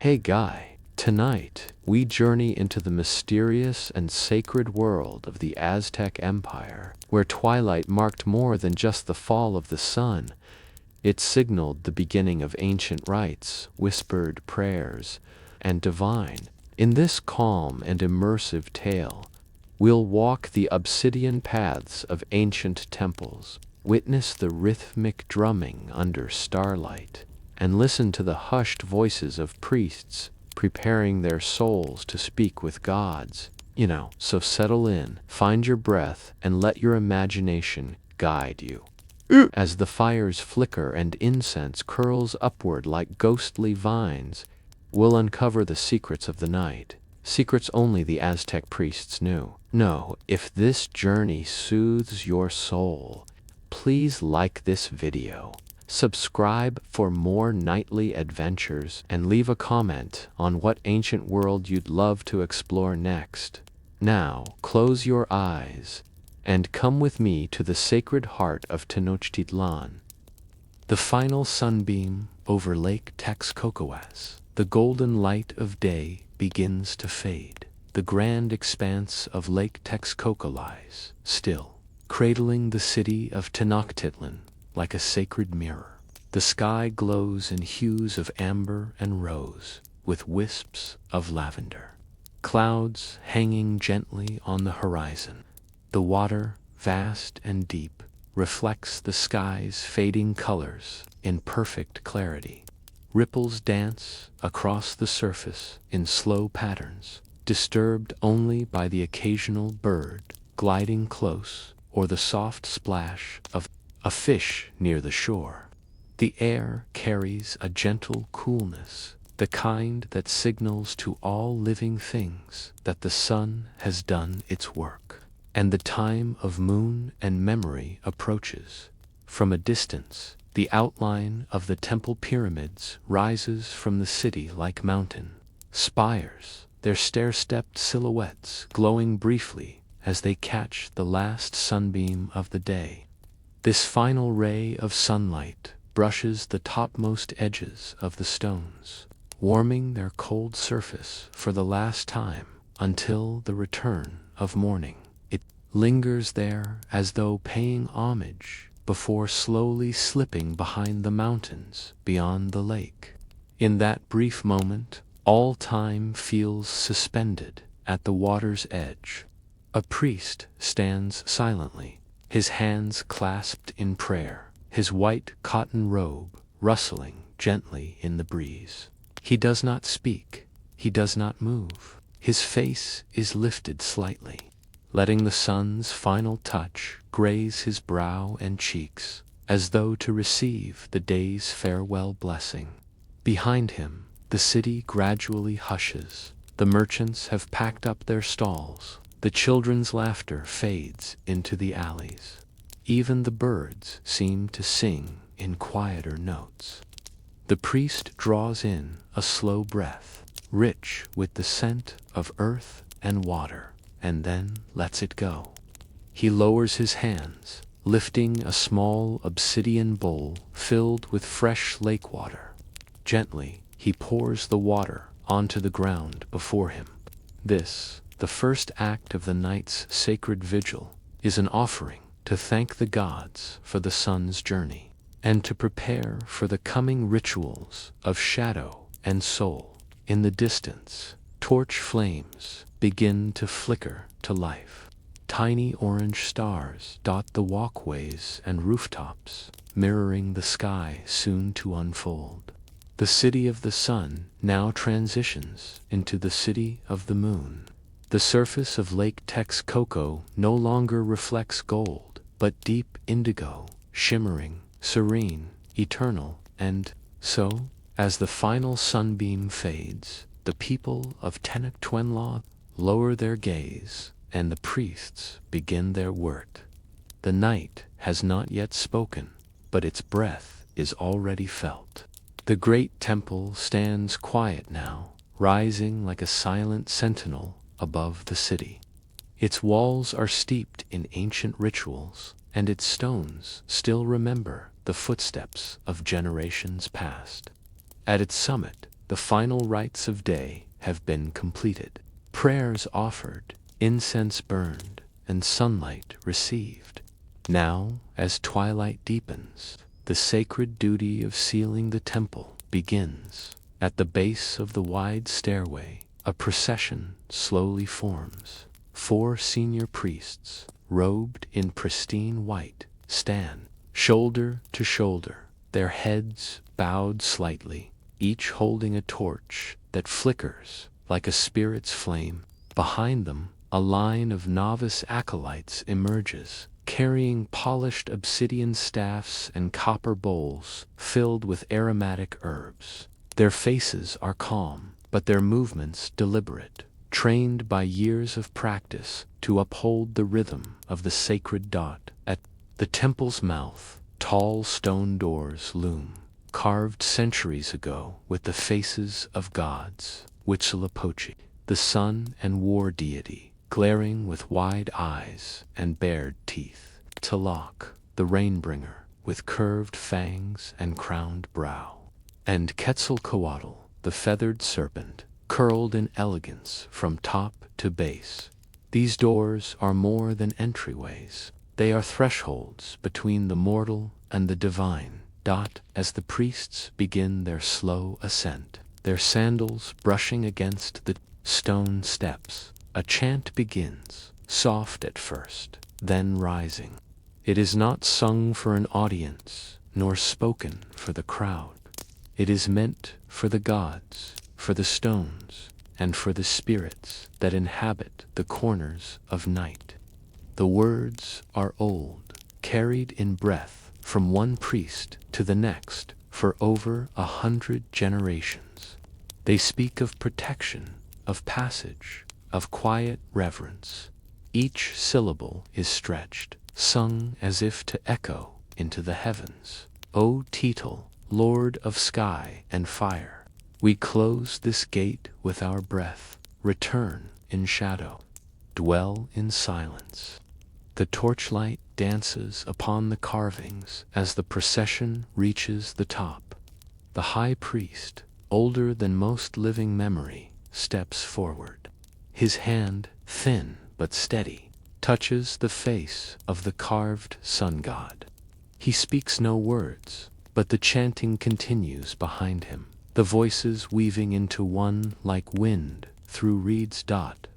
Hey Guy, tonight we journey into the mysterious and sacred world of the Aztec Empire, where twilight marked more than just the fall of the sun. It signaled the beginning of ancient rites, whispered prayers, and divine. In this calm and immersive tale, we'll walk the obsidian paths of ancient temples, witness the rhythmic drumming under starlight, and listen to the hushed voices of priests preparing their souls to speak with gods. So settle in, find your breath, and let your imagination guide you. As the fires flicker and incense curls upward like ghostly vines, we'll uncover the secrets of the night, secrets only the Aztec priests knew. No, if this journey soothes your soul, please like this video, subscribe for more nightly adventures, and leave a comment on what ancient world you'd love to explore next. Now, close your eyes and come with me to the sacred heart of Tenochtitlan. The final sunbeam over Lake Texcocoas. The golden light of day begins to fade. The grand expanse of Lake Texcoco lies still, cradling the city of Tenochtitlan like a sacred mirror. The sky glows in hues of amber and rose, with wisps of lavender. Clouds hanging gently on the horizon. The water, vast and deep, reflects the sky's fading colors in perfect clarity. Ripples dance across the surface in slow patterns, disturbed only by the occasional bird gliding close or the soft splash of a fish near the shore. The air carries a gentle coolness, the kind that signals to all living things that the sun has done its work, and the time of moon and memory approaches. From a distance, the outline of the temple pyramids rises from the city like mountain spires, their stair-stepped silhouettes glowing briefly as they catch the last sunbeam of the day. This final ray of sunlight brushes the topmost edges of the stones, warming their cold surface for the last time until the return of morning. It lingers there as though paying homage before slowly slipping behind the mountains beyond the lake. In that brief moment, all time feels suspended at the water's edge. A priest stands silently, his hands clasped in prayer, his white cotton robe rustling gently in the breeze. He does not speak, he does not move. His face is lifted slightly, letting the sun's final touch graze his brow and cheeks, as though to receive the day's farewell blessing. Behind him, the city gradually hushes. The merchants have packed up their stalls. The children's laughter fades into the alleys. Even the birds seem to sing in quieter notes. The priest draws in a slow breath, rich with the scent of earth and water, and then lets it go. He lowers his hands, lifting a small obsidian bowl filled with fresh lake water. Gently, he pours the water onto the ground before him. This, the first act of the night's sacred vigil, is an offering to thank the gods for the sun's journey, and to prepare for the coming rituals of shadow and soul. In the distance, torch flames begin to flicker to life. Tiny orange stars dot the walkways and rooftops, mirroring the sky soon to unfold. The city of the sun now transitions into the city of the moon. The surface of Lake Texcoco no longer reflects gold, but deep indigo, shimmering, serene, eternal, and so, as the final sunbeam fades, the people of Tenochtitlan lower their gaze, and the priests begin their work. The night has not yet spoken, but its breath is already felt. The great temple stands quiet now, rising like a silent sentinel above the city. Its walls are steeped in ancient rituals, and its stones still remember the footsteps of generations past. At its summit, the final rites of day have been completed. Prayers offered, incense burned, and sunlight received. Now, as twilight deepens, the sacred duty of sealing the temple begins. At the base of the wide stairway, a procession slowly forms. 4 senior priests, robed in pristine white, stand shoulder to shoulder, their heads bowed slightly, each holding a torch that flickers like a spirit's flame. Behind them, a line of novice acolytes emerges, carrying polished obsidian staffs and copper bowls filled with aromatic herbs. Their faces are calm, but their movements deliberate, trained by years of practice to uphold the rhythm of the sacred dot. At the temple's mouth, tall stone doors loom, carved centuries ago with the faces of gods. Huitzilopochtli, the sun and war deity, glaring with wide eyes and bared teeth. Tlaloc, the rainbringer, with curved fangs and crowned brow. And Quetzalcoatl, the feathered serpent, curled in elegance from top to base. These doors are more than entryways. They are thresholds between the mortal and the divine. As the priests begin their slow ascent, their sandals brushing against the stone steps, a chant begins, soft at first, then rising. It is not sung for an audience, nor spoken for the crowd. It is meant for the gods, for the stones, and for the spirits that inhabit the corners of night. The words are old, carried in breath from one priest to the next for over 100 generations. They speak of protection, of passage, of quiet reverence. Each syllable is stretched, sung as if to echo into the heavens. O Tetel, Lord of sky and fire, we close this gate with our breath, return in shadow, dwell in silence. The torchlight dances upon the carvings as the procession reaches the top. The high priest, older than most living memory, steps forward. His hand, thin but steady, touches the face of the carved sun god. He speaks no words, but the chanting continues behind him, the voices weaving into one like wind through reeds.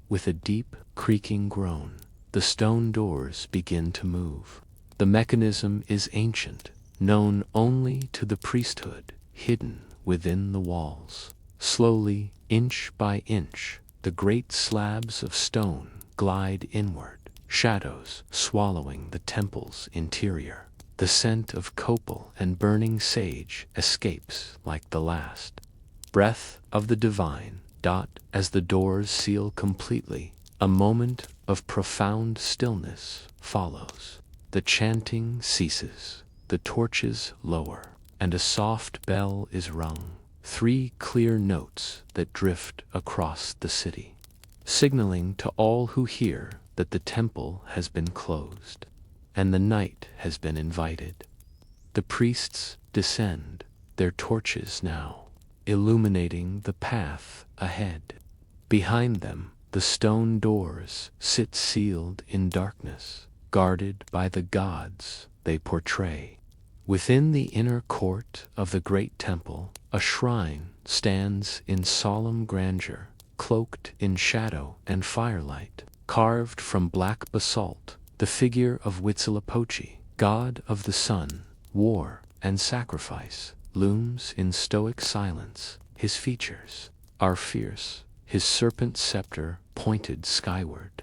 With a deep, creaking groan, the stone doors begin to move. The mechanism is ancient, known only to the priesthood, hidden within the walls. Slowly, inch by inch, the great slabs of stone glide inward, shadows swallowing the temple's interior. The scent of copal and burning sage escapes like the last breath of the divine. As the doors seal completely, a moment of profound stillness follows. The chanting ceases, the torches lower, and a soft bell is rung. 3 clear notes that drift across the city, signaling to all who hear that the temple has been closed, and the night has been invited. The priests descend, their torches now illuminating the path ahead. Behind them, the stone doors sit sealed in darkness, guarded by the gods they portray. Within the inner court of the great temple, a shrine stands in solemn grandeur, cloaked in shadow and firelight. Carved from black basalt, the figure of Huitzilopochtli, god of the sun, war, and sacrifice, looms in stoic silence. His features are fierce, his serpent scepter pointed skyward.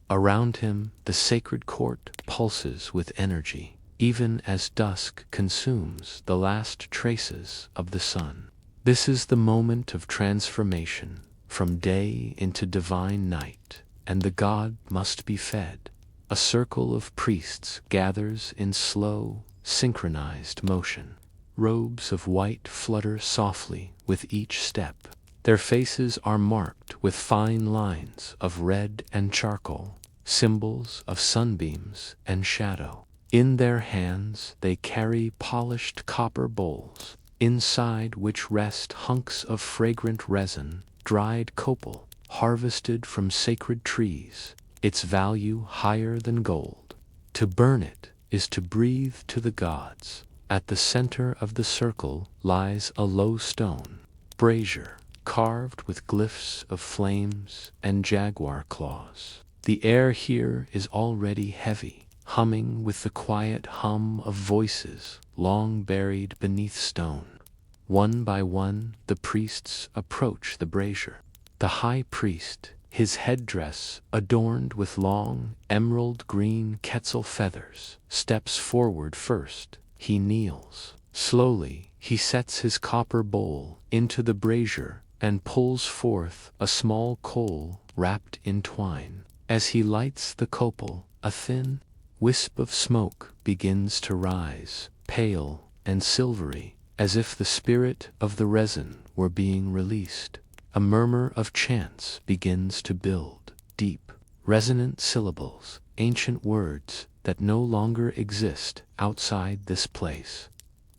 Around him, the sacred court pulses with energy, even as dusk consumes the last traces of the sun. This is the moment of transformation, from day into divine night, and the god must be fed. A circle of priests gathers in slow, synchronized motion. Robes of white flutter softly with each step. Their faces are marked with fine lines of red and charcoal, symbols of sunbeams and shadow. In their hands they carry polished copper bowls, inside which rest hunks of fragrant resin, dried copal, harvested from sacred trees, its value higher than gold. To burn it is to breathe to the gods. At the center of the circle lies a low stone brazier, carved with glyphs of flames and jaguar claws. The air here is already heavy, humming with the quiet hum of voices long buried beneath stone. One by one, the priests approach the brazier. The high priest, his headdress adorned with long, emerald-green quetzal feathers, steps forward first. He kneels. Slowly, he sets his copper bowl into the brazier and pulls forth a small coal wrapped in twine. As he lights the copal, a thin wisp of smoke begins to rise, pale and silvery, as if the spirit of the resin were being released. A murmur of chants begins to build, deep, resonant syllables, ancient words that no longer exist outside this place.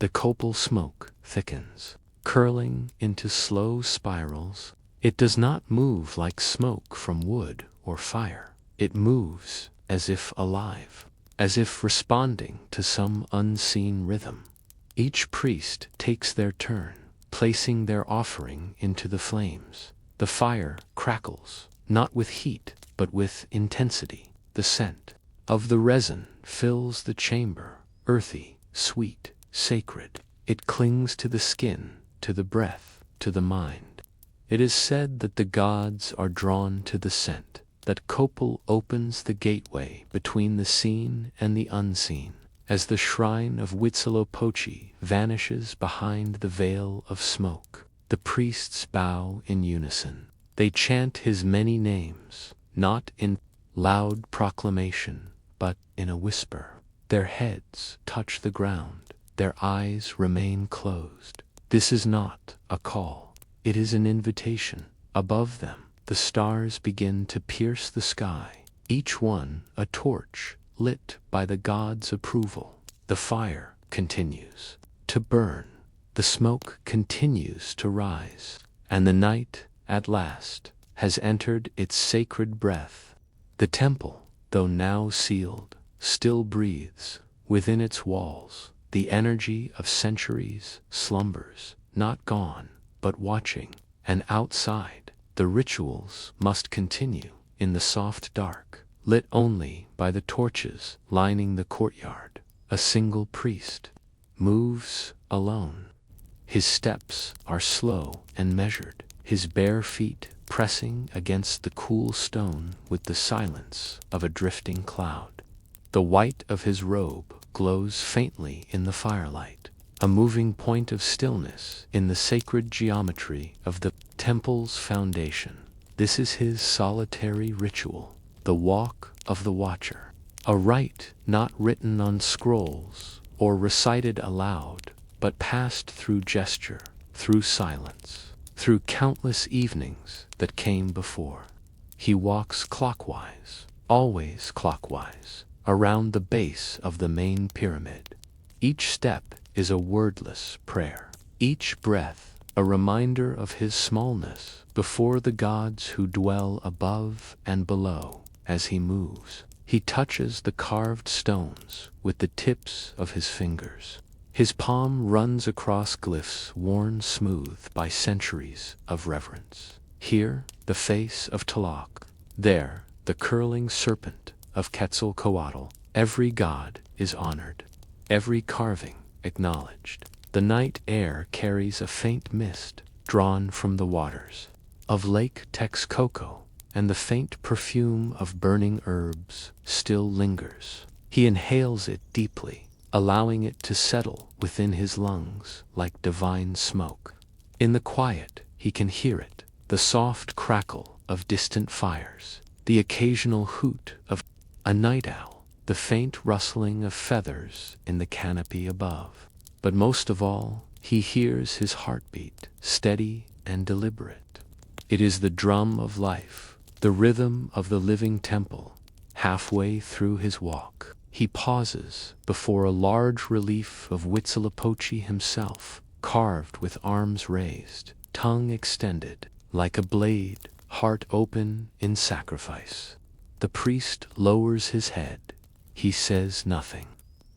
The copal smoke thickens, curling into slow spirals. It does not move like smoke from wood or fire. It moves as if alive, as if responding to some unseen rhythm. Each priest takes their turn, placing their offering into the flames. The fire crackles, not with heat, but with intensity. The scent of the resin fills the chamber, earthy, sweet, sacred. It clings to the skin, to the breath, to the mind. It is said that the gods are drawn to the scent, that copal opens the gateway between the seen and the unseen. As the shrine of Huitzilopochtli vanishes behind the veil of smoke, the priests bow in unison. They chant his many names, not in loud proclamation, but in a whisper. Their heads touch the ground, their eyes remain closed. This is not a call, it is an invitation. Above them, the stars begin to pierce the sky, each one a torch lit by the gods' approval. The fire continues to burn, the smoke continues to rise, and the night, at last, has entered its sacred breath. The temple, though now sealed, still breathes. Within its walls, the energy of centuries slumbers, not gone, but watching. And outside, the rituals must continue in the soft dark, lit only by the torches lining the courtyard. A single priest moves alone. His steps are slow and measured, his bare feet pressing against the cool stone with the silence of a drifting cloud. The white of his robe glows faintly in the firelight, a moving point of stillness in the sacred geometry of the temple's foundation. This is his solitary ritual, the walk of the watcher, a rite not written on scrolls or recited aloud, but passed through gesture, through silence, through countless evenings that came before. He walks clockwise, always clockwise, around the base of the main pyramid. Each step is a wordless prayer, each breath a reminder of his smallness before the gods who dwell above and below. As he moves, he touches the carved stones with the tips of his fingers. His palm runs across glyphs worn smooth by centuries of reverence. Here, the face of Tlaloc. There, the curling serpent of Quetzalcoatl. Every god is honored, every carving acknowledged. The night air carries a faint mist drawn from the waters of Lake Texcoco, and the faint perfume of burning herbs still lingers. He inhales it deeply, allowing it to settle within his lungs like divine smoke. In the quiet, he can hear it, the soft crackle of distant fires, the occasional hoot of a night owl, the faint rustling of feathers in the canopy above. But most of all, he hears his heartbeat, steady and deliberate. It is the drum of life, the rhythm of the living temple. Halfway through his walk, he pauses before a large relief of Huitzilopochtli himself, carved with arms raised, tongue extended, like a blade, heart open in sacrifice. The priest lowers his head. He says nothing.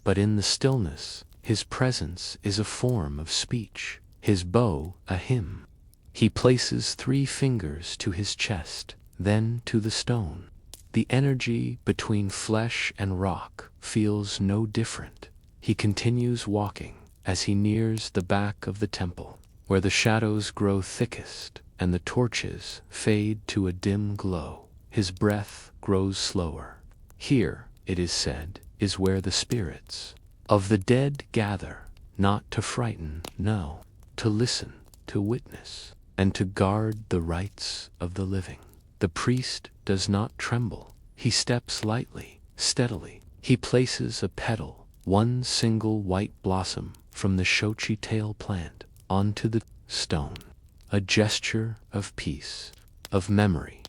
But in the stillness, his presence is a form of speech, his bow a hymn. He places 3 fingers to his chest, then to the stone. The energy between flesh and rock feels no different. He continues walking as he nears the back of the temple, where the shadows grow thickest and the torches fade to a dim glow. His breath grows slower. Here, it is said, is where the spirits of the dead gather, not to frighten, no, to listen, to witness, and to guard the rights of the living. The priest does not tremble. He steps lightly, steadily. He places a petal, one single white blossom from the shochi tail plant, onto the stone, a gesture of peace, of memory.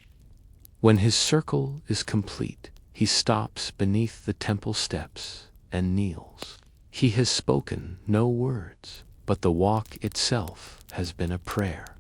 When his circle is complete, he stops beneath the temple steps and kneels. He has spoken no words, but the walk itself has been a prayer.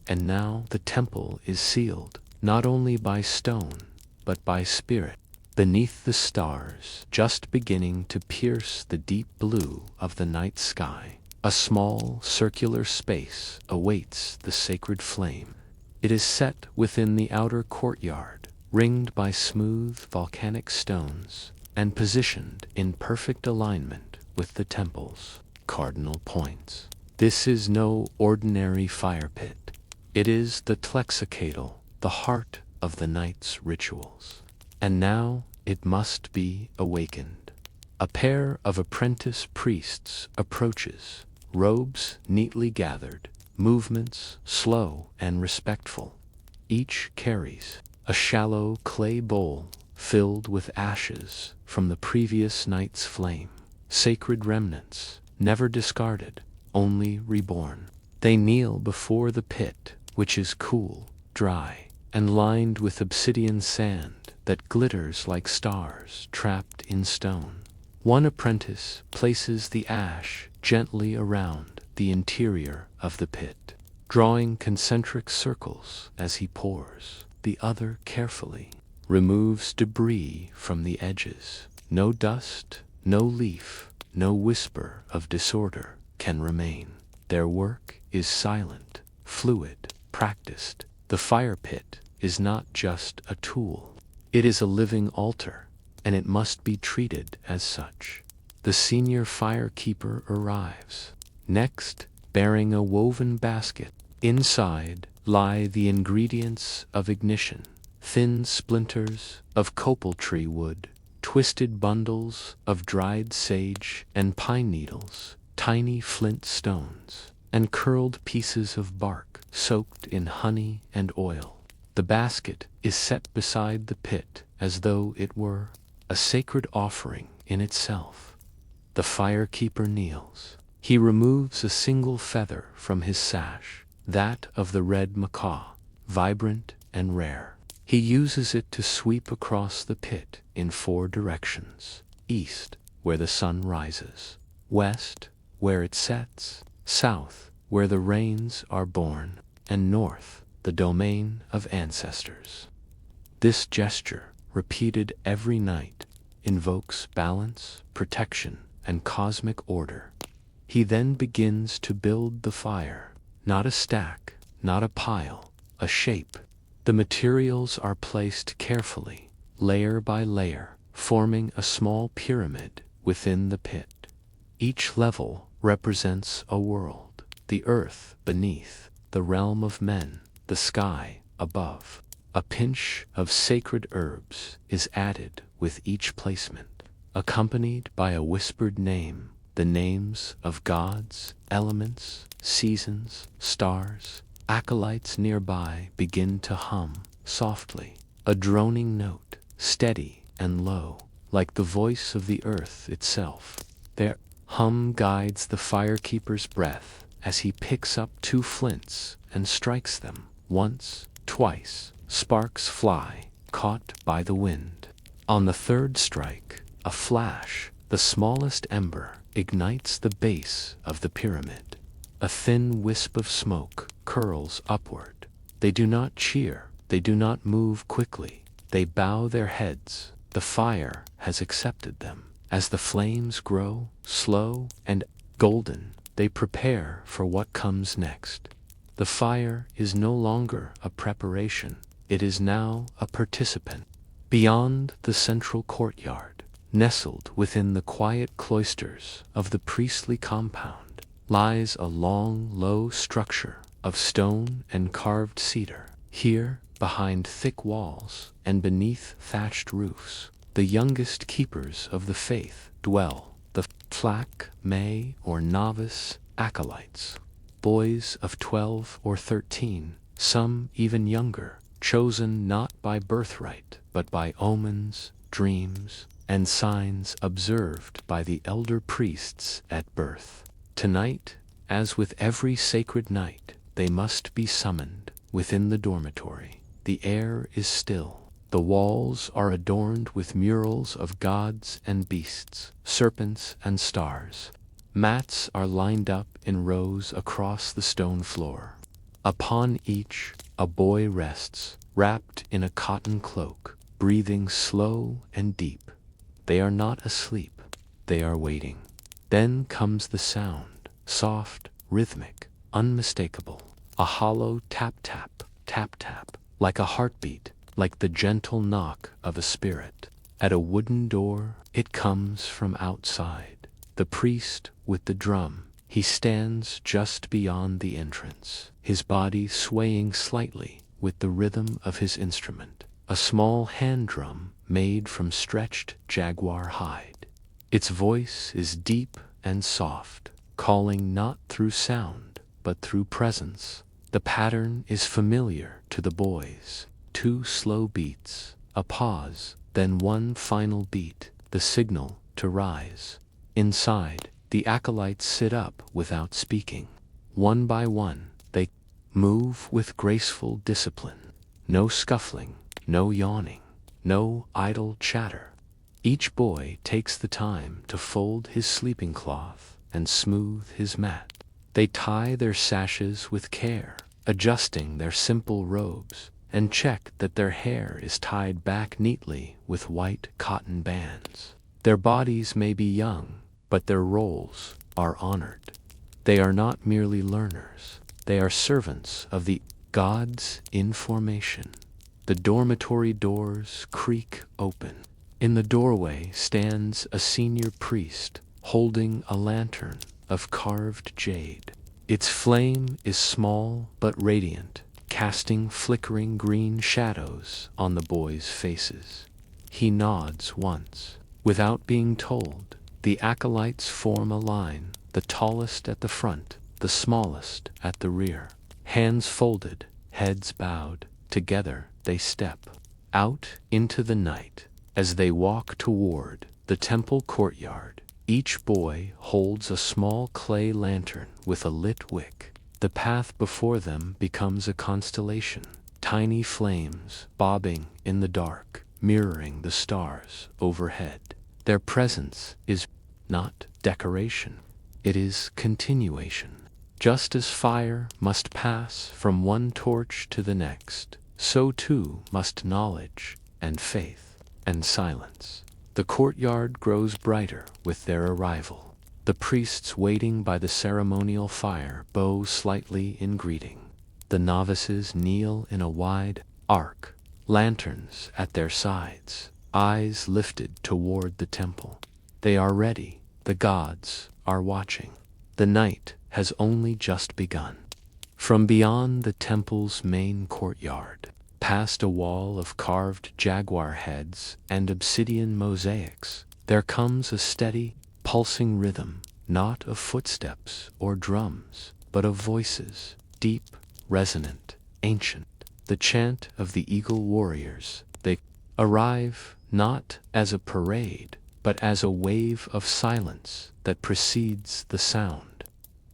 And now the temple is sealed, not only by stone, but by spirit. Beneath the stars, just beginning to pierce the deep blue of the night sky, a small circular space awaits the sacred flame. It is set within the outer courtyard, ringed by smooth volcanic stones, and positioned in perfect alignment with the temple's cardinal points. This is no ordinary fire pit. It is the Tlexicatl, the heart of the night's rituals. And now it must be awakened. A pair of apprentice priests approaches, robes neatly gathered, movements slow and respectful. Each carries a shallow clay bowl filled with ashes from the previous night's flame, sacred remnants, never discarded, only reborn. They kneel before the pit, which is cool, dry, and lined with obsidian sand that glitters like stars trapped in stone. One apprentice places the ash gently around the interior of the pit, drawing concentric circles as he pours. The other carefully removes debris from the edges. No dust, no leaf, no whisper of disorder can remain. Their work is silent, fluid, practiced. The fire pit is not just a tool. It is a living altar, and it must be treated as such. The senior firekeeper arrives, next bearing a woven basket. Inside lie the ingredients of ignition: thin splinters of copal tree wood, twisted bundles of dried sage and pine needles, tiny flint stones, and curled pieces of bark soaked in honey and oil. The basket is set beside the pit as though it were a sacred offering in itself. The firekeeper kneels. He removes a single feather from his sash, that of the red macaw, vibrant and rare. He uses it to sweep across the pit in 4 directions: east, where the sun rises; west, where it sets; south, where the rains are born; and north, the domain of ancestors. This gesture, repeated every night, invokes balance, protection, and cosmic order. He then begins to build the fire, not a stack, not a pile, a shape. The materials are placed carefully, layer by layer, forming a small pyramid within the pit. Each level represents a world: the earth beneath, the realm of men, the sky above. A pinch of sacred herbs is added with each placement, accompanied by a whispered name, the names of gods, elements, seasons, stars. Acolytes nearby begin to hum softly, a droning note, steady and low, like the voice of the earth itself. Their hum guides the firekeeper's breath as he picks up 2 flints and strikes them. Once, twice, sparks fly, caught by the wind. On the 3rd strike, a flash, The smallest ember ignites the base of the pyramid. A thin wisp of smoke curls upward. They do not cheer, they do not move quickly. They bow their heads. The fire has accepted them. As the flames grow, slow and golden, they prepare for what comes next. The fire is no longer a preparation, it is now a participant. Beyond the central courtyard, nestled within the quiet cloisters of the priestly compound, lies a long, low structure of stone and carved cedar. Here, behind thick walls and beneath thatched roofs, the youngest keepers of the faith dwell, the flack, may, or novice acolytes, boys of 12 or 13, some even younger, chosen not by birthright, but by omens, dreams, and signs observed by the elder priests at birth. Tonight, as with every sacred night, they must be summoned within the dormitory. The air is still. The walls are adorned with murals of gods and beasts, serpents and stars. Mats are lined up in rows across the stone floor. Upon each, a boy rests, wrapped in a cotton cloak, breathing slow and deep. They are not asleep, they are waiting. Then comes the sound, soft, rhythmic, unmistakable. A hollow tap-tap, tap-tap, like a heartbeat, like the gentle knock of a spirit. At a wooden door, it comes from outside. The priest with the drum, he stands just beyond the entrance, his body swaying slightly with the rhythm of his instrument, a small hand drum made from stretched jaguar hide. Its voice is deep and soft, calling not through sound, but through presence. The pattern is familiar to the boys. 2 slow beats, a pause, then one final beat, the signal to rise. Inside, the acolytes sit up without speaking. One by one, they move with graceful discipline. No scuffling, no yawning, no idle chatter. Each boy takes the time to fold his sleeping cloth and smooth his mat. They tie their sashes with care, adjusting their simple robes, and check that their hair is tied back neatly with white cotton bands. Their bodies may be young, but their roles are honored. They are not merely learners, they are servants of the gods in formation. The dormitory doors creak open. In the doorway stands a senior priest holding a lantern of carved jade. Its flame is small but radiant, casting flickering green shadows on the boys' faces. He nods once. Without being told, the acolytes form a line, the tallest at the front, the smallest at the rear. Hands folded, heads bowed, together they step out into the night. As they walk toward the temple courtyard, each boy holds a small clay lantern with a lit wick. The path before them becomes a constellation, tiny flames bobbing in the dark, mirroring the stars overhead. Their presence is not decoration, it is continuation. Just as fire must pass from one torch to the next, so too must knowledge and faith and silence. The courtyard grows brighter with their arrival. The priests waiting by the ceremonial fire bow slightly in greeting. The novices kneel in a wide arc, lanterns at their sides, eyes lifted toward the temple. They are ready, the gods are watching. The night has only just begun. From beyond the temple's main courtyard, past a wall of carved jaguar heads and obsidian mosaics, there comes a steady, pulsing rhythm, not of footsteps or drums, but of voices, deep, resonant, ancient. The chant of the eagle warriors. They arrive not as a parade, but as a wave of silence that precedes the sound.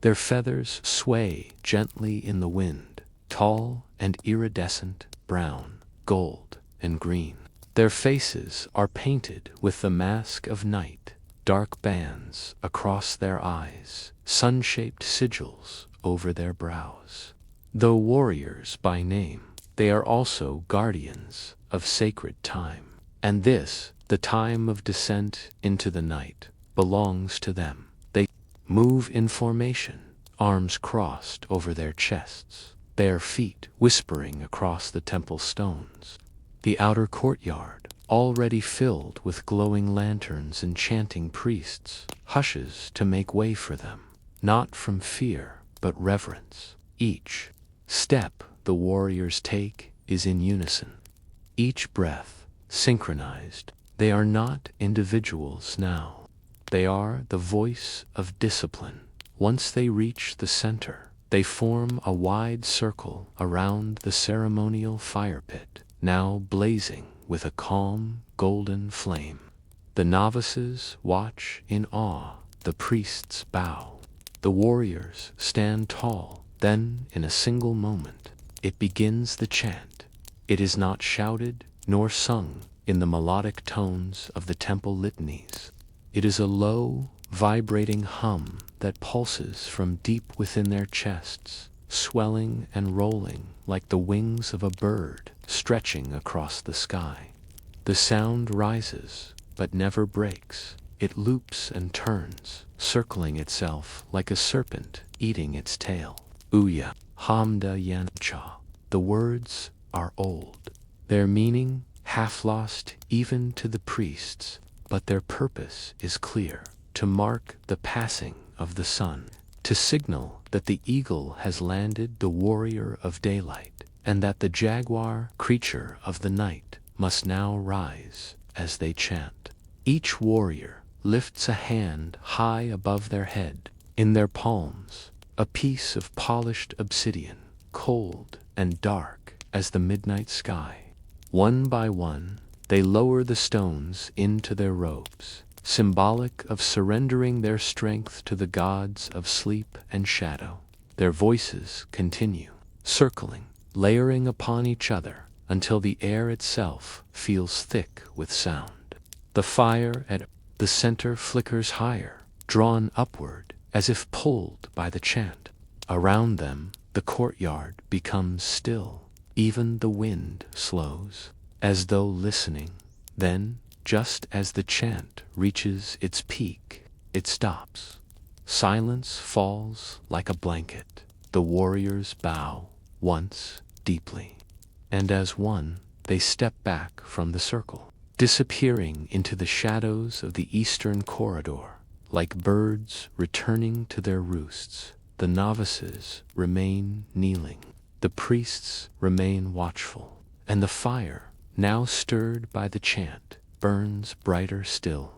Their feathers sway gently in the wind, tall and iridescent, brown, gold, and green. Their faces are painted with the mask of night, dark bands across their eyes, sun-shaped sigils over their brows. Though warriors by name, they are also guardians of sacred time. And this, the time of descent into the night, belongs to them. They move in formation, arms crossed over their chests, bare feet whispering across the temple stones. The outer courtyard, already filled with glowing lanterns and chanting priests, hushes to make way for them, not from fear, but reverence. Each step the warriors take is in unison, each breath synchronized. They are not individuals now. They are the voice of discipline. Once they reach the center, they form a wide circle around the ceremonial fire pit, now blazing with a calm, golden flame. The novices watch in awe, the priests bow. The warriors stand tall, then, in a single moment, it begins the chant. It is not shouted nor sung in the melodic tones of the temple litanies. It is a low, vibrating hum that pulses from deep within their chests, swelling and rolling like the wings of a bird stretching across the sky. The sound rises, but never breaks. It loops and turns, circling itself like a serpent eating its tail. Uya, Hamda Yancha. The words are old, their meaning half lost even to the priests, but their purpose is clear: to mark the passing of the sun, to signal that the eagle has landed, the warrior of daylight, and that the jaguar, creature of the night, must now rise. As they chant, each warrior lifts a hand high above their head. In their palms, a piece of polished obsidian, cold and dark as the midnight sky. One by one, they lower the stones into their robes, symbolic of surrendering their strength to the gods of sleep and shadow. Their voices continue, circling, layering upon each other, until the air itself feels thick with sound. The fire at the center flickers higher, drawn upward as if pulled by the chant. Around them, the courtyard becomes still. Even the wind slows, as though listening. Then, just as the chant reaches its peak, it stops. Silence falls like a blanket. The warriors bow once deeply, and as one, they step back from the circle, disappearing into the shadows of the eastern corridor. Like birds returning to their roosts, the novices remain kneeling. The priests remain watchful, and the fire, now stirred by the chant, burns brighter still.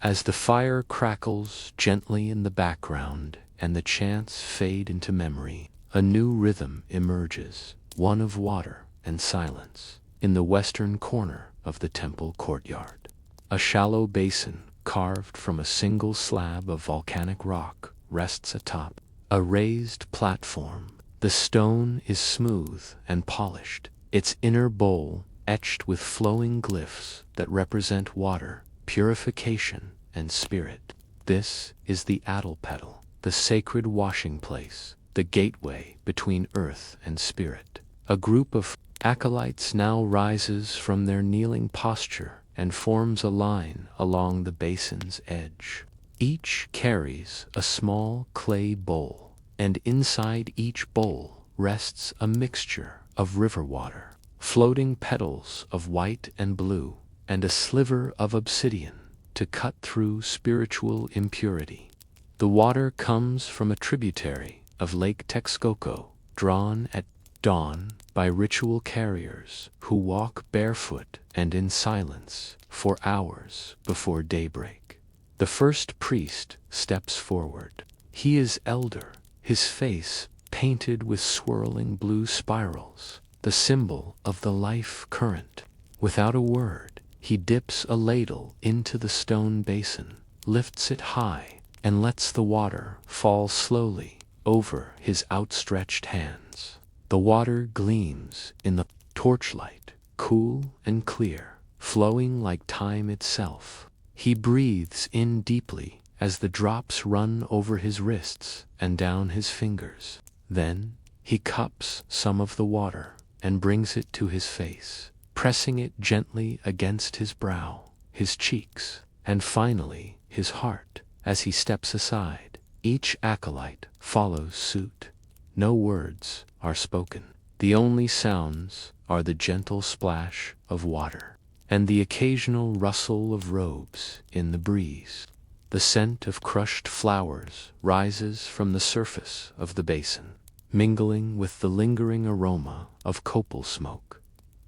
As the fire crackles gently in the background and the chants fade into memory, a new rhythm emerges, one of water and silence. In the western corner of the temple courtyard, a shallow basin carved from a single slab of volcanic rock rests atop a raised platform. The stone is smooth and polished, its inner bowl etched with flowing glyphs that represent water, purification, and spirit. This is the Adalpetal, the sacred washing place, the gateway between earth and spirit. A group of acolytes now rises from their kneeling posture and forms a line along the basin's edge. Each carries a small clay bowl, and inside each bowl rests a mixture of river water, floating petals of white and blue, and a sliver of obsidian to cut through spiritual impurity. The water comes from a tributary of Lake Texcoco, drawn at dawn by ritual carriers who walk barefoot and in silence for hours before daybreak. The first priest steps forward. He is elder, his face painted with swirling blue spirals, the symbol of the life current. Without a word, he dips a ladle into the stone basin, lifts it high, and lets the water fall slowly over his outstretched hands. The water gleams in the torchlight, cool and clear, flowing like time itself. He breathes in deeply as the drops run over his wrists and down his fingers. Then, he cups some of the water and brings it to his face, pressing it gently against his brow, his cheeks, and finally his heart. As he steps aside, each acolyte follows suit. No words are spoken. The only sounds are the gentle splash of water and the occasional rustle of robes in the breeze. The scent of crushed flowers rises from the surface of the basin, mingling with the lingering aroma of copal smoke.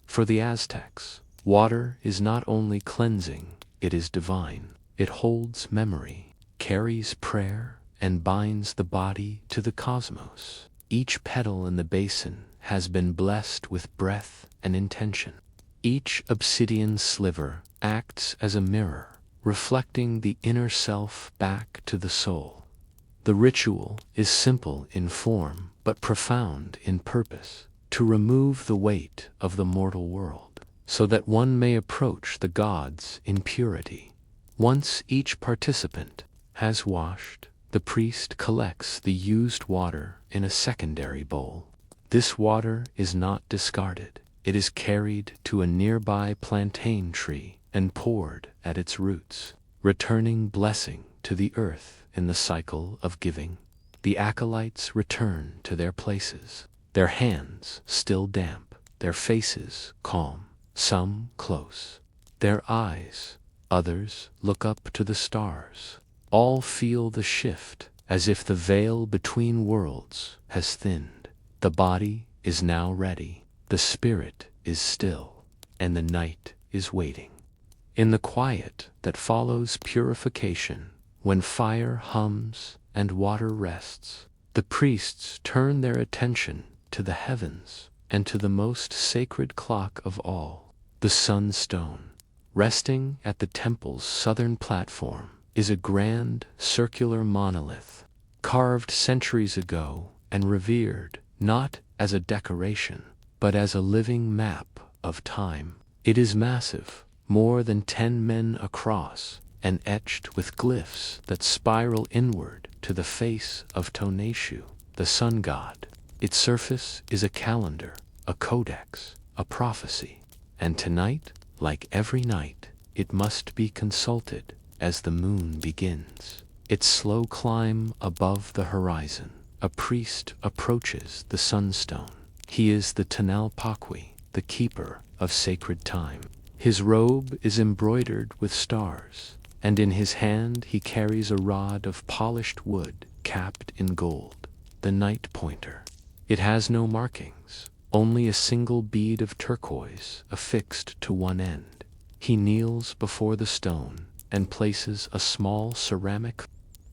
For the Aztecs, water is not only cleansing, it is divine. It holds memory, carries prayer, and binds the body to the cosmos. Each petal in the basin has been blessed with breath and intention. Each obsidian sliver acts as a mirror, reflecting the inner self back to the soul. The ritual is simple in form but profound in purpose, to remove the weight of the mortal world, so that one may approach the gods in purity. Once each participant has washed, the priest collects the used water in a secondary bowl. This water is not discarded. It is carried to a nearby plantain tree and poured at its roots, returning blessing to the earth in the cycle of giving. The acolytes return to their places, their hands still damp, their faces calm, some close. Their eyes, others look up to the stars. All feel the shift, as if the veil between worlds has thinned. The body is now ready, the spirit is still, and the night is waiting. In the quiet that follows purification, when fire hums and water rests, the priests turn their attention to the heavens and to the most sacred clock of all, the sunstone. Resting at the temple's southern platform is a grand circular monolith, carved centuries ago and revered not as a decoration, but as a living map of time. It is massive, more than 10 men across, and etched with glyphs that spiral inward to the face of Tonatiuh, the sun god. Its surface is a calendar, a codex, a prophecy, and tonight, like every night, it must be consulted as the moon begins its slow climb above the horizon. A priest approaches the sunstone. He is the Tlalpaqui, the keeper of sacred time. His robe is embroidered with stars, and in his hand he carries a rod of polished wood capped in gold, the night pointer. It has no markings, only a single bead of turquoise affixed to one end. He kneels before the stone and places a small ceramic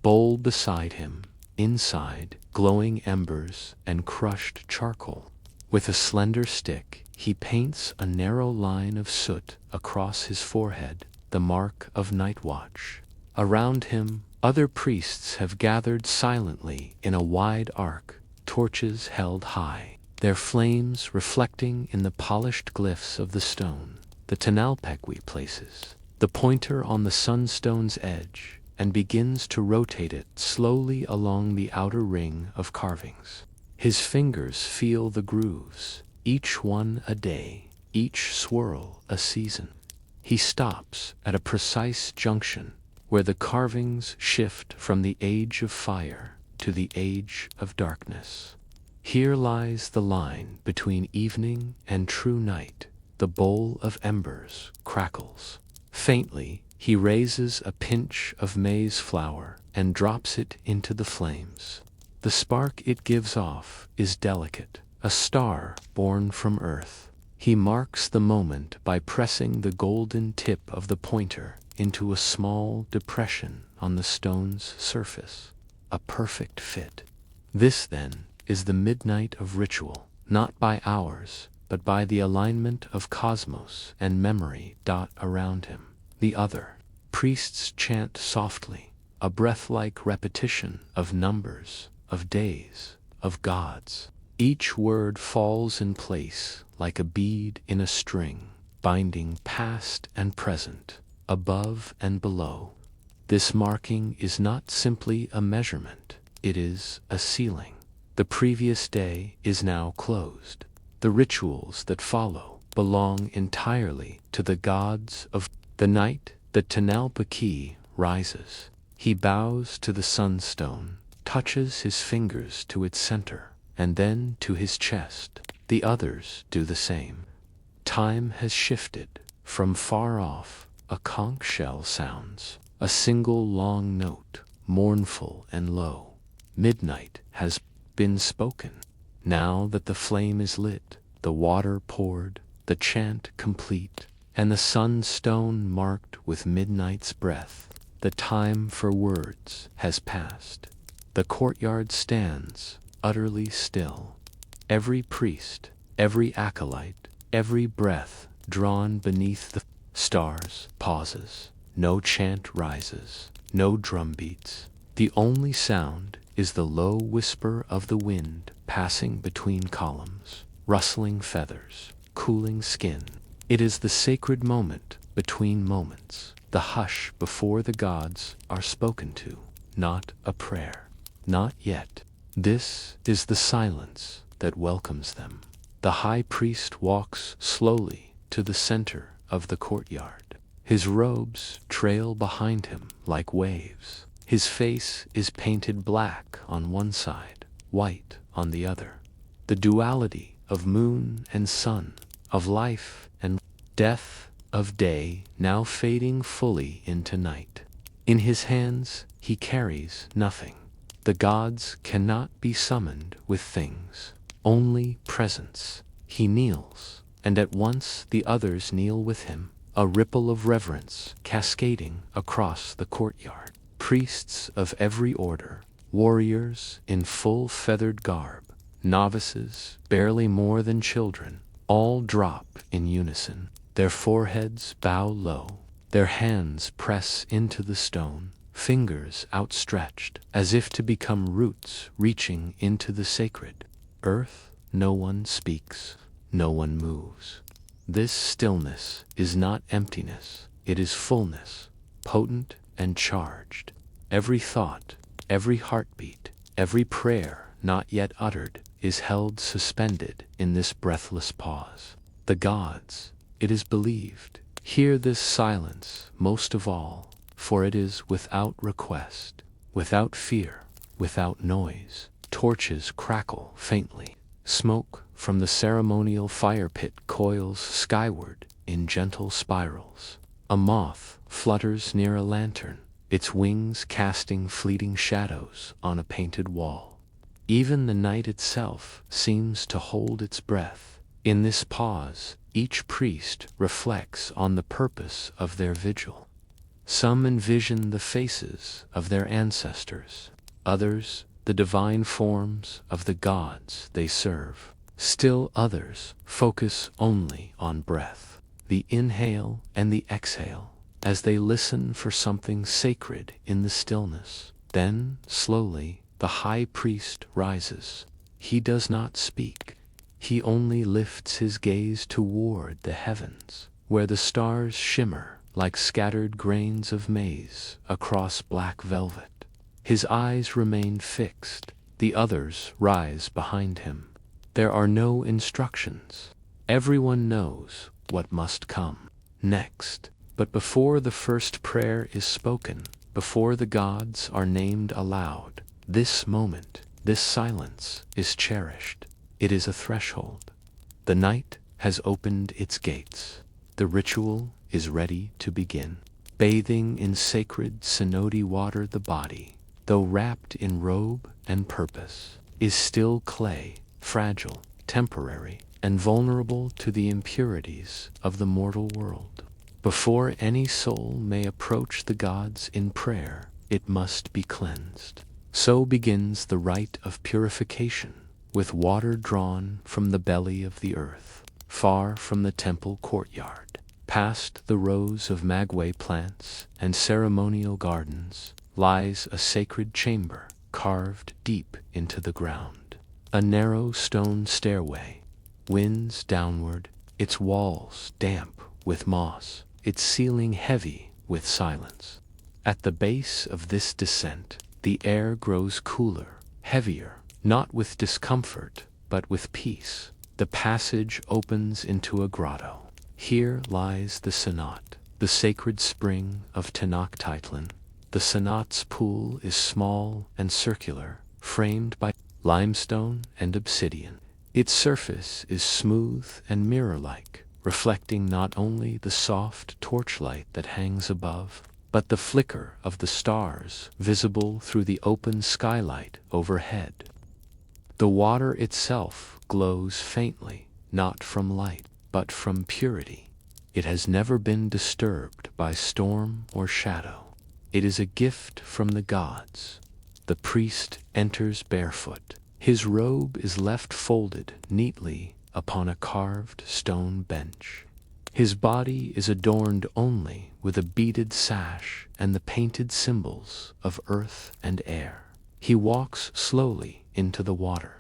bowl beside him, inside glowing embers and crushed charcoal. With a slender stick, he paints a narrow line of soot across his forehead, the mark of night watch. Around him, other priests have gathered silently in a wide arc, torches held high, their flames reflecting in the polished glyphs of the stone. The Tlalpaqui places the pointer on the sunstone's edge and begins to rotate it slowly along the outer ring of carvings. His fingers feel the grooves, each one a day, each swirl a season. He stops at a precise junction where the carvings shift from the age of fire to the age of darkness. Here lies the line between evening and true night. The bowl of embers crackles. Faintly, he raises a pinch of maize flour and drops it into the flames. The spark it gives off is delicate, a star born from earth. He marks the moment by pressing the golden tip of the pointer into a small depression on the stone's surface, a perfect fit. This, then, is the midnight of ritual, not by hours, but by the alignment of cosmos and memory around him. The other priests chant softly, a breath-like repetition of numbers, of days, of gods. Each word falls in place like a bead in a string, binding past and present, above and below. This marking is not simply a measurement, it is a sealing. The previous day is now closed. The rituals that follow belong entirely to the gods of the night. The Tanalpaki rises. He bows to the sunstone, touches his fingers to its center, and then to his chest. The others do the same. Time has shifted. From far off, a conch shell sounds, a single long note, mournful and low. Midnight has been spoken. Now that the flame is lit, the water poured, the chant complete, and the sunstone marked with midnight's breath, the time for words has passed. The courtyard stands, utterly still. Every priest, every acolyte, every breath drawn beneath the stars pauses. No chant rises, no drum beats. The only sound is the low whisper of the wind passing between columns, rustling feathers, cooling skin. It is the sacred moment between moments, the hush before the gods are spoken to, not a prayer. Not yet. This is the silence that welcomes them. The high priest walks slowly to the center of the courtyard. His robes trail behind him like waves. His face is painted black on one side, white on the other. The duality of moon and sun, of life and death, of day now fading fully into night. In his hands he carries nothing. The gods cannot be summoned with things, only presence. He kneels, and at once the others kneel with him, a ripple of reverence cascading across the courtyard. Priests of every order, warriors in full feathered garb, novices barely more than children, all drop in unison. Their foreheads bow low, their hands press into the stone, fingers outstretched, as if to become roots reaching into the sacred. Earth, no one speaks, no one moves. This stillness is not emptiness, it is fullness, potent and charged. Every thought, every heartbeat, every prayer not yet uttered is held suspended in this breathless pause. The gods, it is believed, hear this silence most of all, for it is without request, without fear, without noise. Torches crackle faintly. Smoke from the ceremonial fire pit coils skyward in gentle spirals. A moth flutters near a lantern, its wings casting fleeting shadows on a painted wall. Even the night itself seems to hold its breath. In this pause, each priest reflects on the purpose of their vigil. Some envision the faces of their ancestors, others the divine forms of the gods they serve. Still others focus only on breath, the inhale and the exhale, as they listen for something sacred in the stillness. Then, slowly, the high priest rises. He does not speak. He only lifts his gaze toward the heavens, where the stars shimmer like scattered grains of maize across black velvet. His eyes remain fixed. The others rise behind him. There are no instructions. Everyone knows what must come next. But before the first prayer is spoken, before the gods are named aloud, this moment, this silence is cherished. It is a threshold. The night has opened its gates. The ritual is ready to begin. Bathing in sacred cenote water, the body, though wrapped in robe and purpose, is still clay, fragile, temporary, and vulnerable to the impurities of the mortal world. Before any soul may approach the gods in prayer, it must be cleansed. So begins the rite of purification, with water drawn from the belly of the earth, far from the temple courtyard, past the rows of maguey plants and ceremonial gardens, lies a sacred chamber carved deep into the ground. A narrow stone stairway winds downward, its walls damp with moss, its ceiling heavy with silence. At the base of this descent, the air grows cooler, heavier, not with discomfort, but with peace. The passage opens into a grotto. Here lies the cenote, the sacred spring of Tenochtitlan. The cenote's pool is small and circular, framed by limestone and obsidian. Its surface is smooth and mirror-like, reflecting not only the soft torchlight that hangs above, but the flicker of the stars visible through the open skylight overhead. The water itself glows faintly, not from light, but from purity. It has never been disturbed by storm or shadow. It is a gift from the gods. The priest enters barefoot. His robe is left folded neatly upon a carved stone bench. His body is adorned only with a beaded sash and the painted symbols of earth and air. He walks slowly into the water.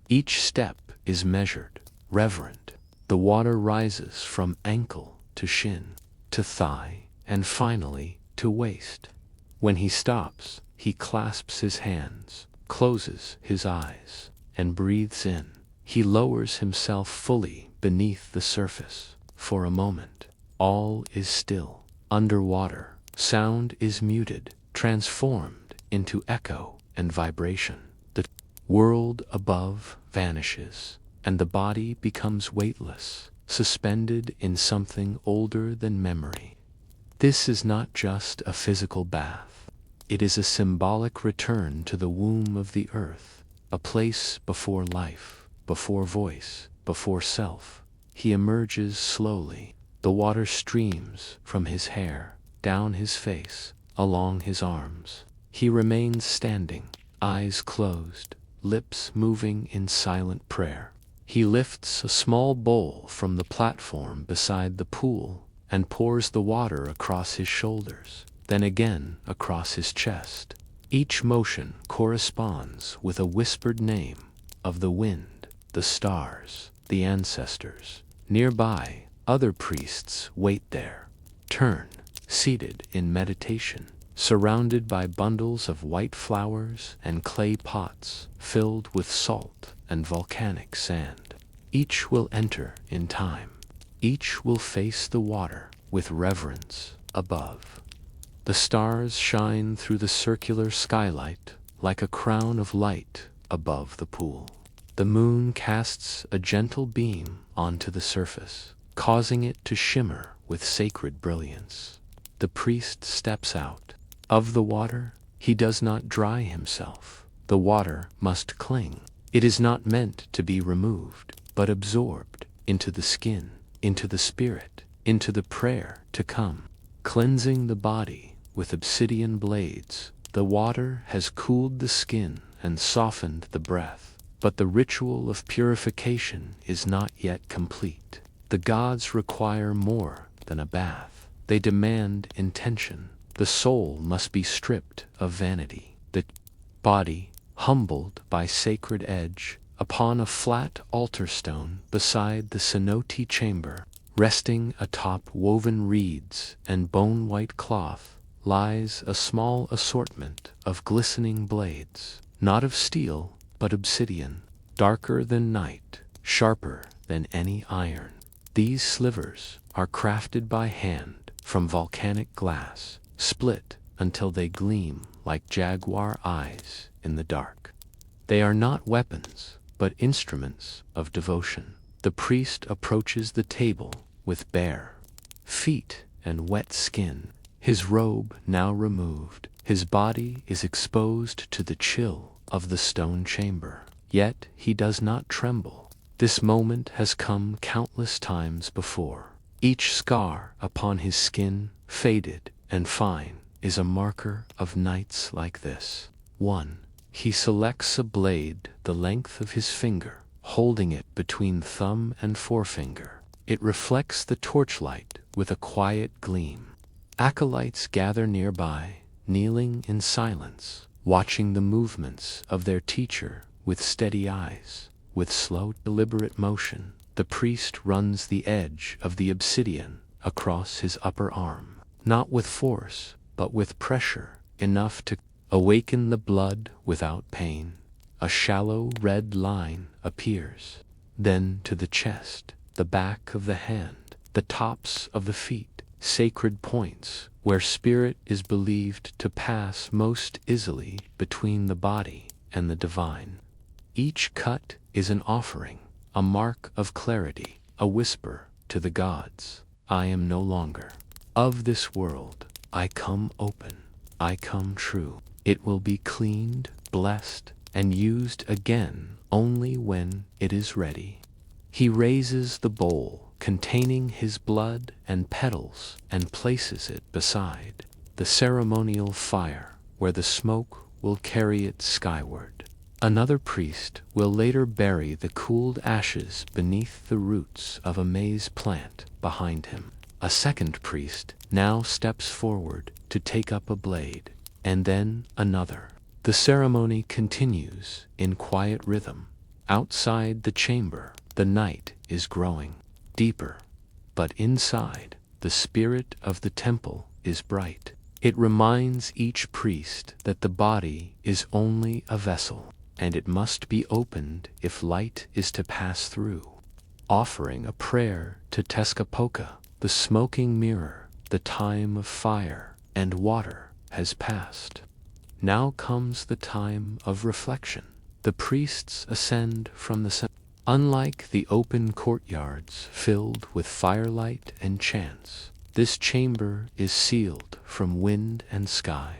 Each step is measured, reverent. The water rises from ankle to shin, to thigh, and finally to waist. When he stops, he clasps his hands, closes his eyes, and breathes in. He lowers himself fully beneath the surface. For a moment, all is still. Underwater, sound is muted, transformed into echo and vibration. The world above vanishes, and the body becomes weightless, suspended in something older than memory. This is not just a physical bath. It is a symbolic return to the womb of the earth, a place before life, before voice, before self. He emerges slowly. The water streams from his hair, down his face, along his arms. He remains standing, eyes closed, lips moving in silent prayer. He lifts a small bowl from the platform beside the pool and pours the water across his shoulders, then again across his chest. Each motion corresponds with a whispered name of the wind, the stars, the ancestors. Nearby, other priests wait there, turn, seated in meditation, surrounded by bundles of white flowers and clay pots filled with salt and volcanic sand. Each will enter in time. Each will face the water with reverence above. The stars shine through the circular skylight like a crown of light above the pool. The moon casts a gentle beam onto the surface, causing it to shimmer with sacred brilliance. The priest steps out. Of the water, he does not dry himself. The water must cling. It is not meant to be removed, but absorbed into the skin, into the spirit, into the prayer to come. Cleansing the body with obsidian blades, the water has cooled the skin and softened the breath. But the ritual of purification is not yet complete. The gods require more than a bath. They demand intention. The soul must be stripped of vanity. The body, humbled by sacred edge, upon a flat altar stone beside the cenote chamber, resting atop woven reeds and bone-white cloth, lies a small assortment of glistening blades, not of steel, but obsidian, darker than night, sharper than any iron. These slivers are crafted by hand from volcanic glass, split until they gleam like jaguar eyes in the dark. They are not weapons, but instruments of devotion. The priest approaches the table with bare feet and wet skin. His robe now removed, his body is exposed to the chill of the stone chamber. Yet he does not tremble. This moment has come countless times before. Each scar upon his skin, faded and fine, is a marker of nights like this. 1. He selects a blade the length of his finger, holding it between thumb and forefinger. It reflects the torchlight with a quiet gleam. Acolytes gather nearby, kneeling in silence, watching the movements of their teacher with steady eyes. With slow, deliberate motion, the priest runs the edge of the obsidian across his upper arm. not with force, but with pressure enough to awaken the blood without pain. A shallow red line appears. Then to the chest, the back of the hand, the tops of the feet, sacred points where spirit is believed to pass most easily between the body and the divine. Each cut is an offering, a mark of clarity, a whisper to the gods. I am no longer of this world. I come open. I come true. It will be cleaned, blessed, and used again only when it is ready. He raises the bowl containing his blood and petals and places it beside the ceremonial fire where the smoke will carry it skyward. Another priest will later bury the cooled ashes beneath the roots of a maize plant behind him. A second priest now steps forward to take up a blade, and then another. The ceremony continues in quiet rhythm. Outside the chamber, the night is growing deeper, but inside, the spirit of the temple is bright. It reminds each priest that the body is only a vessel, and it must be opened if light is to pass through. Offering a prayer to Tezcatlipoca, the smoking mirror, the time of fire and water has passed. Now comes the time of reflection. The priests ascend from the center. Unlike the open courtyards filled with firelight and chants, this chamber is sealed from wind and sky.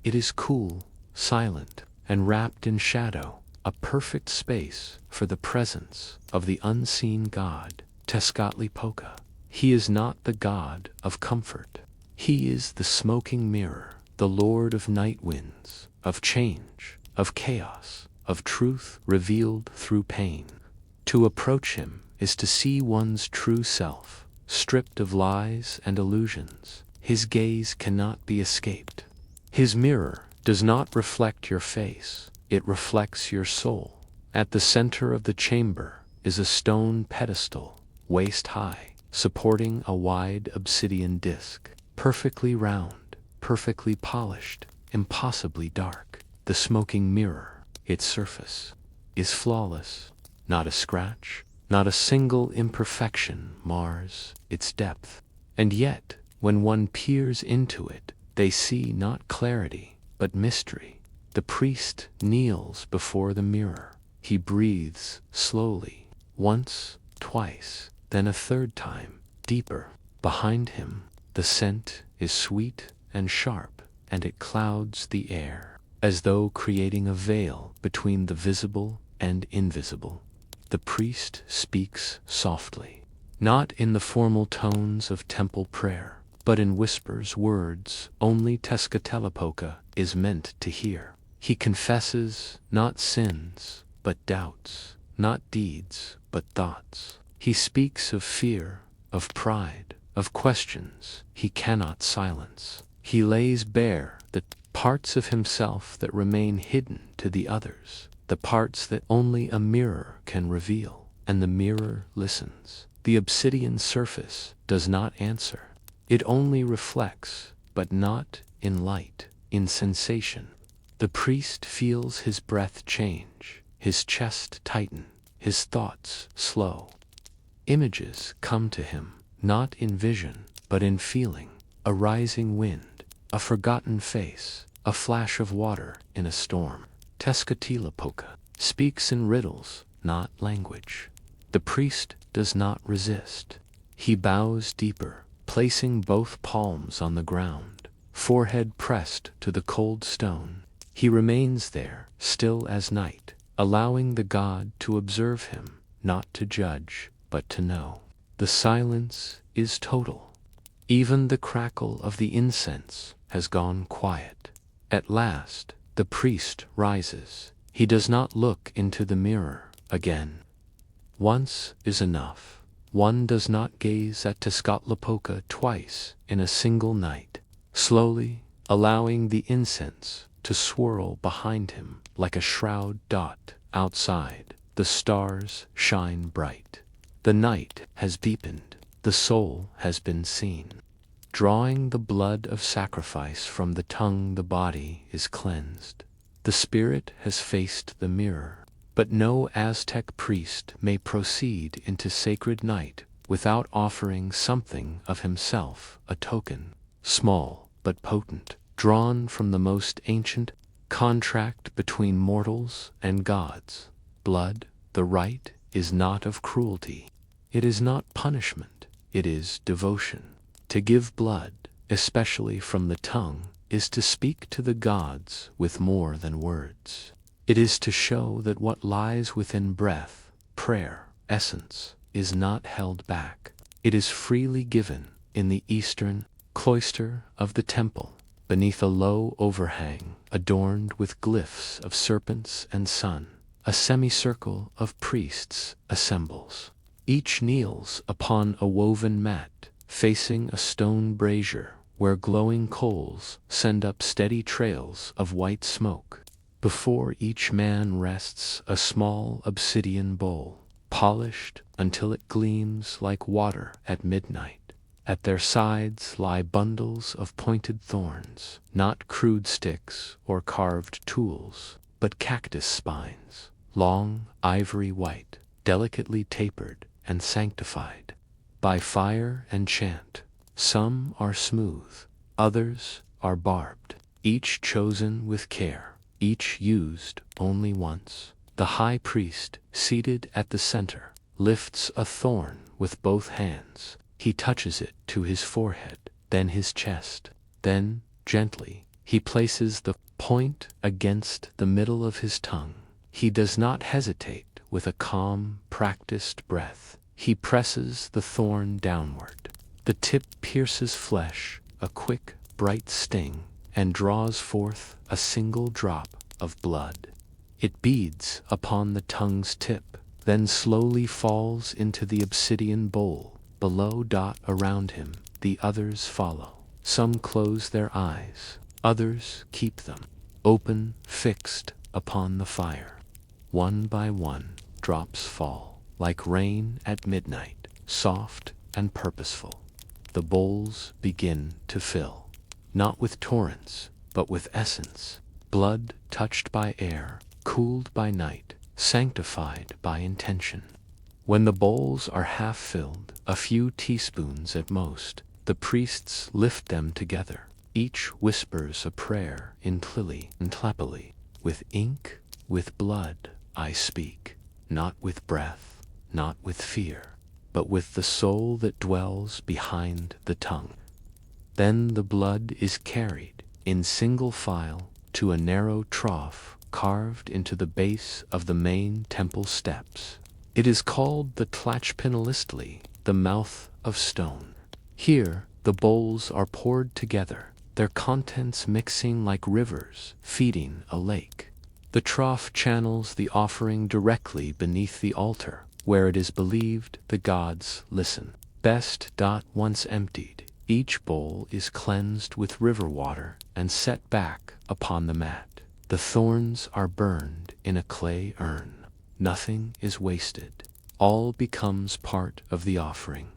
It is cool, silent, and wrapped in shadow, a perfect space for the presence of the unseen god, Tezcatlipoca. He is not the god of comfort. He is the smoking mirror, the lord of night winds, of change, of chaos, of truth revealed through pain. To approach him is to see one's true self, stripped of lies and illusions. His gaze cannot be escaped. His mirror does not reflect your face, it reflects your soul. At the center of the chamber is a stone pedestal, waist high, supporting a wide obsidian disc, perfectly round, perfectly polished, impossibly dark. The smoking mirror, its surface, is flawless. Not a scratch, not a single imperfection mars its depth. And yet, when one peers into it, they see not clarity, but mystery. The priest kneels before the mirror. He breathes slowly, once, twice, then a third time, deeper. Behind him, the scent is sweet and sharp, and it clouds the air, as though creating a veil between the visible and invisible. The priest speaks softly, not in the formal tones of temple prayer, but in whispers, words only Tezcatlipoca is meant to hear. He confesses not sins, but doubts, not deeds, but thoughts. He speaks of fear, of pride, of questions he cannot silence. He lays bare the parts of himself that remain hidden to the others, the parts that only a mirror can reveal, and the mirror listens. The obsidian surface does not answer. It only reflects, but not in light, in sensation. The priest feels his breath change, his chest tighten, his thoughts slow. Images come to him, not in vision, but in feeling. A rising wind, a forgotten face, a flash of water in a storm. Tezcatlipoca speaks in riddles, not language. The priest does not resist. He bows deeper, placing both palms on the ground, forehead pressed to the cold stone. He remains there, still as night, allowing the god to observe him, not to judge, but to know. The silence is total. Even the crackle of the incense has gone quiet. At last, the priest rises. He does not look into the mirror again. Once is enough. One does not gaze at Tezcatlipoca twice in a single night. Slowly, allowing the incense to swirl behind him like a shroud dot outside, the stars shine bright. The night has deepened. The soul has been seen. Drawing the blood of sacrifice from the tongue, the body is cleansed. The spirit has faced the mirror. But no Aztec priest may proceed into sacred night without offering something of himself, a token, small but potent, drawn from the most ancient contract between mortals and gods. Blood, the rite, is not of cruelty. It is not punishment. It is devotion. To give blood, especially from the tongue, is to speak to the gods with more than words. It is to show that what lies within breath, prayer, essence, is not held back. It is freely given in the eastern cloister of the temple, beneath a low overhang adorned with glyphs of serpents and sun. A semicircle of priests assembles. Each kneels upon a woven mat, facing a stone brazier where glowing coals send up steady trails of white smoke. Before each man rests a small obsidian bowl, polished until it gleams like water at midnight. At their sides lie bundles of pointed thorns, not crude sticks or carved tools, but cactus spines, long, ivory white, delicately tapered and sanctified by fire and chant. Some are smooth, others are barbed, each chosen with care, each used only once. The high priest, seated at the center, lifts a thorn with both hands. He touches it to his forehead, then his chest. Then, gently, he places the point against the middle of his tongue. He does not hesitate. With a calm, practiced breath, he presses the thorn downward. The tip pierces flesh, a quick, bright sting, and draws forth a single drop of blood. It beads upon the tongue's tip, then slowly falls into the obsidian bowl below. Around him, the others follow. Some close their eyes, others keep them open, fixed upon the fire. One by one, drops fall, like rain at midnight, soft and purposeful. The bowls begin to fill, not with torrents, but with essence, blood touched by air, cooled by night, sanctified by intention. When the bowls are half filled, a few teaspoons at most, the priests lift them together. Each whispers a prayer in Tlili and Tlapali. With ink, with blood, I speak. Not with breath, not with fear, but with the soul that dwells behind the tongue. Then the blood is carried in single file to a narrow trough carved into the base of the main temple steps. It is called the Tlachpinalistli, the mouth of stone. Here the bowls are poured together, their contents mixing like rivers feeding a lake. The trough channels the offering directly beneath the altar, where it is believed the gods listen. Best. Once emptied, each bowl is cleansed with river water and set back upon the mat. The thorns are burned in a clay urn. Nothing is wasted. All becomes part of the offering.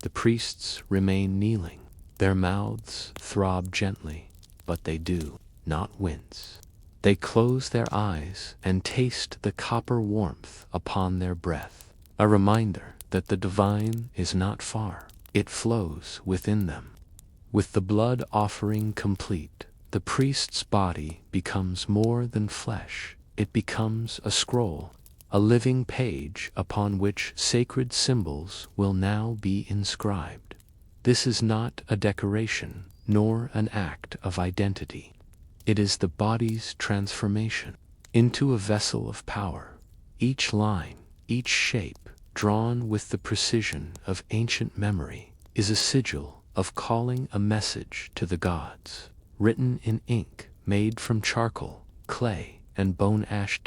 The priests remain kneeling. Their mouths throb gently, but they do not wince. They close their eyes and taste the copper warmth upon their breath, a reminder that the divine is not far. It flows within them. With the blood offering complete, the priest's body becomes more than flesh. It becomes a scroll, a living page upon which sacred symbols will now be inscribed. This is not a decoration, nor an act of identity. It is the body's transformation into a vessel of power. Each line, each shape, drawn with the precision of ancient memory, is a sigil of calling a message to the gods, written in ink made from charcoal, clay, and bone ash.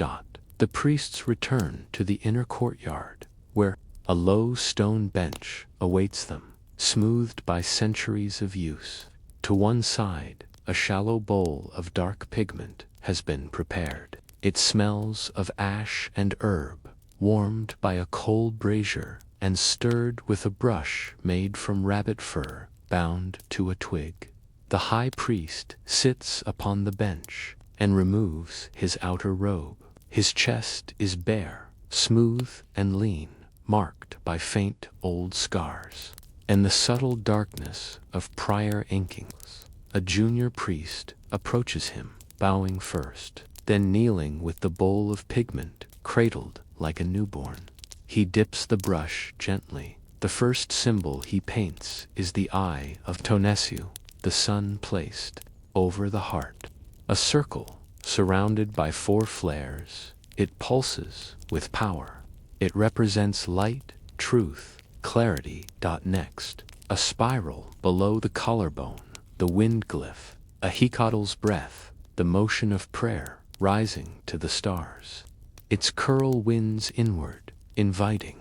The priests return to the inner courtyard, where a low stone bench awaits them, smoothed by centuries of use. To one side, a shallow bowl of dark pigment has been prepared. It smells of ash and herb, warmed by a cold brazier and stirred with a brush made from rabbit fur bound to a twig. The high priest sits upon the bench and removes his outer robe. His chest is bare, smooth and lean, marked by faint old scars, and the subtle darkness of prior inkings. A junior priest approaches him, bowing first, then kneeling with the bowl of pigment cradled like a newborn. He dips the brush gently. The first symbol he paints is the eye of Tonesu, the sun placed over the heart. A circle surrounded by 4 flares, it pulses with power. It represents light, truth, clarity. Next, a spiral below the collarbone, the wind glyph, a Hecatel's breath, the motion of prayer rising to the stars. Its curl winds inward, inviting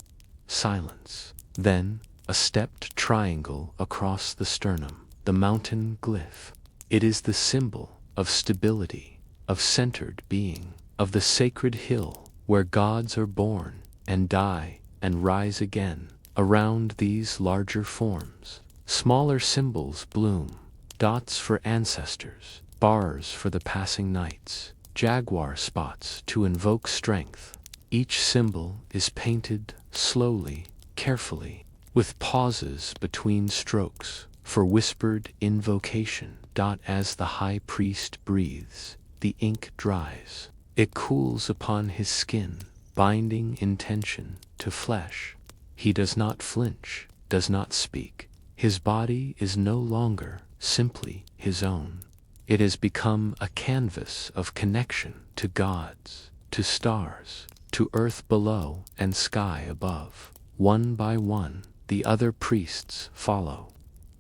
silence. Then, a stepped triangle across the sternum, the mountain glyph. It is the symbol of stability, of centered being, of the sacred hill where gods are born and die and rise again. Around these larger forms, smaller symbols bloom, dots for ancestors, bars for the passing nights, jaguar spots to invoke strength. Each symbol is painted slowly, carefully, with pauses between strokes for whispered invocation. As the high priest breathes, the ink dries. It cools upon his skin, binding intention to flesh. He does not flinch, does not speak. His body is no longer simply his own. It has become a canvas of connection to gods, to stars, to earth below and sky above. One by one, the other priests follow.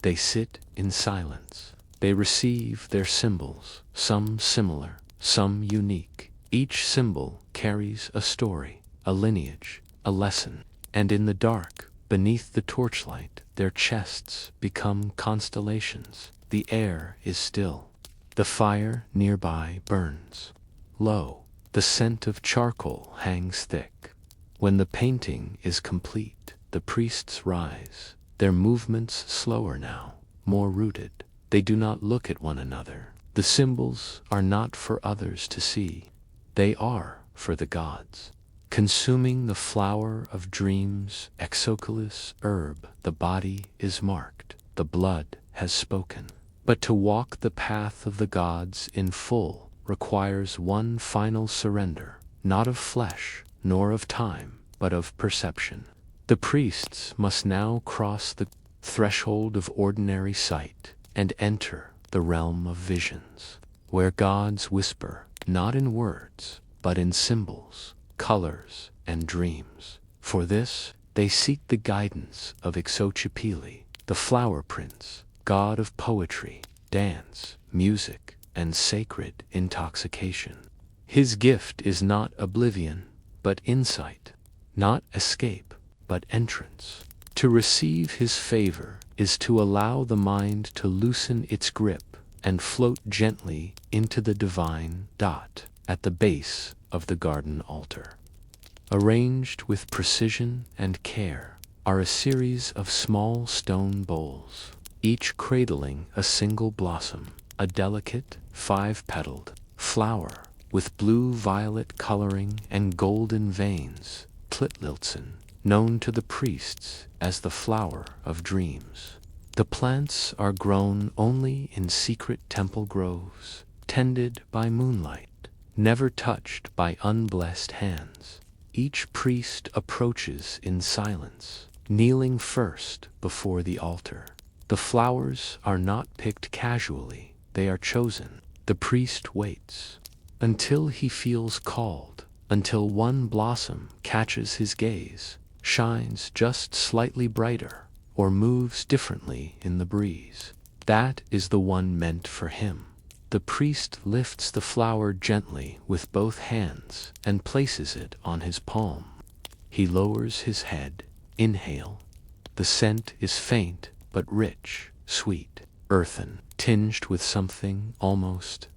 They sit in silence. They receive their symbols, some similar, some unique. Each symbol carries a story, a lineage, a lesson. And in the dark, beneath the torchlight, their chests become constellations. The air is still. The fire nearby burns low. The scent of charcoal hangs thick. When the painting is complete, the priests rise, their movements slower now, more rooted. They do not look at one another. The symbols are not for others to see. They are for the gods. Consuming the flower of dreams, exoculus herb, the body is marked, the blood has spoken. But to walk the path of the gods in full requires one final surrender, not of flesh, nor of time, but of perception. The priests must now cross the threshold of ordinary sight and enter the realm of visions, where gods whisper, not in words, but in symbols, colors, and dreams. For this, they seek the guidance of Xochipilli, the flower prince, god of poetry, dance, music, and sacred intoxication. His gift is not oblivion, but insight, not escape, but entrance. To receive his favor is to allow the mind to loosen its grip and float gently into the divine. At the base of the garden altar, arranged with precision and care, are a series of small stone bowls, each cradling a single blossom, a delicate, 5-petaled flower with blue-violet coloring and golden veins, Tliltzen, known to the priests as the flower of dreams. The plants are grown only in secret temple groves, tended by moonlight, never touched by unblessed hands. Each priest approaches in silence, kneeling first before the altar. The flowers are not picked casually, they are chosen. The priest waits until he feels called, until one blossom catches his gaze, shines just slightly brighter, or moves differently in the breeze. That is the one meant for him. The priest lifts the flower gently with both hands and places it on his palm. He lowers his head. Inhale. The scent is faint but rich, sweet, earthen, tinged with something almost ...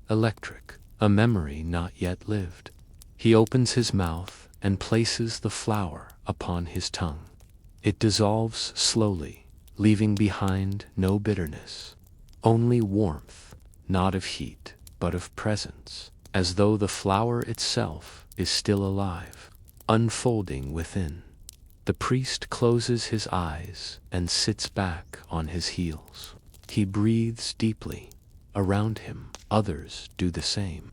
electric, a memory not yet lived. He opens his mouth and places the flower upon his tongue. It dissolves slowly, leaving behind no bitterness, only warmth, not of heat, but of presence, as though the flower itself is still alive, unfolding within. The priest closes his eyes and sits back on his heels. He breathes deeply. Around him, others do the same.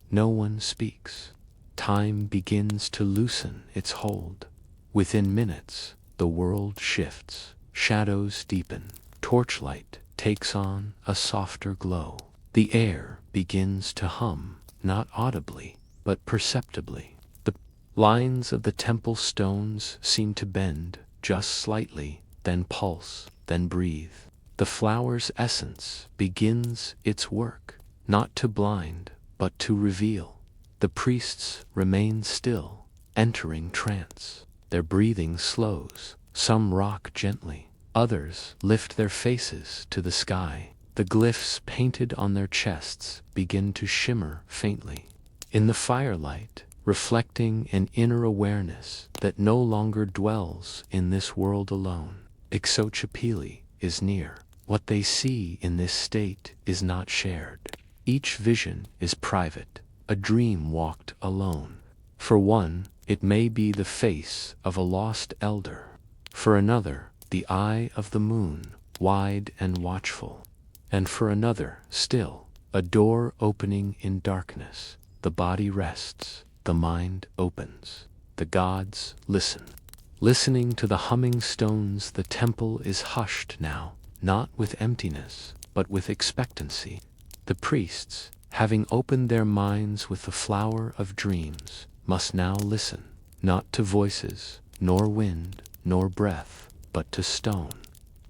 No one speaks. Time begins to loosen its hold. Within minutes, the world shifts. Shadows deepen. Torchlight takes on a softer glow. The air begins to hum, not audibly, but perceptibly. The lines of the temple stones seem to bend just slightly, then pulse, then breathe. The flower's essence begins its work, not to blind, but to reveal. The priests remain still, entering trance. Their breathing slows. Some rock gently. Others lift their faces to the sky. The glyphs painted on their chests begin to shimmer faintly. In the firelight, reflecting an inner awareness that no longer dwells in this world alone. Ixochipili is near. What they see in this state is not shared. Each vision is private, a dream walked alone. For one, it may be the face of a lost elder. For another, the eye of the moon, wide and watchful. And for another, still, a door opening in darkness. The body rests, the mind opens. The gods listen. Listening to the humming stones, the temple is hushed now, not with emptiness, but with expectancy. The priests, having opened their minds with the flower of dreams, must now listen, not to voices, nor wind, nor breath, but to stone,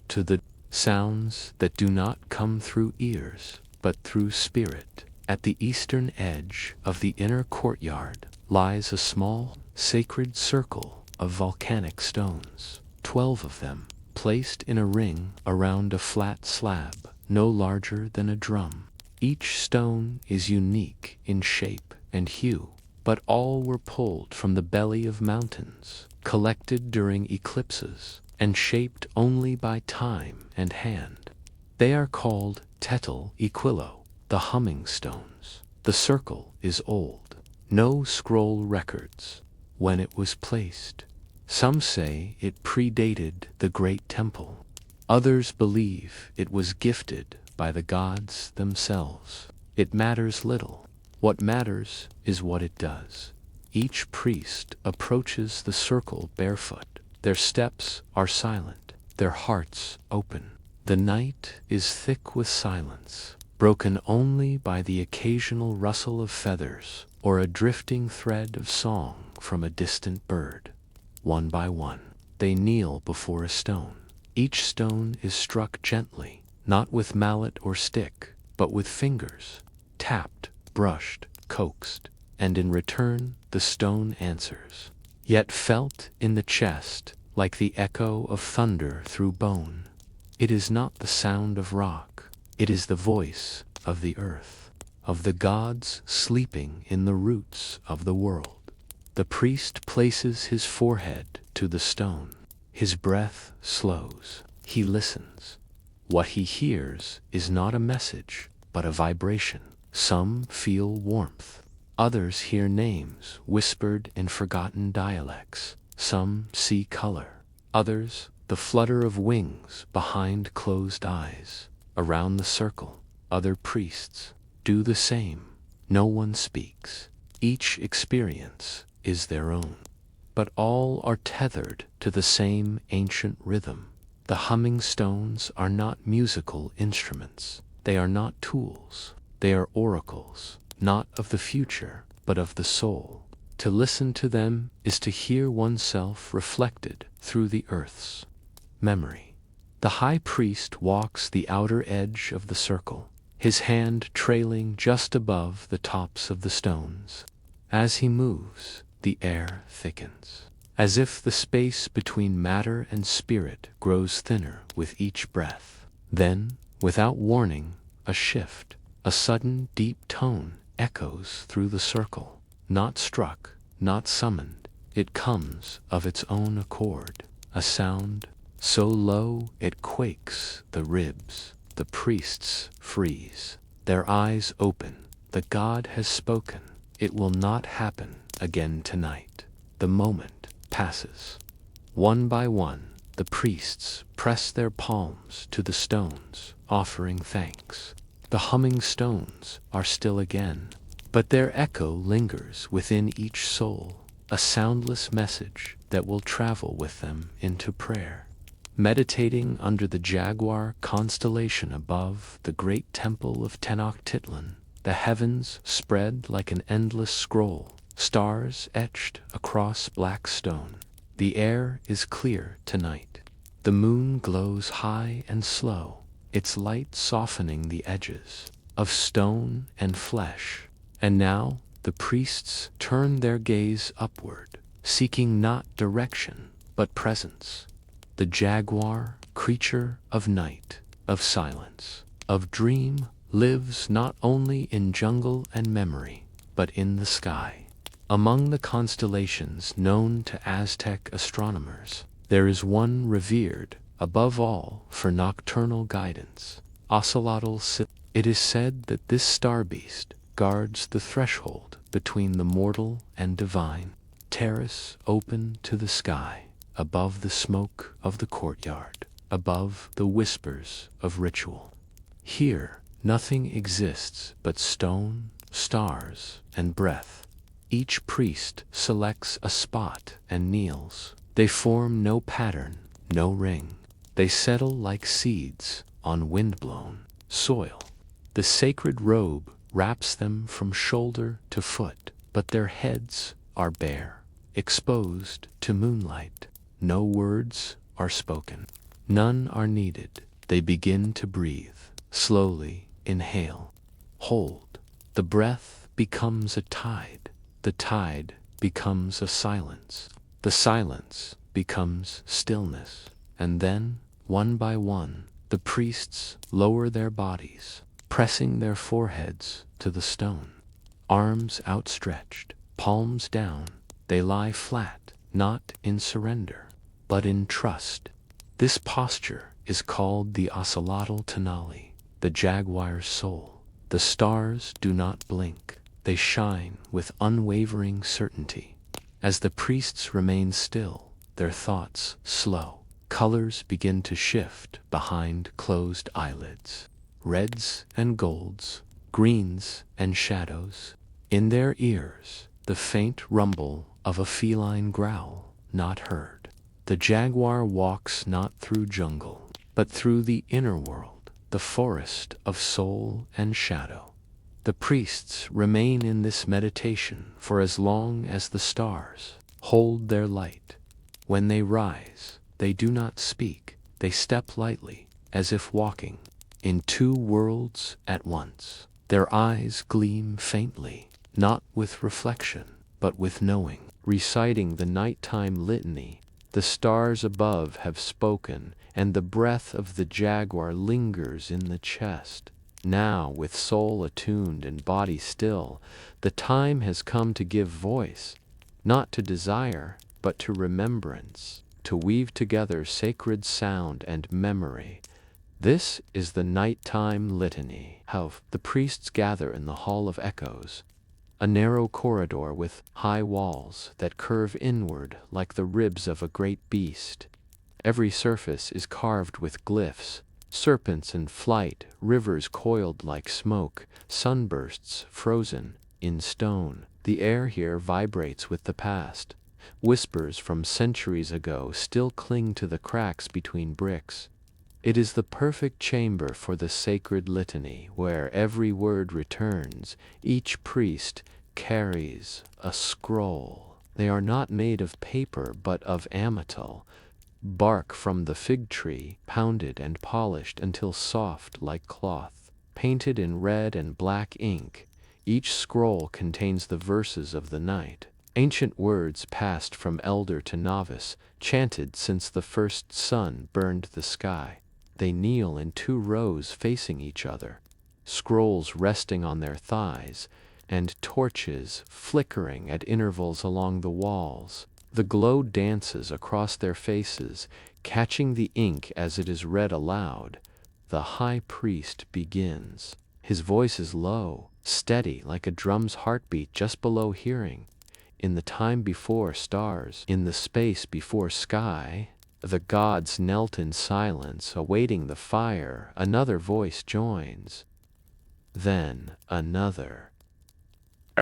to the sounds that do not come through ears, but through spirit. At the eastern edge of the inner courtyard lies a small, sacred circle of volcanic stones, 12 of them, placed in a ring around a flat slab, no larger than a drum. Each stone is unique in shape and hue, but all were pulled from the belly of mountains, collected during eclipses, and shaped only by time and hand. They are called Tetel Equilo, the humming stones. The circle is old. No scroll records when it was placed. Some say it predated the Great Temple. Others believe it was gifted by the gods themselves. It matters little. What matters is what it does. Each priest approaches the circle barefoot. Their steps are silent, their hearts open. The night is thick with silence, broken only by the occasional rustle of feathers or a drifting thread of song from a distant bird. One by one, they kneel before a stone. Each stone is struck gently, not with mallet or stick, but with fingers, tapped, brushed, coaxed, and in return the stone answers, yet felt in the chest like the echo of thunder through bone. It is not the sound of rock, it is the voice of the earth, of the gods sleeping in the roots of the world. The priest places his forehead to the stone. His breath slows. He listens. What he hears is not a message, but a vibration. Some feel warmth. Others hear names whispered in forgotten dialects. Some see color. Others, the flutter of wings behind closed eyes. Around the circle, other priests do the same. No one speaks. Each experience is their own. But all are tethered to the same ancient rhythm. The humming stones are not musical instruments. They are not tools. They are oracles, not of the future, but of the soul. To listen to them is to hear oneself reflected through the earth's memory. The high priest walks the outer edge of the circle, his hand trailing just above the tops of the stones. As he moves, the air thickens, as if the space between matter and spirit grows thinner with each breath. Then, without warning, a shift, a sudden deep tone echoes through the circle. Not struck, not summoned, it comes of its own accord, a sound so low it quakes the ribs. The priests freeze, their eyes open. The god has spoken. It will not happen again tonight. The moment passes. One by one, the priests press their palms to the stones, offering thanks. The humming stones are still again, but their echo lingers within each soul, a soundless message that will travel with them into prayer. Meditating under the jaguar constellation above the great temple of Tenochtitlan, the heavens spread like an endless scroll, stars etched across black stone. The air is clear tonight. The moon glows high and slow, its light softening the edges of stone and flesh. And now the priests turn their gaze upward, seeking not direction, but presence. The jaguar, creature of night, of silence, of dream, lives not only in jungle and memory, but in the sky. Among the constellations known to Aztec astronomers, there is one revered, above all, for nocturnal guidance, Ocelotl. It is said that this star beast guards the threshold between the mortal and divine, terrace open to the sky, above the smoke of the courtyard, above the whispers of ritual. Here, nothing exists but stone, stars, and breath. Each priest selects a spot and kneels. They form no pattern, no ring. They settle like seeds on wind-blown soil. The sacred robe wraps them from shoulder to foot, but their heads are bare, exposed to moonlight. No words are spoken. None are needed. They begin to breathe. Slowly inhale. Hold. The breath becomes a tide. The tide becomes a silence. The silence becomes stillness. And then, one by one, the priests lower their bodies, pressing their foreheads to the stone. Arms outstretched, palms down, they lie flat, not in surrender, but in trust. This posture is called the Ocelotl Tenali, the jaguar's soul. The stars do not blink. They shine with unwavering certainty. As the priests remain still, their thoughts slow. Colors begin to shift behind closed eyelids. Reds and golds, greens and shadows. In their ears, the faint rumble of a feline growl, not heard. The jaguar walks not through jungle, but through the inner world, the forest of soul and shadow. The priests remain in this meditation for as long as the stars hold their light. When they rise, they do not speak. They step lightly, as if walking in two worlds at once. Their eyes gleam faintly, not with reflection, but with knowing. Reciting the nighttime litany, the stars above have spoken, and the breath of the jaguar lingers in the chest. Now, with soul attuned and body still, the time has come to give voice, not to desire, but to remembrance, to weave together sacred sound and memory. This is the nighttime litany. How the priests gather in the Hall of Echoes, a narrow corridor with high walls that curve inward like the ribs of a great beast. Every surface is carved with glyphs, serpents in flight, rivers coiled like smoke, sunbursts frozen in stone. The air here vibrates with the past. Whispers from centuries ago still cling to the cracks between bricks. It is the perfect chamber for the sacred litany, where every word returns. Each priest carries a scroll. They are not made of paper but of ametal, bark from the fig tree, pounded and polished until soft like cloth. Painted in red and black ink, each scroll contains the verses of the night. Ancient words passed from elder to novice, chanted since the first sun burned the sky. They kneel in two rows facing each other, scrolls resting on their thighs, and torches flickering at intervals along the walls. The glow dances across their faces, Catching the ink as it is read aloud, the high priest begins. His voice is low, steady like a drum's heartbeat just below hearing. In the time before stars, in the space before sky, the gods knelt in silence, awaiting the fire. Another voice joins. Then another.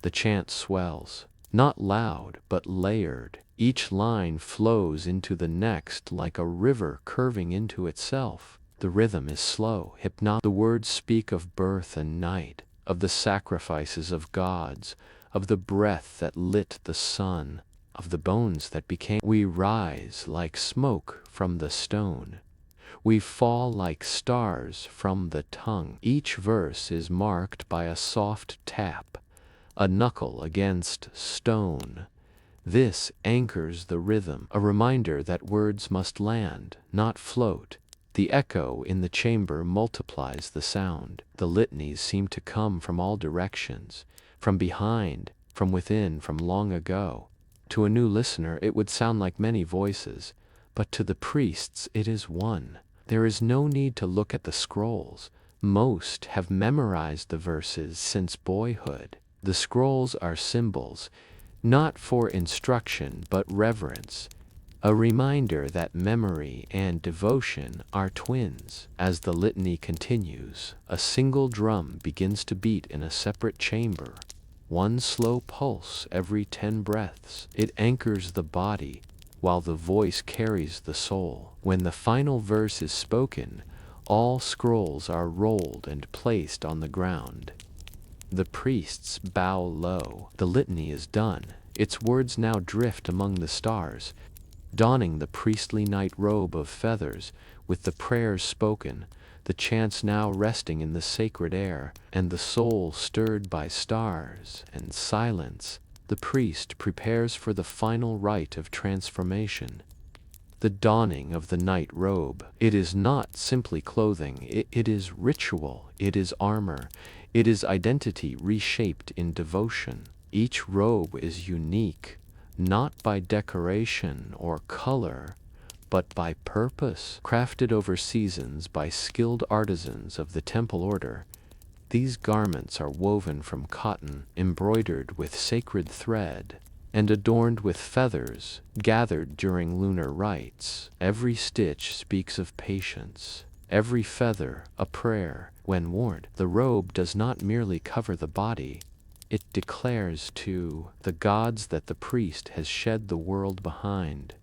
The chant swells, not loud but layered. Each line flows into the next like a river curving into itself. The rhythm is slow, hypnotic. The words speak of birth and night, of the sacrifices of gods, of the breath that lit the sun, of the bones that became. We rise like smoke from the stone. We fall like stars from the tongue. Each verse is marked by a soft tap, a knuckle against stone. This anchors the rhythm, a reminder that words must land, not float. The echo in the chamber multiplies the sound. The litanies seem to come from all directions, from behind, from within, from long ago. To a new listener it would sound like many voices, but to the priests it is one. There is no need to look at the scrolls. Most have memorized the verses since boyhood. The scrolls are symbols, not for instruction but reverence, a reminder that memory and devotion are twins. As the litany continues, a single drum begins to beat in a separate chamber. One slow pulse every 10 breaths. It anchors the body, while the voice carries the soul. When the final verse is spoken, all scrolls are rolled and placed on the ground. The priests bow low. The litany is done. Its words now drift among the stars, donning the priestly night robe of feathers. With the prayers spoken, the chants now resting in the sacred air, and the soul stirred by stars and silence, the priest prepares for the final rite of transformation. The donning of the night robe. It is not simply clothing, it is ritual, it is armor, it is identity reshaped in devotion. Each robe is unique, not by decoration or color, but by purpose. Crafted over seasons by skilled artisans of the temple order, these garments are woven from cotton, embroidered with sacred thread, and adorned with feathers gathered during lunar rites. Every stitch speaks of patience, every feather a prayer. When worn, the robe does not merely cover the body, it declares to the gods that the priest has shed the world behind.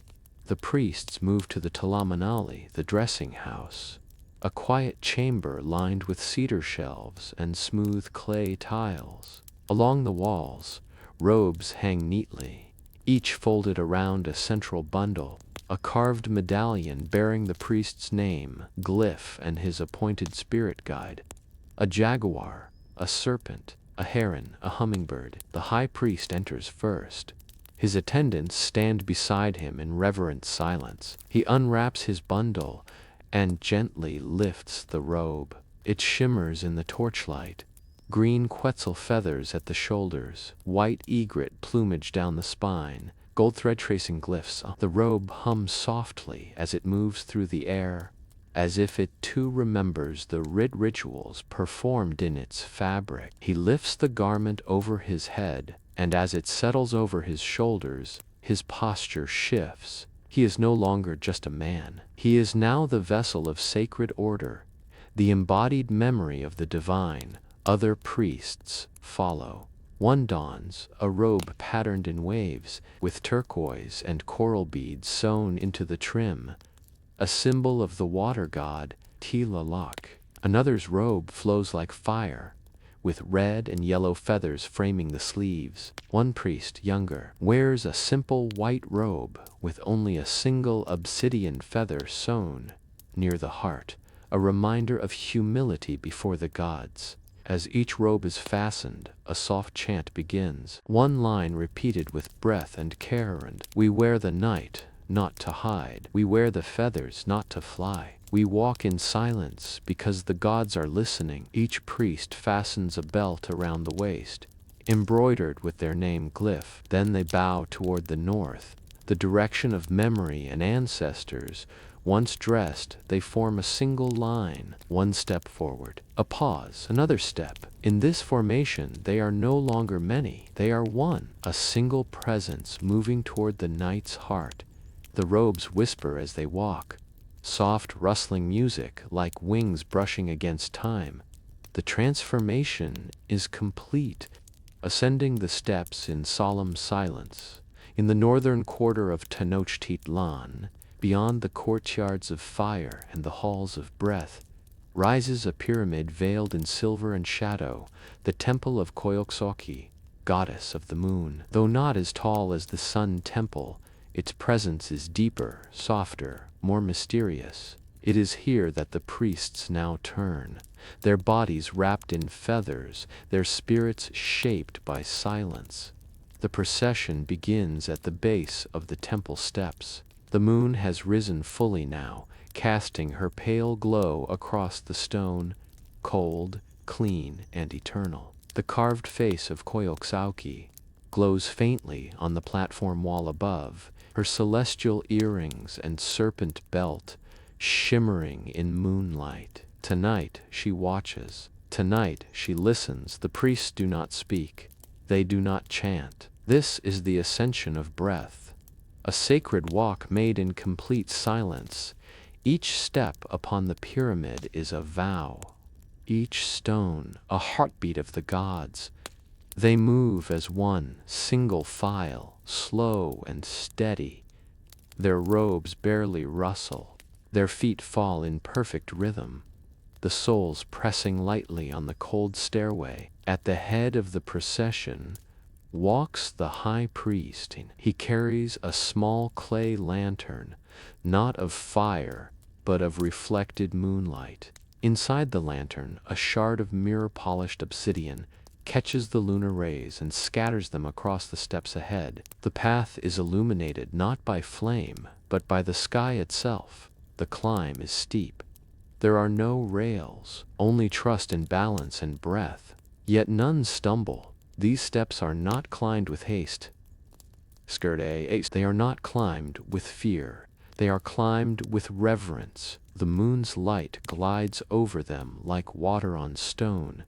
The priests move to the Talamanali, the dressing house, a quiet chamber lined with cedar shelves and smooth clay tiles. Along the walls, robes hang neatly, each folded around a central bundle, a carved medallion bearing the priest's name, glyph, and his appointed spirit guide. A jaguar, a serpent, a heron, a hummingbird. The high priest enters first. His attendants stand beside him in reverent silence. He unwraps his bundle and gently lifts the robe. It shimmers in the torchlight. Green quetzal feathers at the shoulders, white egret plumage down the spine, gold thread tracing glyphs. The robe hums softly as it moves through the air, as if it too remembers the rituals performed in its fabric. He lifts the garment over his head, and as it settles over his shoulders, his posture shifts. He is no longer just a man. He is now the vessel of sacred order, the embodied memory of the divine. Other priests follow. One dons a robe patterned in waves, with turquoise and coral beads sewn into the trim, a symbol of the water god, Tlaloc. Another's robe flows like fire, with red and yellow feathers framing the sleeves. One priest, younger, wears a simple white robe with only a single obsidian feather sewn near the heart, a reminder of humility before the gods. As each robe is fastened, a soft chant begins, one line repeated with breath and care. And we wear the night, not to hide. We wear the feathers, not to fly. We walk in silence because the gods are listening. Each priest fastens a belt around the waist, embroidered with their name glyph. Then they bow toward the north, the direction of memory and ancestors, Once dressed, they form a single line, one step forward, a pause, another step. In this formation, they are no longer many, they are one, a single presence moving toward the knight's heart. The robes whisper as they walk, soft rustling music like wings brushing against time. The transformation is complete, ascending the steps in solemn silence. In the northern quarter of Tenochtitlan, beyond the courtyards of fire and the halls of breath, rises a pyramid veiled in silver and shadow, the temple of Coyolxauhqui, goddess of the moon. Though not as tall as the Sun Temple, its presence is deeper, softer, more mysterious. It is here that the priests now turn, their bodies wrapped in feathers, their spirits shaped by silence. The procession begins at the base of the temple steps. The moon has risen fully now, casting her pale glow across the stone, cold, clean, and eternal. The carved face of Coyolxauhqui glows faintly on the platform wall above, her celestial earrings and serpent belt shimmering in moonlight. Tonight she watches. Tonight she listens. The priests do not speak. They do not chant. This is the ascension of breath, a sacred walk made in complete silence. Each step upon the pyramid is a vow, each stone a heartbeat of the gods. They move as one single file, slow and steady. Their robes barely rustle, their feet fall in perfect rhythm, the soles pressing lightly on the cold stairway. At the head of the procession walks the high priest. He carries a small clay lantern, not of fire, but of reflected moonlight. Inside the lantern, a shard of mirror-polished obsidian catches the lunar rays and scatters them across the steps ahead. The path is illuminated not by flame, but by the sky itself. The climb is steep. There are no rails, only trust in balance and breath. Yet none stumble. These steps are not climbed with haste. They are not climbed with fear. They are climbed with reverence. The moon's light glides over them like water on stone.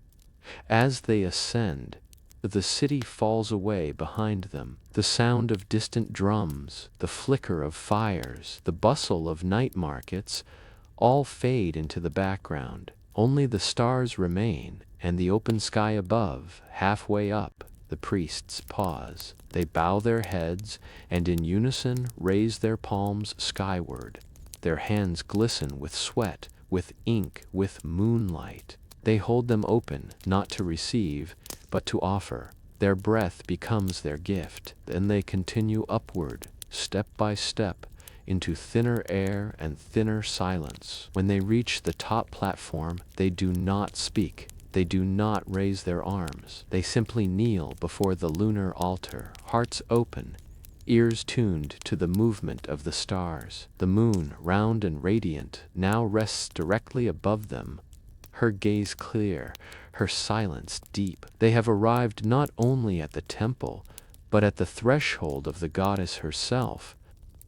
As they ascend, the city falls away behind them. The sound of distant drums, the flicker of fires, the bustle of night markets, all fade into the background. Only the stars remain, and the open sky above. Halfway up, the priests pause. They bow their heads, and in unison raise their palms skyward. Their hands glisten with sweat, with ink, with moonlight. They hold them open, not to receive, but to offer. Their breath becomes their gift, and they continue upward, step by step, into thinner air and thinner silence. When they reach the top platform, they do not speak. They do not raise their arms. They simply kneel before the lunar altar, hearts open, ears tuned to the movement of the stars. The moon, round and radiant, now rests directly above them, her gaze clear, her silence deep. They have arrived not only at the temple, but at the threshold of the goddess herself,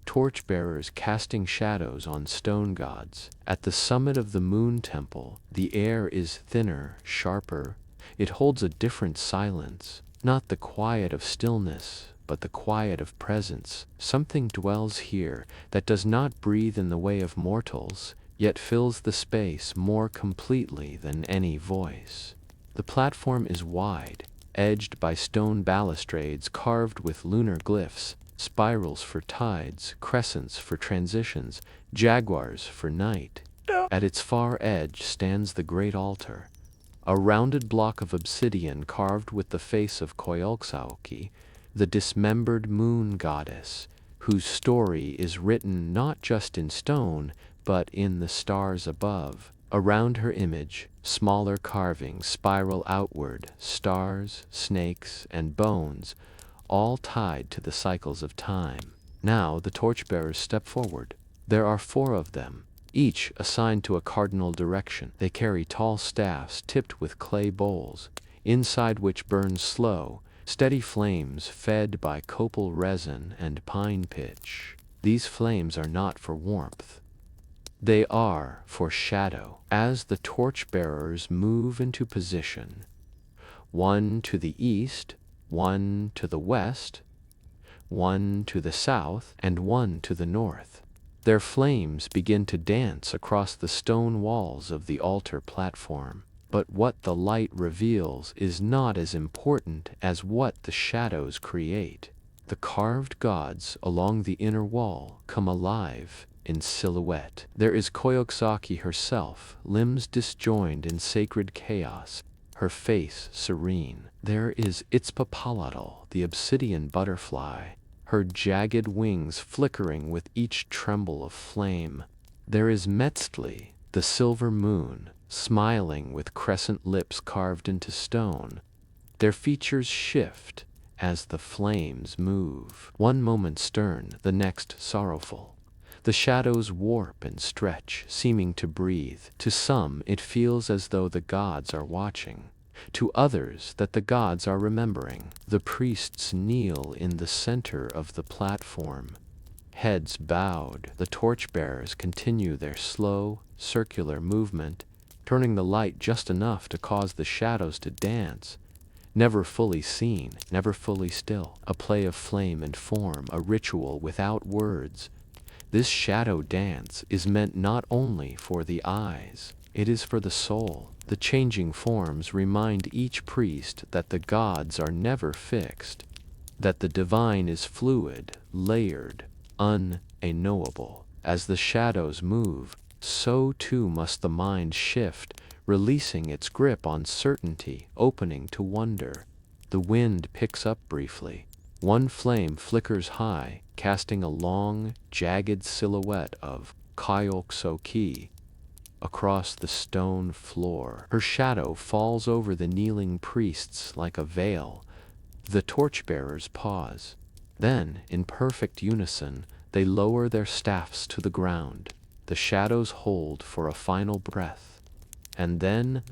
torchbearers casting shadows on stone gods. At the summit of the moon temple, the air is thinner, sharper. It holds a different silence, not the quiet of stillness, but the quiet of presence. Something dwells here that does not breathe in the way of mortals, yet fills the space more completely than any voice. The platform is wide, edged by stone balustrades carved with lunar glyphs, spirals for tides, crescents for transitions, jaguars for night. At its far edge stands the great altar, a rounded block of obsidian carved with the face of Coyolxauhqui, the dismembered moon goddess, whose story is written not just in stone, but in the stars above. Around her image, smaller carvings spiral outward, stars, snakes, and bones, all tied to the cycles of time. Now the torchbearers step forward. There are 4 of them, each assigned to a cardinal direction. They carry tall staffs tipped with clay bowls, inside which burn slow, steady flames fed by copal resin and pine pitch. These flames are not for warmth. They are foreshadow. As the torchbearers move into position, one to the east, one to the west, one to the south, and one to the north, their flames begin to dance across the stone walls of the altar platform. But what the light reveals is not as important as what the shadows create. The carved gods along the inner wall come alive in silhouette. There is Koyoksaki herself, limbs disjoined in sacred chaos, her face serene. There is Itzpapalatl, the obsidian butterfly, her jagged wings flickering with each tremble of flame. There is Metzli, the silver moon, smiling with crescent lips carved into stone. Their features shift as the flames move, one moment stern, the next sorrowful. The shadows warp and stretch, seeming to breathe. To some, it feels as though the gods are watching. To others, that the gods are remembering. The priests kneel in the center of the platform, heads bowed. The torchbearers continue their slow, circular movement, turning the light just enough to cause the shadows to dance. Never fully seen, never fully still. A play of flame and form, a ritual without words. This shadow dance is meant not only for the eyes, it is for the soul. The changing forms remind each priest that the gods are never fixed, that the divine is fluid, layered, unknowable. As the shadows move, so too must the mind shift, releasing its grip on certainty, opening to wonder. The wind picks up briefly. One flame flickers high, casting a long, jagged silhouette of Kyoksoki across the stone floor. Her shadow falls over the kneeling priests like a veil. The torchbearers pause. Then, in perfect unison, they lower their staffs to the ground. The shadows hold for a final breath. And then,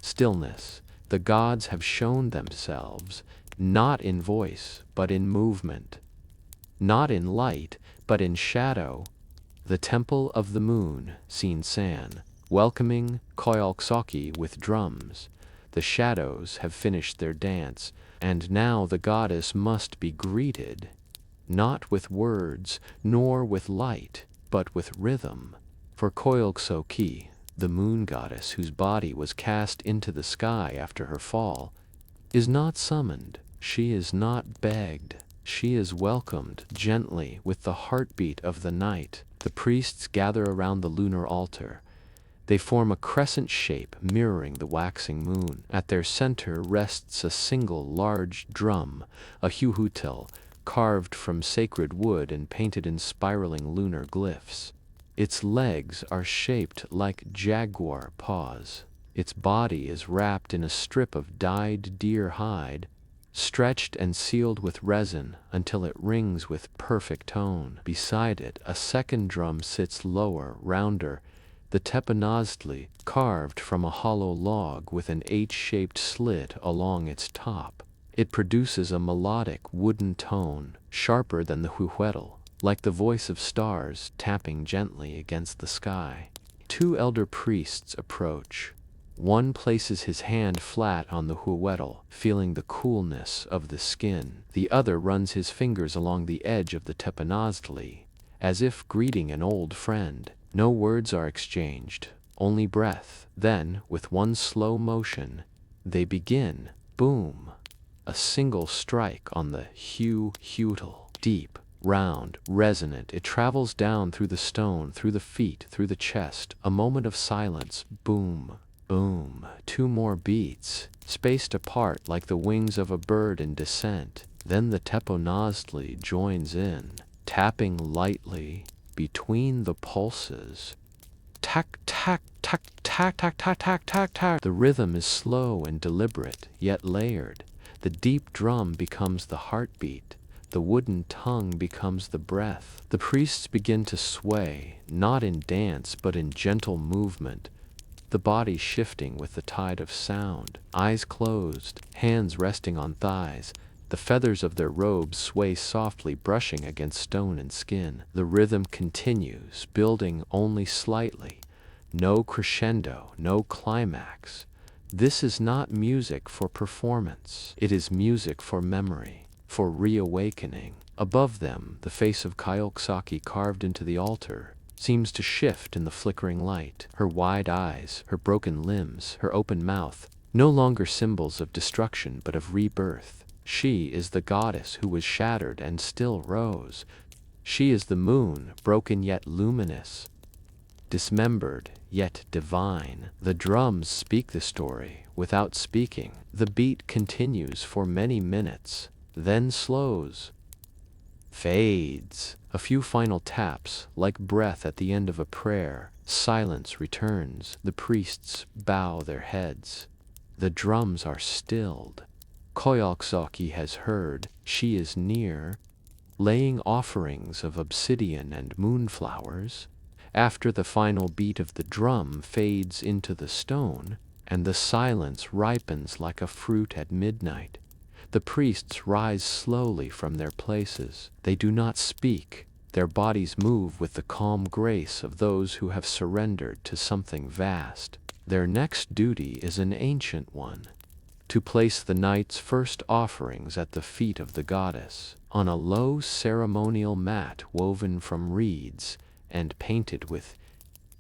stillness. The gods have shown themselves, not in voice, but in movement. Not in light, but in shadow. The Temple of the Moon, San, welcoming Koyalksaki with drums. The shadows have finished their dance, and now the goddess must be greeted, not with words, nor with light, but with rhythm. For Koyalksaki, the moon goddess whose body was cast into the sky after her fall, is not summoned, she is not begged, she is welcomed gently with the heartbeat of the night. The priests gather around the lunar altar. They form a crescent shape mirroring the waxing moon. At their center rests a single large drum, a huhutel, carved from sacred wood and painted in spiraling lunar glyphs. Its legs are shaped like jaguar paws. Its body is wrapped in a strip of dyed deer hide, stretched and sealed with resin until it rings with perfect tone. Beside it, a second drum sits lower, rounder, the tepanaztli, carved from a hollow log with an H-shaped slit along its top. It produces a melodic wooden tone, sharper than the huhuetl, like the voice of stars tapping gently against the sky. Two elder priests approach. One places his hand flat on the huhuetl, feeling the coolness of the skin. The other runs his fingers along the edge of the tepanaztli, as if greeting an old friend. No words are exchanged, only breath. Then, with one slow motion, they begin. Boom! A single strike on the huhuetl. Deep, round, resonant, it travels down through the stone, through the feet, through the chest. A moment of silence. Boom, boom. Two more beats, spaced apart like the wings of a bird in descent. Then the tepanaztli joins in, tapping lightly between the pulses. Tack, tack, tack, tack, tack, tack, tack, tack, tack. The rhythm is slow and deliberate, yet layered. The deep drum becomes the heartbeat. The wooden tongue becomes the breath. The priests begin to sway, not in dance but in gentle movement, the body shifting with the tide of sound. Eyes closed, hands resting on thighs, The feathers of their robes sway softly, brushing against stone and skin. The rhythm continues, building only slightly. No crescendo, no climax. This is not music for performance. It is music for memory, for reawakening. Above them, the face of Kyokusaki carved into the altar seems to shift in the flickering light. Her wide eyes, her broken limbs, her open mouth, no longer symbols of destruction but of rebirth. She is the goddess who was shattered and still rose. She is the moon, broken yet luminous, dismembered yet divine. The drums speak the story without speaking. The beat continues for many minutes, then slows, fades. A few final taps, like breath at the end of a prayer. Silence returns. The priests bow their heads. The drums are stilled. Kyokusaki has heard. She is near, laying offerings of obsidian and moonflowers. After the final beat of the drum fades into the stone, and the silence ripens like a fruit at midnight, the priests rise slowly from their places. They do not speak. Their bodies move with the calm grace of those who have surrendered to something vast. Their next duty is an ancient one: to place the night's first offerings at the feet of the goddess. On a low ceremonial mat woven from reeds and painted with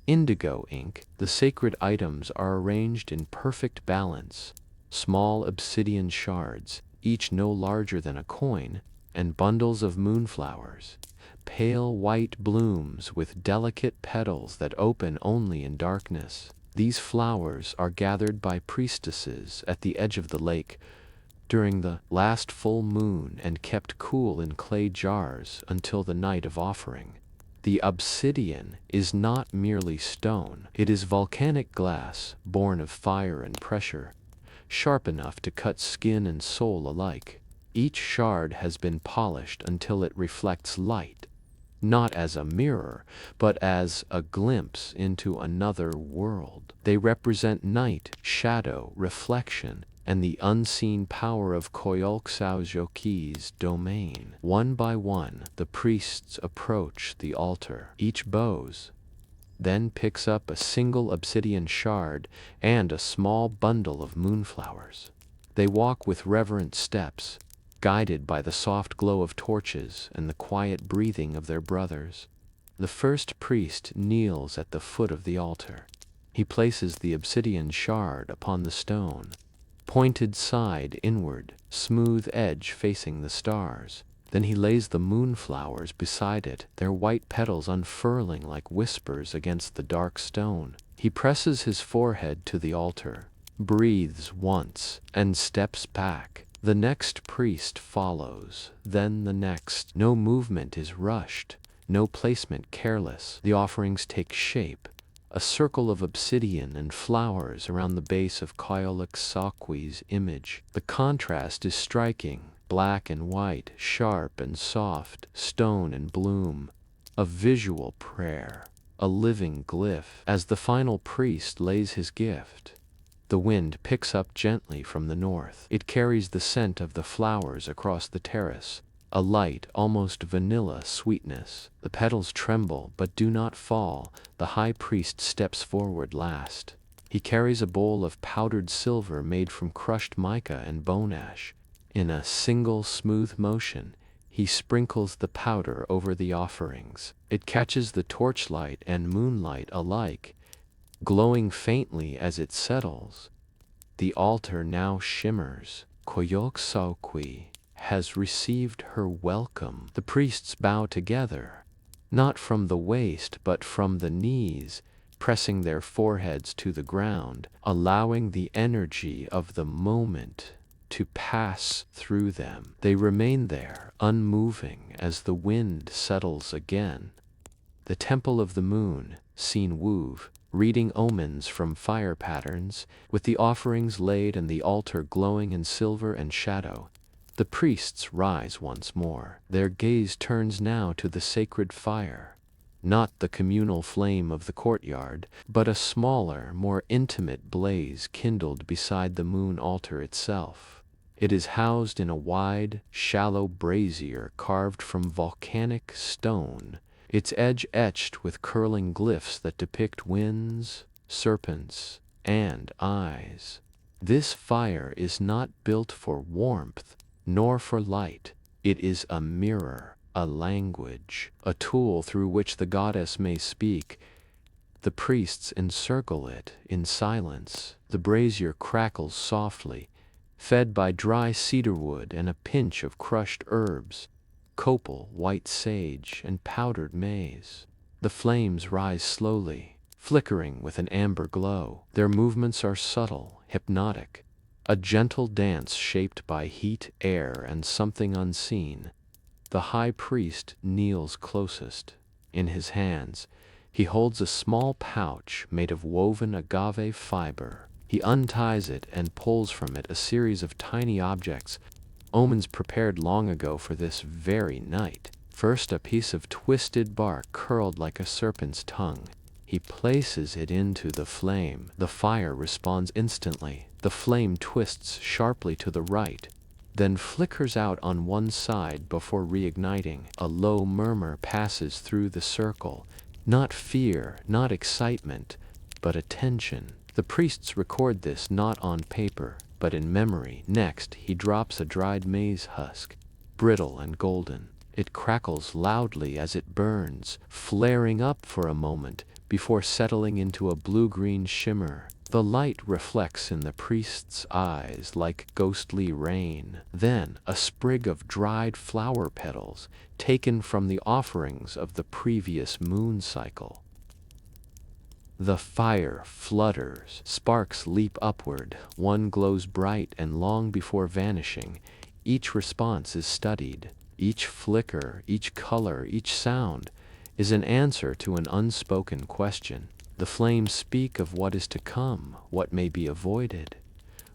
indigo ink, the sacred items are arranged in perfect balance. Small obsidian shards, each no larger than a coin, and bundles of moonflowers, pale white blooms with delicate petals that open only in darkness. These flowers are gathered by priestesses at the edge of the lake during the last full moon and kept cool in clay jars until the night of offering. The obsidian is not merely stone. It is volcanic glass, born of fire and pressure, sharp enough to cut skin and soul alike. Each shard has been polished until it reflects light, not as a mirror, but as a glimpse into another world. They represent night, shadow, reflection, and the unseen power of Kyokusaujoki's domain. One by one, the priests approach the altar. Each bows, then picks up a single obsidian shard and a small bundle of moonflowers. They walk with reverent steps, guided by the soft glow of torches and the quiet breathing of their brothers. The first priest kneels at the foot of the altar. He places the obsidian shard upon the stone, pointed side inward, smooth edge facing the stars. Then he lays the moonflowers beside it, their white petals unfurling like whispers against the dark stone. He presses his forehead to the altar, breathes once, and steps back. The next priest follows, then the next. No movement is rushed, no placement careless. The offerings take shape, a circle of obsidian and flowers around the base of Kyokusauki's image. The contrast is striking: black and white, sharp and soft, stone and bloom. A visual prayer, a living glyph. As the final priest lays his gift, the wind picks up gently from the north. It carries the scent of the flowers across the terrace, a light, almost vanilla sweetness. The petals tremble but do not fall. The high priest steps forward last. He carries a bowl of powdered silver made from crushed mica and bone ash. In a single smooth motion, he sprinkles the powder over the offerings. It catches the torchlight and moonlight alike, glowing faintly as it settles. The altar now shimmers. Kyokusauki has received her welcome. The priests bow together, not from the waist but from the knees, pressing their foreheads to the ground, allowing the energy of the moment to pass through them. They remain there, unmoving, as the wind settles again. The Temple of the Moon, seen Wove, reading omens from fire patterns, with the offerings laid and the altar glowing in silver and shadow. The priests rise once more. Their gaze turns now to the sacred fire, not the communal flame of the courtyard, but a smaller, more intimate blaze kindled beside the moon altar itself. It is housed in a wide, shallow brazier carved from volcanic stone, its edge etched with curling glyphs that depict winds, serpents, and eyes. This fire is not built for warmth, nor for light. It is a mirror, a language, a tool through which the goddess may speak. The priests encircle it in silence. The brazier crackles softly, fed by dry cedarwood and a pinch of crushed herbs, copal, white sage, and powdered maize. The flames rise slowly, flickering with an amber glow. Their movements are subtle, hypnotic, a gentle dance shaped by heat, air, and something unseen. The high priest kneels closest. In his hands, he holds a small pouch made of woven agave fiber. He unties it and pulls from it a series of tiny objects, omens prepared long ago for this very night. First, a piece of twisted bark curled like a serpent's tongue. He places it into the flame. The fire responds instantly. The flame twists sharply to the right, then flickers out on one side before reigniting. A low murmur passes through the circle. Not fear, not excitement, but attention. The priests record this not on paper, but in memory. Next, he drops a dried maize husk, brittle and golden. It crackles loudly as it burns, flaring up for a moment before settling into a blue-green shimmer. The light reflects in the priest's eyes like ghostly rain. Then, a sprig of dried flower petals, taken from the offerings of the previous moon cycle. The fire flutters, sparks leap upward, one glows bright and long before vanishing. Each response is studied. Each flicker, each color, each sound is an answer to an unspoken question. The flames speak of what is to come, what may be avoided,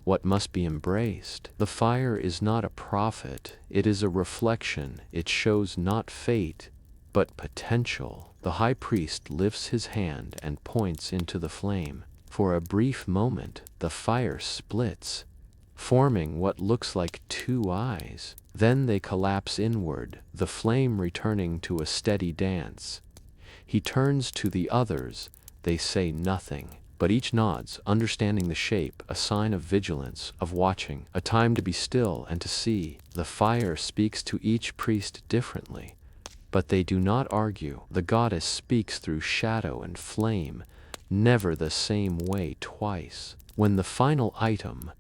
what must be embraced. The fire is not a prophet, it is a reflection. It shows not fate, but potential. The high priest lifts his hand and points into the flame. For a brief moment, the fire splits, forming what looks like two eyes. Then they collapse inward, the flame returning to a steady dance. He turns to the others. They say nothing, but each nods, understanding the shape, a sign of vigilance, of watching, a time to be still and to see. The fire speaks to each priest differently, but they do not argue. The goddess speaks through shadow and flame, never the same way twice. When the final item,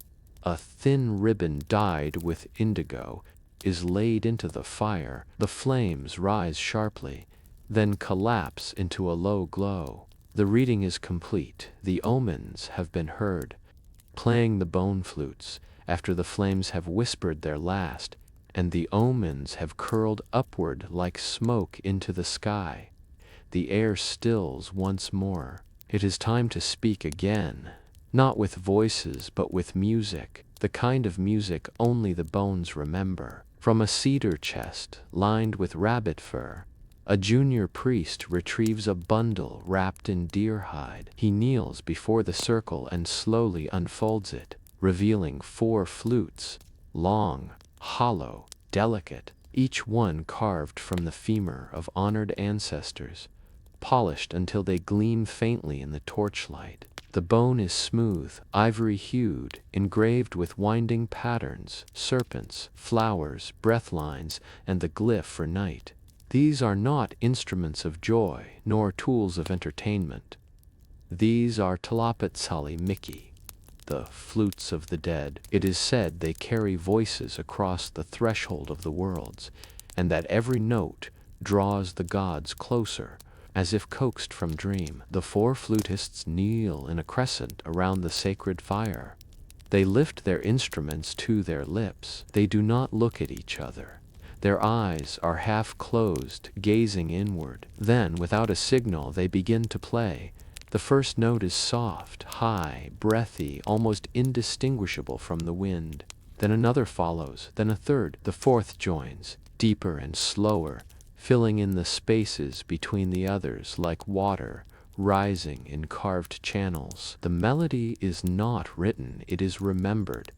a thin ribbon dyed with indigo, is laid into the fire, the flames rise sharply, then collapse into a low glow. The reading is complete. The omens have been heard, playing the bone flutes, after the flames have whispered their last, and the omens have curled upward like smoke into the sky. The air stills once more. It is time to speak again, not with voices but with music, the kind of music only the bones remember. From a cedar chest lined with rabbit fur, a junior priest retrieves a bundle wrapped in deer hide. He kneels before the circle and slowly unfolds it, revealing 4 flutes, long, hollow, delicate, each one carved from the femur of honored ancestors, polished until they gleam faintly in the torchlight. The bone is smooth, ivory-hued, engraved with winding patterns, serpents, flowers, breath lines, and the glyph for night. These are not instruments of joy, nor tools of entertainment. These are Tlapatzali Miki, the flutes of the dead. It is said they carry voices across the threshold of the worlds, and that every note draws the gods closer, as if coaxed from dream. The 4 flutists kneel in a crescent around the sacred fire. They lift their instruments to their lips. They do not look at each other. Their eyes are half closed, gazing inward. Then, without a signal, they begin to play. The first note is soft, high, breathy, almost indistinguishable from the wind. Then another follows, then a third. The fourth joins, deeper and slower, filling in the spaces between the others like water, rising in carved channels. The melody is not written, it is remembered.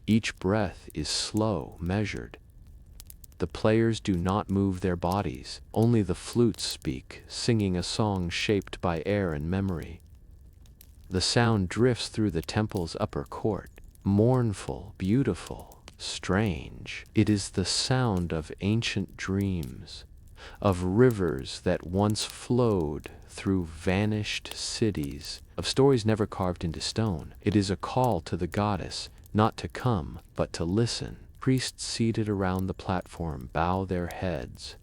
Each breath is slow, measured. The players do not move their bodies, only the flutes speak, singing a song shaped by air and memory. The sound drifts through the temple's upper court, mournful, beautiful, strange. It is the sound of ancient dreams, of rivers that once flowed through vanished cities, of stories never carved into stone. It is a call to the goddess, not to come, but to listen. Priests seated around the platform bow their heads.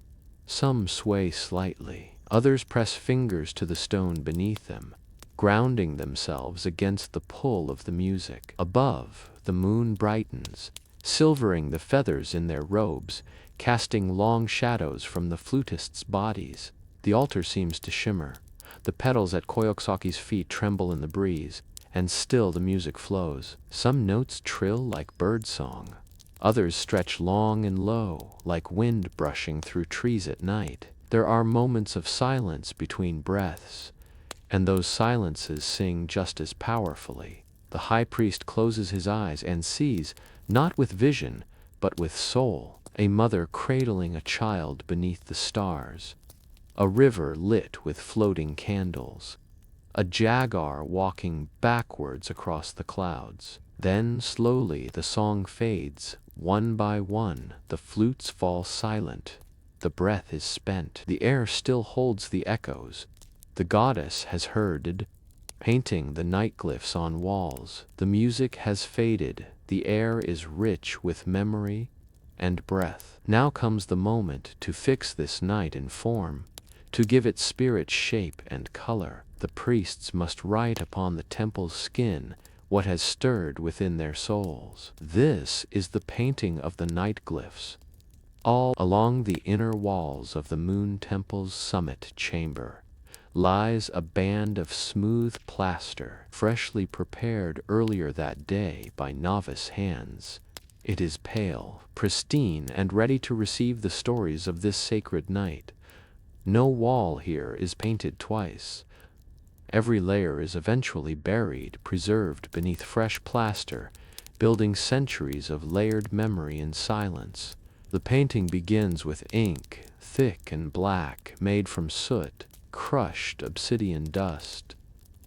Some sway slightly, others press fingers to the stone beneath them, grounding themselves against the pull of the music. Above, the moon brightens, silvering the feathers in their robes, casting long shadows from the flutists' bodies. The altar seems to shimmer. The petals at Koyoksaki's feet tremble in the breeze, and still the music flows. Some notes trill like birdsong. Others stretch long and low, like wind brushing through trees at night. There are moments of silence between breaths, and those silences sing just as powerfully. The high priest closes his eyes and sees, not with vision, but with soul, a mother cradling a child beneath the stars, a river lit with floating candles, a jaguar walking backwards across the clouds. Then, slowly, the song fades. One by one, the flutes fall silent. The breath is spent. The air still holds the echoes. The goddess has heard, painting the night glyphs on walls. The music has faded. The air is rich with memory and breath. Now comes the moment to fix this night in form, to give it spirit, shape, and color. The priests must write upon the temple's skin what has stirred within their souls. This is the painting of the night glyphs. All along the inner walls of the Moon Temple's summit chamber lies a band of smooth plaster, freshly prepared earlier that day by novice hands. It is pale, pristine, and ready to receive the stories of this sacred night. No wall here is painted twice. Every layer is eventually buried, preserved beneath fresh plaster, building centuries of layered memory in silence. The painting begins with ink, thick and black, made from soot, crushed obsidian dust,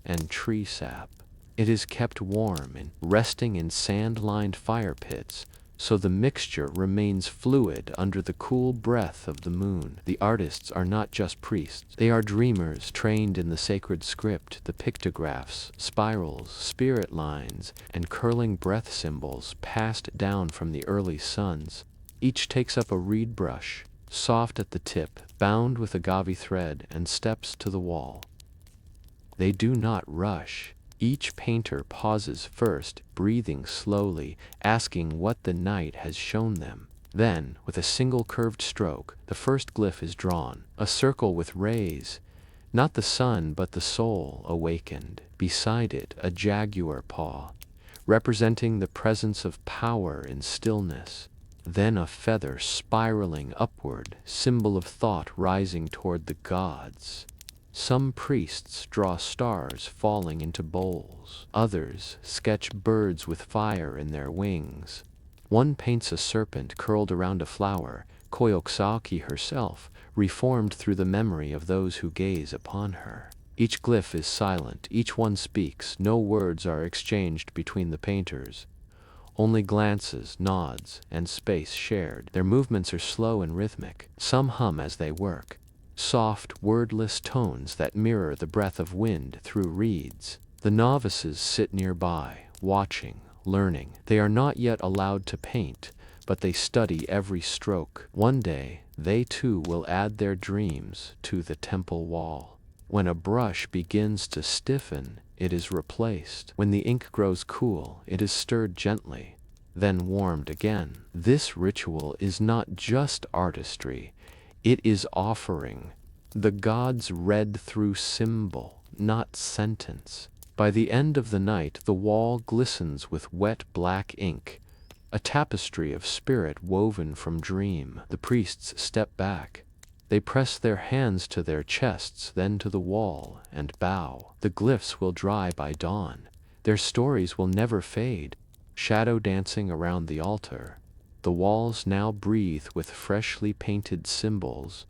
and tree sap. It is kept warm and resting in sand-lined fire pits, so the mixture remains fluid under the cool breath of the moon. The artists are not just priests. They are dreamers trained in the sacred script, the pictographs, spirals, spirit lines, and curling breath symbols passed down from the early suns. Each takes up a reed brush, soft at the tip, bound with agave thread, and steps to the wall. They do not rush. Each painter pauses first, breathing slowly, asking what the night has shown them. Then, with a single curved stroke, the first glyph is drawn, a circle with rays, not the sun but the soul awakened. Beside it, a jaguar paw, representing the presence of power in stillness. Then a feather spiraling upward, symbol of thought rising toward the gods. Some priests draw stars falling into bowls. Others sketch birds with fire in their wings. One paints a serpent curled around a flower, Koyoksaki herself, reformed through the memory of those who gaze upon her. Each glyph is silent, each one speaks, no words are exchanged between the painters. Only glances, nods, and space shared. Their movements are slow and rhythmic. Some hum as they work, soft, wordless tones that mirror the breath of wind through reeds. The novices sit nearby, watching, learning. They are not yet allowed to paint, but they study every stroke. One day, they too will add their dreams to the temple wall. When a brush begins to stiffen, it is replaced. When the ink grows cool, it is stirred gently, then warmed again. This ritual is not just artistry, it is offering. The gods read through symbol, not sentence. By the end of the night, the wall glistens with wet black ink, a tapestry of spirit woven from dream. The priests step back. They press their hands to their chests, then to the wall, and bow. The glyphs will dry by dawn. Their stories will never fade. shadow dancing around the altar. The walls now breathe with freshly painted symbols.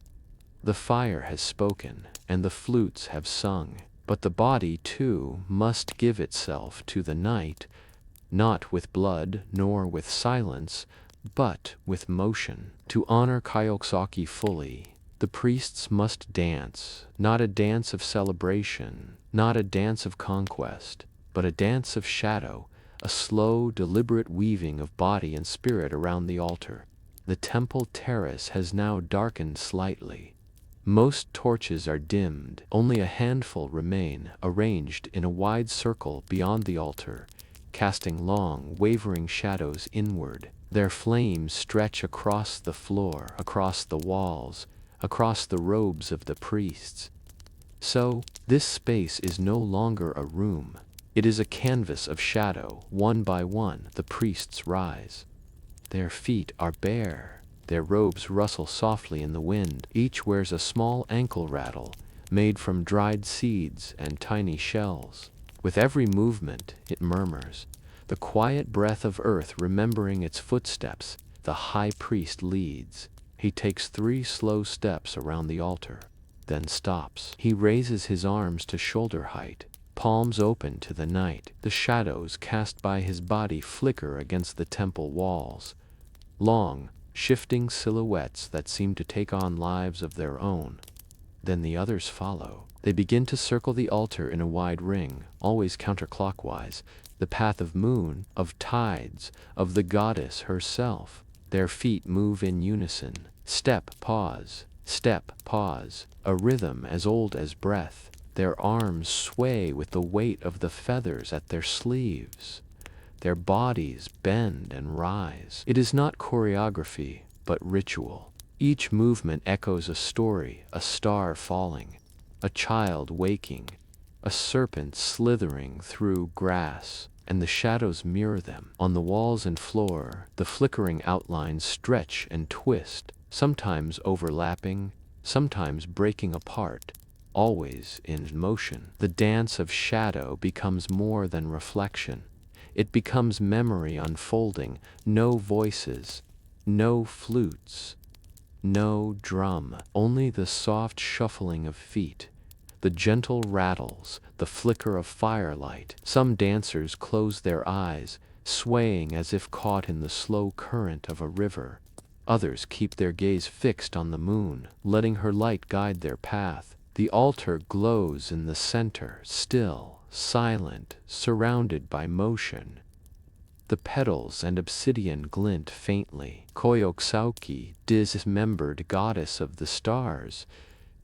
The fire has spoken, and the flutes have sung, but the body too must give itself to the night, not with blood nor with silence, but with motion. To honor Kyokusaki fully, the priests must dance, not a dance of celebration, not a dance of conquest, but a dance of shadow, a slow, deliberate weaving of body and spirit around the altar. The temple terrace has now darkened slightly. Most torches are dimmed, only a handful remain, arranged in a wide circle beyond the altar, casting long, wavering shadows inward. Their flames stretch across the floor, across the walls, across the robes of the priests. So, this space is no longer a room. It is a canvas of shadow. One by one, the priests rise. Their feet are bare. Their robes rustle softly in the wind. Each wears a small ankle rattle, made from dried seeds and tiny shells. With every movement, it murmurs, the quiet breath of earth remembering its footsteps. The high priest leads. He takes 3 slow steps around the altar, then stops. He raises his arms to shoulder height, palms open to the night. The shadows cast by his body flicker against the temple walls. Long, shifting silhouettes that seem to take on lives of their own. Then the others follow. They begin to circle the altar in a wide ring, always counterclockwise, the path of moon, of tides, of the goddess herself. Their feet move in unison. Step, pause, a rhythm as old as breath. Their arms sway with the weight of the feathers at their sleeves. Their bodies bend and rise. It is not choreography, but ritual. Each movement echoes a story, a star falling, a child waking, a serpent slithering through grass, and the shadows mirror them. On the walls and floor, the flickering outlines stretch and twist, sometimes overlapping, sometimes breaking apart, always in motion. The dance of shadow becomes more than reflection. It becomes memory unfolding. No voices, no flutes, no drum, only the soft shuffling of feet, the gentle rattles, the flicker of firelight. Some dancers close their eyes, swaying as if caught in the slow current of a river. Others keep their gaze fixed on the moon, letting her light guide their path. The altar glows in the center, still, silent, surrounded by motion. The petals and obsidian glint faintly. Kyokusaki, dismembered goddess of the stars,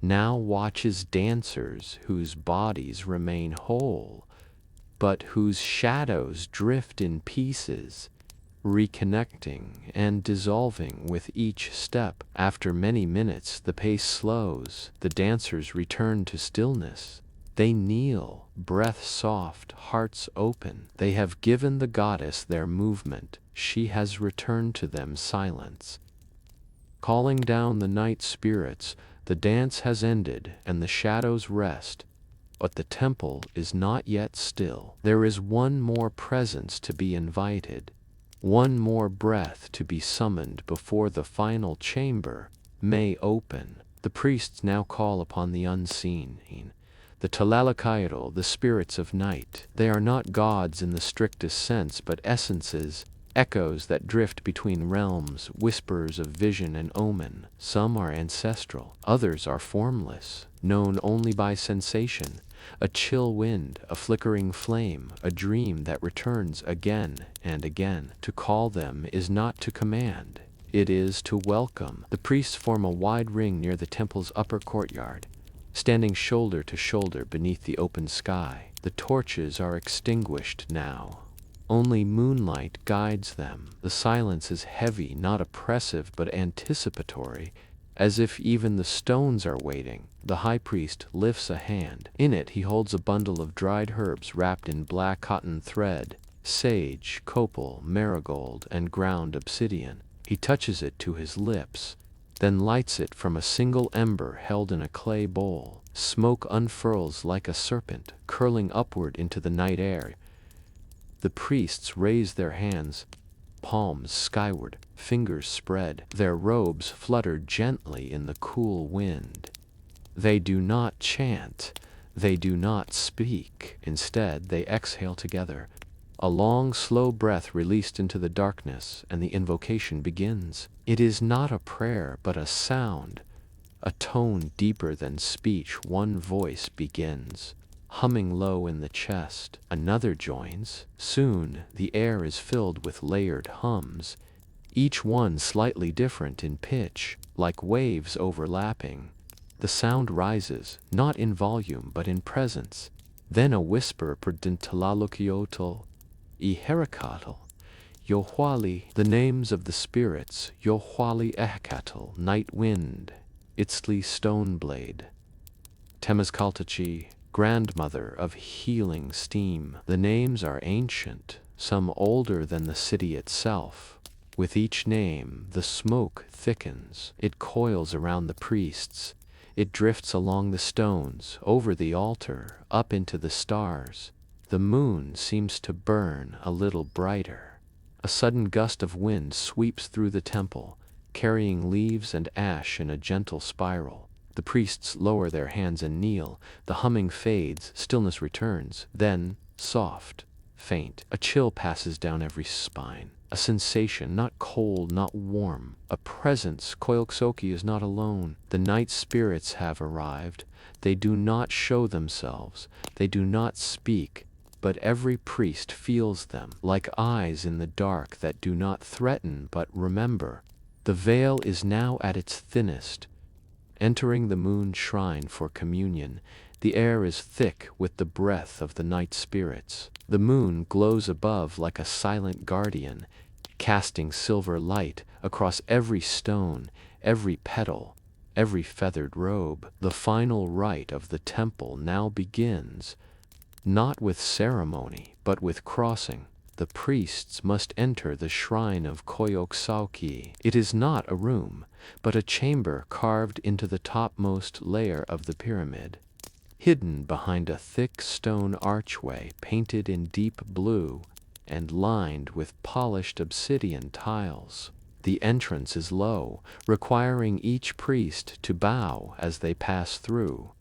now watches dancers whose bodies remain whole, but whose shadows drift in pieces, reconnecting and dissolving with each step. After many minutes, the pace slows. The dancers return to stillness. They kneel, breath soft, hearts open. They have given the goddess their movement. She has returned to them silence. Calling down the night spirits, the dance has ended and the shadows rest. But the temple is not yet still. There is one more presence to be invited, one more breath to be summoned before the final chamber may open. The priests now call upon the unseen, the Talalakairo, the spirits of night. They are not gods in the strictest sense, but essences, echoes that drift between realms, whispers of vision and omen. Some are ancestral, others are formless, known only by sensation. A chill wind, a flickering flame, a dream that returns again and again. To call them is not to command, it is to welcome. The priests form a wide ring near the temple's upper courtyard, standing shoulder to shoulder beneath the open sky. The torches are extinguished now. Only moonlight guides them. The silence is heavy, not oppressive, but anticipatory, as if even the stones are waiting. The high priest lifts a hand. In it he holds a bundle of dried herbs wrapped in black cotton thread, sage, copal, marigold, and ground obsidian. He touches it to his lips, then lights it from a single ember held in a clay bowl. Smoke unfurls like a serpent, curling upward into the night air. The priests raise their hands, palms skyward, fingers spread. Their robes flutter gently in the cool wind. They do not chant. They do not speak. Instead, they exhale together. A long, slow breath released into the darkness, and the invocation begins. It is not a prayer, but a sound, a tone deeper than speech. One voice begins, humming low in the chest. Another joins. Soon, the air is filled with layered hums, each one slightly different in pitch, like waves overlapping. The sound rises, not in volume, but in presence. Then a whisper perdintalalokiotal, Iherikatl, Yohwali, the names of the spirits, Yohwali Ehkatl, night wind, Itzli stoneblade, Temazkaltachi, grandmother of healing steam. The names are ancient, some older than the city itself. With each name, the smoke thickens. It coils around the priests. It drifts along the stones, over the altar, up into the stars. The moon seems to burn a little brighter. A sudden gust of wind sweeps through the temple, carrying leaves and ash in a gentle spiral. The priests lower their hands and kneel. The humming fades, stillness returns. Then, soft, faint, a chill passes down every spine. A sensation, not cold, not warm. A presence. Koyoksoki is not alone. The night spirits have arrived. They do not show themselves. They do not speak. But every priest feels them, like eyes in the dark that do not threaten but remember. The veil is now at its thinnest. Entering the moon shrine for communion, the air is thick with the breath of the night spirits. The moon glows above like a silent guardian, casting silver light across every stone, every petal, every feathered robe. The final rite of the temple now begins. Not with ceremony, but with crossing. The priests must enter the shrine of Koyoksauki. It is not a room, but a chamber carved into the topmost layer of the pyramid. Hidden behind a thick stone archway painted in deep blue and lined with polished obsidian tiles. The entrance is low, requiring each priest to bow as they pass through.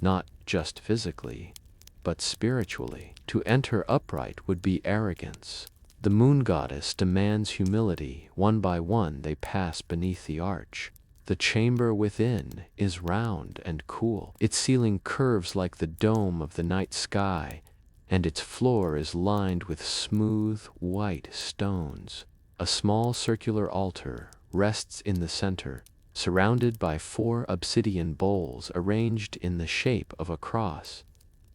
Not just physically, but spiritually. To enter upright would be arrogance. The moon goddess demands humility. One by one they pass beneath the arch. The chamber within is round and cool. Its ceiling curves like the dome of the night sky, and its floor is lined with smooth, white stones. A small circular altar rests in the center, surrounded by 4 obsidian bowls arranged in the shape of a cross,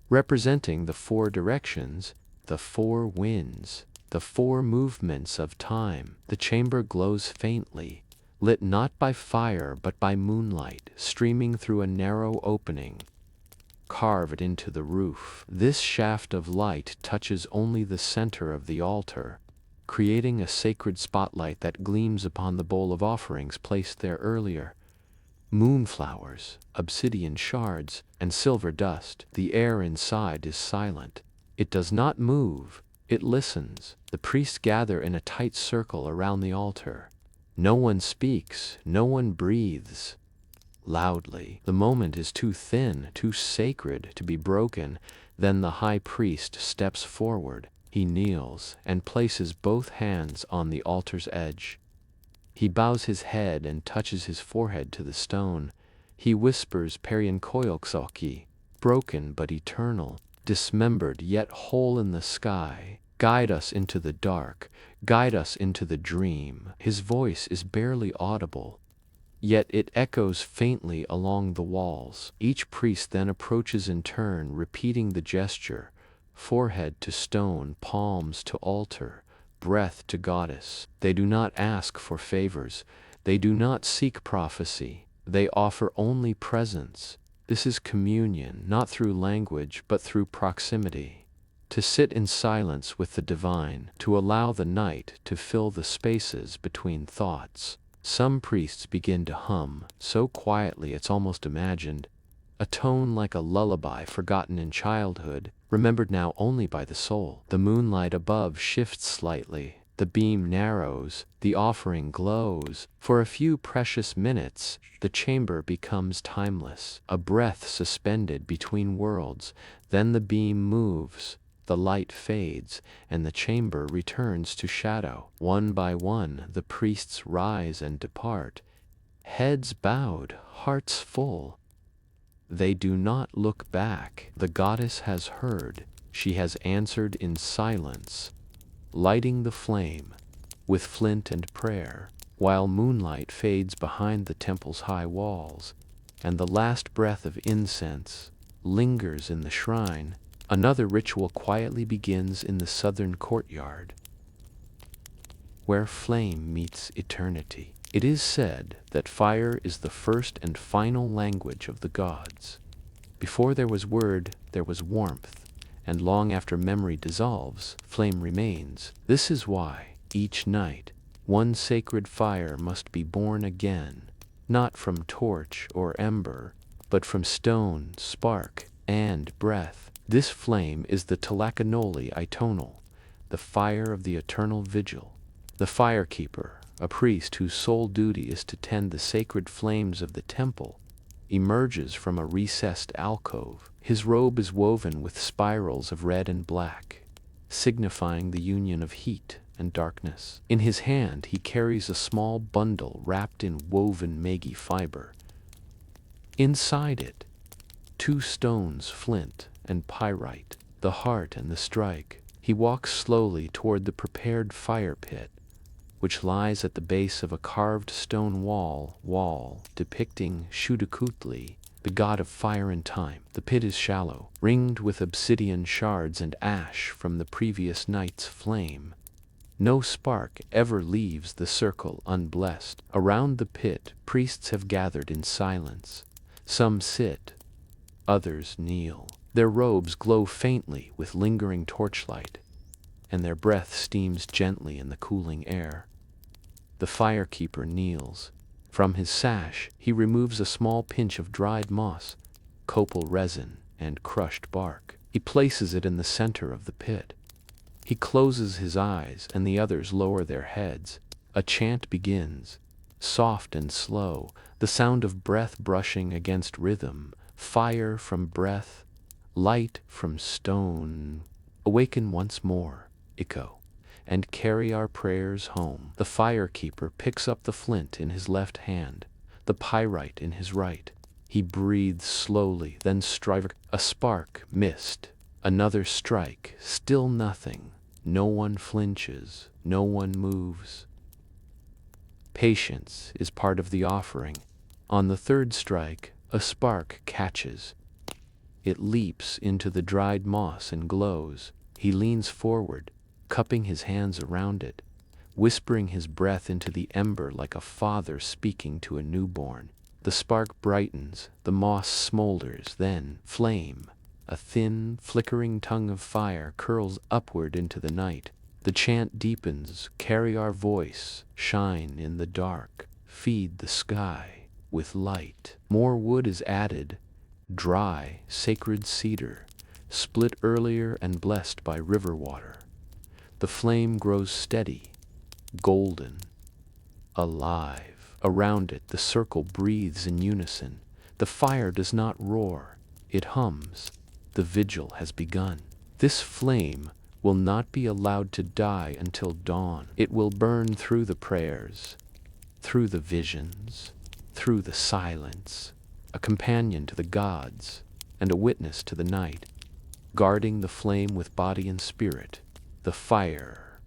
representing the 4 directions, the 4 winds, the 4 movements of time. The chamber glows faintly, lit not by fire but by moonlight streaming through a narrow opening carved into the roof. This shaft of light touches only the center of the altar, creating a sacred spotlight that gleams upon the bowl of offerings placed there earlier. Moonflowers, obsidian shards, and silver dust. The air inside is silent. It does not move, it listens. The priests gather in a tight circle around the altar. No one speaks, no one breathes loudly. The moment is too thin, too sacred to be broken. Then the high priest steps forward. He kneels and places both hands on the altar's edge. He bows his head and touches his forehead to the stone. He whispers Perian Koyoksoki, broken but eternal, dismembered yet whole in the sky. Guide us into the dark, guide us into the dream. His voice is barely audible, yet it echoes faintly along the walls. Each priest then approaches in turn, repeating the gesture, forehead to stone, palms to altar, breath to goddess. They do not ask for favors. They do not seek prophecy. They offer only presence. This is communion, not through language, but through proximity. To sit in silence with the divine, to allow the night to fill the spaces between thoughts. Some priests begin to hum, so quietly it's almost imagined. a tone like a lullaby forgotten in childhood, remembered now only by the soul. The moonlight above shifts slightly, the beam narrows, the offering glows. For a few precious minutes, the chamber becomes timeless, a breath suspended between worlds. Then the beam moves, the light fades, and the chamber returns to shadow. One by one, the priests rise and depart, heads bowed, hearts full. They do not look back. The goddess has heard. She has answered in silence, lighting the flame with flint and prayer, while moonlight fades behind the temple's high walls, and the last breath of incense lingers in the shrine. Another ritual quietly begins in the southern courtyard, where flame meets eternity. It is said that fire is the first and final language of the gods. Before there was word, there was warmth, and long after memory dissolves, flame remains. This is why, each night, one sacred fire must be born again, not from torch or ember, but from stone, spark, and breath. This flame is the Talakanoli Itonal, the fire of the eternal vigil. The firekeeper, a priest whose sole duty is to tend the sacred flames of the temple, emerges from a recessed alcove. His robe is woven with spirals of red and black, signifying the union of heat and darkness. In his hand he carries a small bundle wrapped in woven magi fiber. Inside it, two stones, flint and pyrite, the heart and the strike. He walks slowly toward the prepared fire pit, which lies at the base of a carved stone wall depicting Shudakutli, the god of fire and time. The pit is shallow, ringed with obsidian shards and ash from the previous night's flame. No spark ever leaves the circle unblessed. Around the pit, priests have gathered in silence. Some sit, others kneel. Their robes glow faintly with lingering torchlight, and their breath steams gently in the cooling air. The firekeeper kneels. From his sash, he removes a small pinch of dried moss, copal resin, and crushed bark. He places it in the center of the pit. He closes his eyes, and the others lower their heads. A chant begins, soft and slow, the sound of breath brushing against rhythm. Fire from breath, light from stone. Awaken once more, echo, and carry our prayers home. The firekeeper picks up the flint in his left hand, the pyrite in his right. He breathes slowly, then strike. A spark, missed. Another strike, still nothing. No one flinches, no one moves. Patience is part of the offering. On the third strike, a spark catches. It leaps into the dried moss and glows. He leans forward, cupping his hands around it, whispering his breath into the ember like a father speaking to a newborn. The spark brightens, the moss smolders, then flame. A thin, flickering tongue of fire curls upward into the night. The chant deepens, carry our voice, shine in the dark, feed the sky with light. More wood is added, dry, sacred cedar, split earlier and blessed by river water. The flame grows steady, golden, alive. Around it, the circle breathes in unison. The fire does not roar, it hums. The vigil has begun. This flame will not be allowed to die until dawn. It will burn through the prayers, through the visions, through the silence, a companion to the gods and a witness to the night, guarding the flame with body and spirit. The fire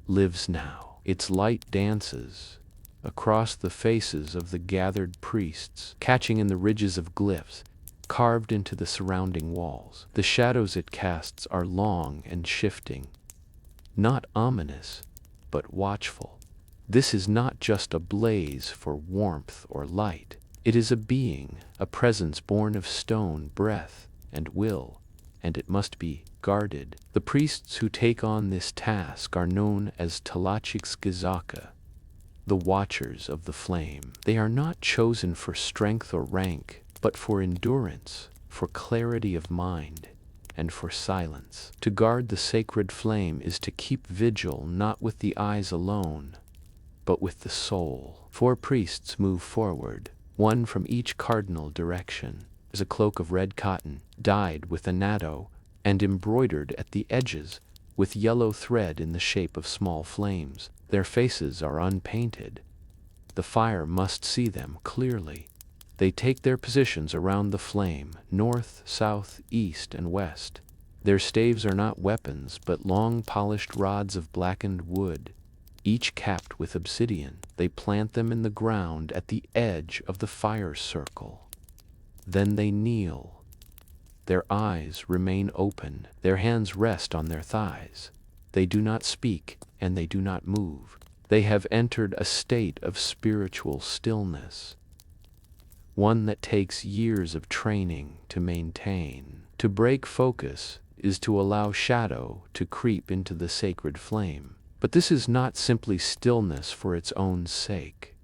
lives now. Its light dances across the faces of the gathered priests, catching in the ridges of glyphs carved into the surrounding walls. The shadows it casts are long and shifting, not ominous, but watchful. This is not just a blaze for warmth or light. It is a being, a presence born of stone, breath, and will, and it must be guarded. The priests who take on this task are known as Talachixgazaka, the watchers of the flame. They are not chosen for strength or rank, but for endurance, for clarity of mind, and for silence. To guard the sacred flame is to keep vigil not with the eyes alone, but with the soul. 4 priests move forward, one from each cardinal direction. There's a cloak of red cotton, dyed with annatto, and embroidered at the edges with yellow thread in the shape of small flames. Their faces are unpainted. The fire must see them clearly. They take their positions around the flame, north, south, east, and west. Their staves are not weapons, but long polished rods of blackened wood, each capped with obsidian. They plant them in the ground at the edge of the fire circle. Then they kneel. Their eyes remain open, their hands rest on their thighs. They do not speak, and they do not move. They have entered a state of spiritual stillness, one that takes years of training to maintain. To break focus is to allow shadow to creep into the sacred flame. But this is not simply stillness for its own sake.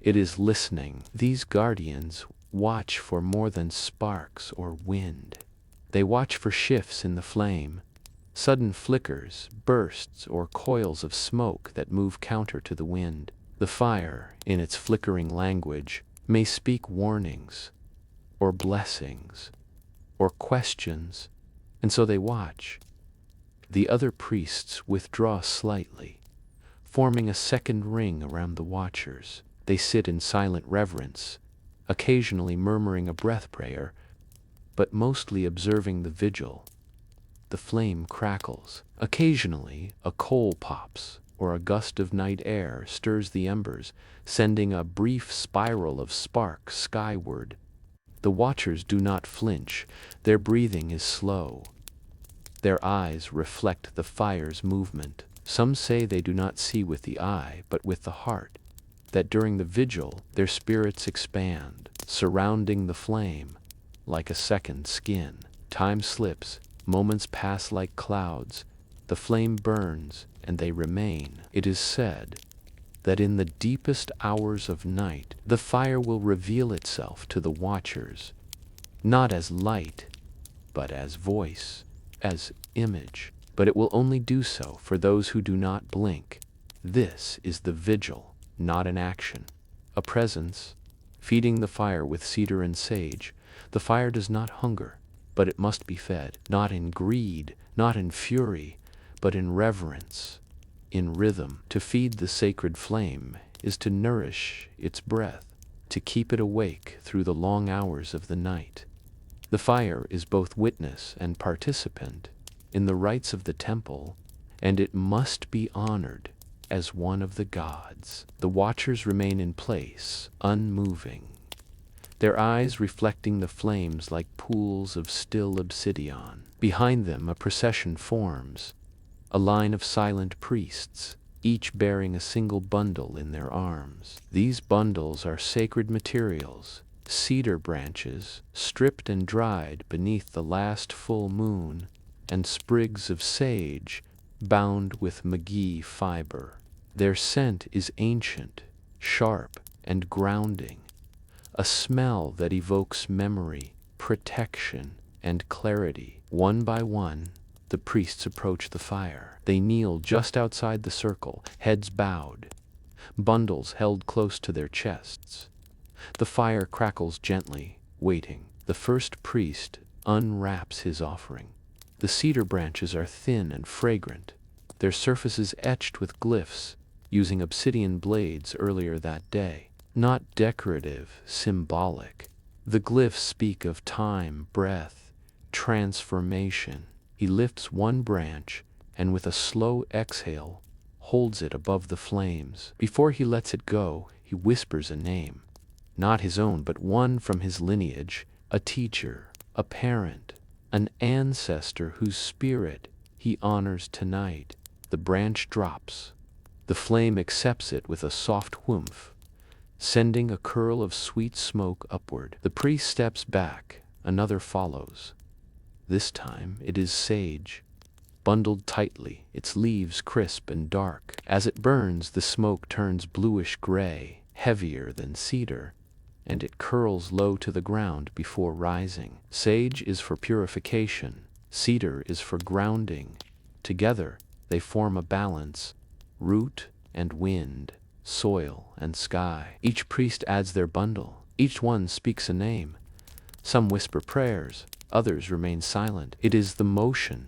It is listening. These guardians watch for more than sparks or wind. They watch for shifts in the flame, sudden flickers, bursts, or coils of smoke that move counter to the wind. The fire, in its flickering language, may speak warnings, or blessings, or questions, and so they watch. The other priests withdraw slightly, forming a second ring around the watchers. They sit in silent reverence, occasionally murmuring a breath prayer, but mostly observing the vigil. The flame crackles. Occasionally, a coal pops, or a gust of night air stirs the embers, sending a brief spiral of sparks skyward. The watchers do not flinch. Their breathing is slow. Their eyes reflect the fire's movement. Some say they do not see with the eye, but with the heart, that during the vigil their spirits expand, surrounding the flame like a second skin. Time slips, moments pass like clouds, the flame burns, and they remain. It is said that in the deepest hours of night, the fire will reveal itself to the watchers, not as light, but as voice, as image. But it will only do so for those who do not blink. This is the vigil, not an action, a presence, feeding the fire with cedar and sage. The fire does not hunger, but it must be fed, not in greed, not in fury, but in reverence, in rhythm. To feed the sacred flame is to nourish its breath, to keep it awake through the long hours of the night. The fire is both witness and participant in the rites of the temple, and it must be honored as one of the gods. The watchers remain in place, unmoving, their eyes reflecting the flames like pools of still obsidian. Behind them a procession forms, a line of silent priests, each bearing a single bundle in their arms. These bundles are sacred materials, cedar branches, stripped and dried beneath the last full moon, and sprigs of sage, bound with McGee fiber. Their scent is ancient, sharp, and grounding, a smell that evokes memory, protection, and clarity. One by one, the priests approach the fire. They kneel just outside the circle, heads bowed, bundles held close to their chests. The fire crackles gently, waiting. The first priest unwraps his offering. The cedar branches are thin and fragrant, their surfaces etched with glyphs, using obsidian blades earlier that day. Not decorative, symbolic. The glyphs speak of time, breath, transformation. He lifts one branch, and with a slow exhale, holds it above the flames. Before he lets it go, he whispers a name. Not his own, but one from his lineage, a teacher, a parent, an ancestor whose spirit he honors tonight. The branch drops. The flame accepts it with a soft whoomph, sending a curl of sweet smoke upward. The priest steps back, another follows. This time it is sage, bundled tightly, its leaves crisp and dark. As it burns, the smoke turns bluish-gray, heavier than cedar, and it curls low to the ground before rising. Sage is for purification, cedar is for grounding. Together, they form a balance, root and wind, soil and sky. Each priest adds their bundle, each one speaks a name. Some whisper prayers, others remain silent. It is the motion,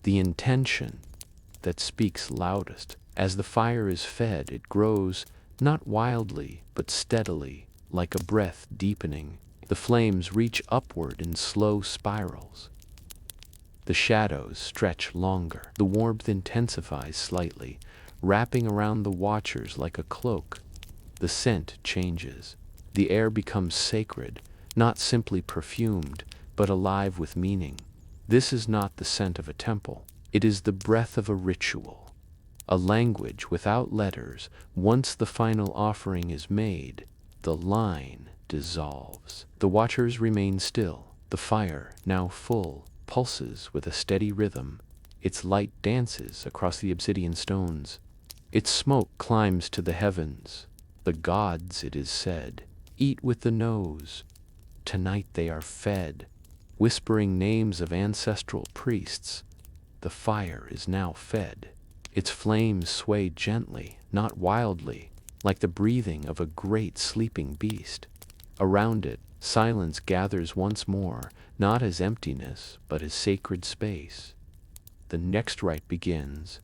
the intention, that speaks loudest. As the fire is fed, it grows, not wildly, but steadily, like a breath deepening. The flames reach upward in slow spirals. The shadows stretch longer. The warmth intensifies slightly, wrapping around the watchers like a cloak. The scent changes. The air becomes sacred, not simply perfumed, but alive with meaning. This is not the scent of a temple. It is the breath of a ritual, a language without letters. Once the final offering is made, the line dissolves. The watchers remain still. The fire, now full, pulses with a steady rhythm. Its light dances across the obsidian stones. Its smoke climbs to the heavens. The gods, it is said, eat with the nose. Tonight they are fed, whispering names of ancestral priests. The fire is now fed. Its flames sway gently, not wildly, like the breathing of a great sleeping beast. Around it, silence gathers once more, not as emptiness, but as sacred space. The next rite begins.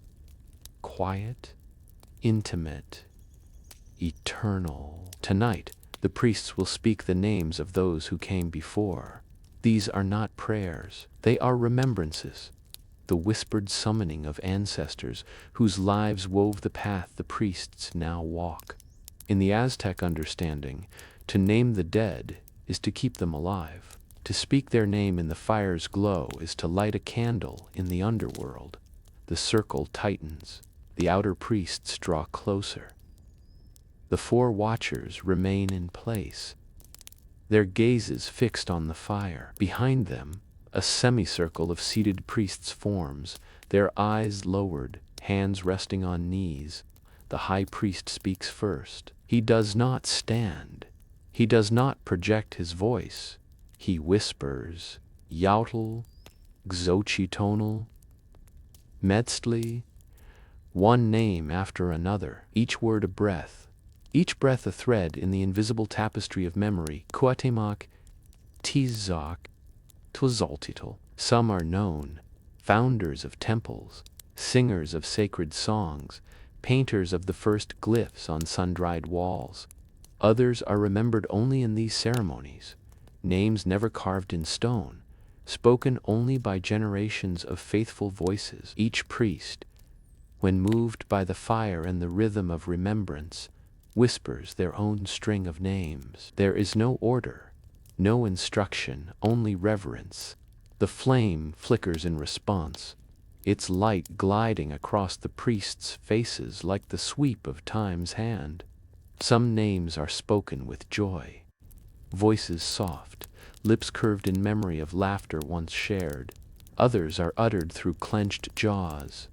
Quiet, intimate, eternal. Tonight, the priests will speak the names of those who came before. These are not prayers, they are remembrances, the whispered summoning of ancestors whose lives wove the path the priests now walk. In the Aztec understanding, to name the dead is to keep them alive. To speak their name in the fire's glow is to light a candle in the underworld. The circle tightens. The outer priests draw closer. The four watchers remain in place, their gazes fixed on the fire. Behind them, a semicircle of seated priests forms, their eyes lowered, hands resting on knees. The high priest speaks first. He does not stand. He does not project his voice. He whispers, Yautl, Xochitl, Metzli, one name after another, each word a breath, each breath a thread in the invisible tapestry of memory. Cuauhtemoc, Tizoc, Tzoltitl. Some are known, founders of temples, singers of sacred songs, painters of the first glyphs on sun-dried walls. Others are remembered only in these ceremonies, names never carved in stone, spoken only by generations of faithful voices. Each priest, when moved by the fire and the rhythm of remembrance, whispers their own string of names. There is no order, no instruction, only reverence. The flame flickers in response, its light gliding across the priests' faces like the sweep of time's hand. Some names are spoken with joy, voices soft, lips curved in memory of laughter once shared. Others are uttered through clenched jaws,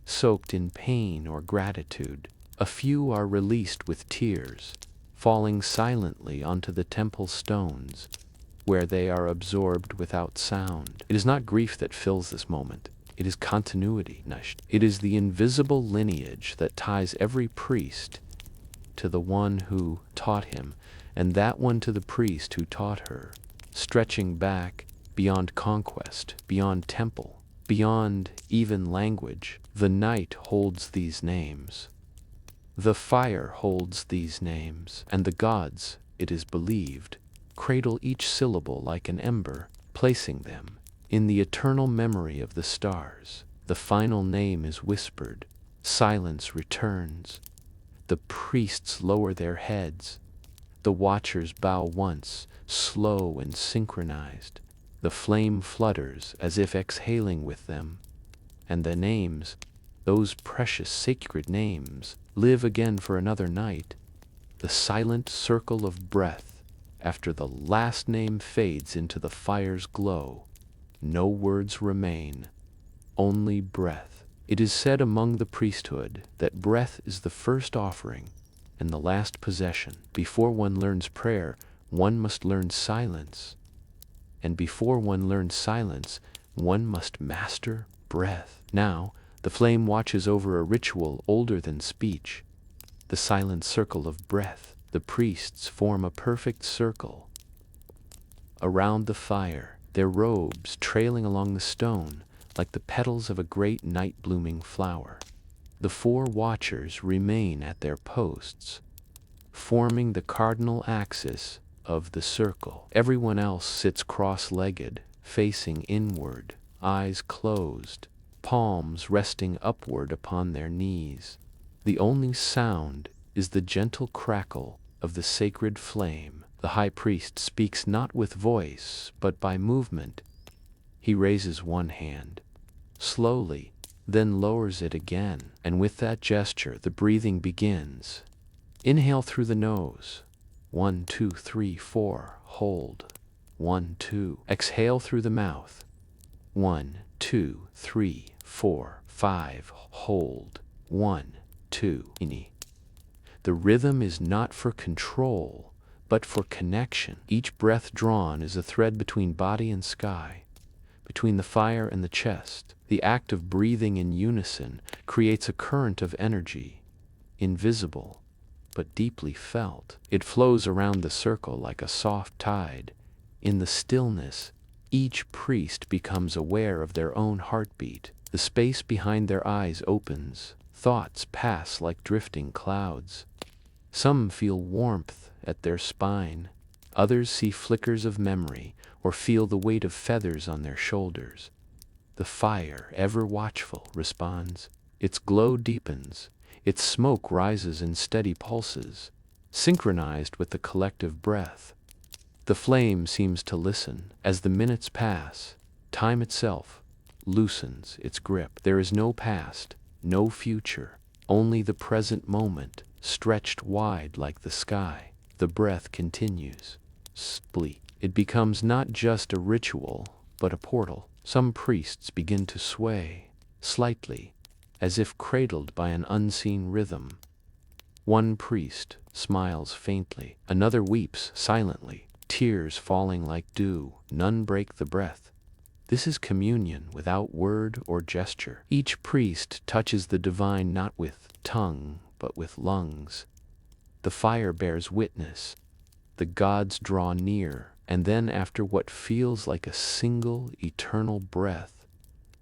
soaked in pain or gratitude. A few are released with tears, falling silently onto the temple stones, where they are absorbed without sound. It is not grief that fills this moment. It is continuity. It is the invisible lineage that ties every priest to the one who taught him, and that one to the priest who taught her, stretching back beyond conquest, beyond temple, beyond even language. The night holds these names. The fire holds these names, and the gods, it is believed, cradle each syllable like an ember, placing them in the eternal memory of the stars. The final name is whispered. Silence returns. The priests lower their heads. The watchers bow once, slow and synchronized. The flame flutters as if exhaling with them. And the names, those precious sacred names, live again for another night. The silent circle of breath after the last name fades into the fire's glow. No words remain, only breath. It is said among the priesthood that breath is the first offering and the last possession. Before one learns prayer, one must learn silence. And before one learns silence, one must master breath. Now, the flame watches over a ritual older than speech, the silent circle of breath. The priests form a perfect circle around the fire, their robes trailing along the stone like the petals of a great night-blooming flower. The four watchers remain at their posts, forming the cardinal axis of the circle. Everyone else sits cross-legged, facing inward, eyes closed, palms resting upward upon their knees. The only sound is the gentle crackle of the sacred flame. The high priest speaks not with voice, but by movement. He raises one hand, slowly, then lowers it again, and with that gesture the breathing begins. Inhale through the nose. 1, 2, 3, 4. Hold. 1, 2. Exhale through the mouth. 1, 2, 3, 4, 5. Hold. 1, 2. The rhythm is not for control, but for connection. Each breath drawn is a thread between body and sky, between the fire and the chest. The act of breathing in unison creates a current of energy, invisible, but deeply felt. It flows around the circle like a soft tide. In the stillness, each priest becomes aware of their own heartbeat. The space behind their eyes opens. Thoughts pass like drifting clouds. Some feel warmth at their spine. Others see flickers of memory or feel the weight of feathers on their shoulders. The fire, ever watchful, responds. Its glow deepens. Its smoke rises in steady pulses, synchronized with the collective breath. The flame seems to listen. As the minutes pass, time itself loosens its grip. There is no past, no future, only the present moment, stretched wide like the sky. The breath continues. Splee. It becomes not just a ritual, but a portal. Some priests begin to sway, slightly, as if cradled by an unseen rhythm. One priest smiles faintly, another weeps silently, tears falling like dew. None break the breath. This is communion without word or gesture. Each priest touches the divine not with tongue, but with lungs. The fire bears witness. The gods draw near, and then after what feels like a single eternal breath,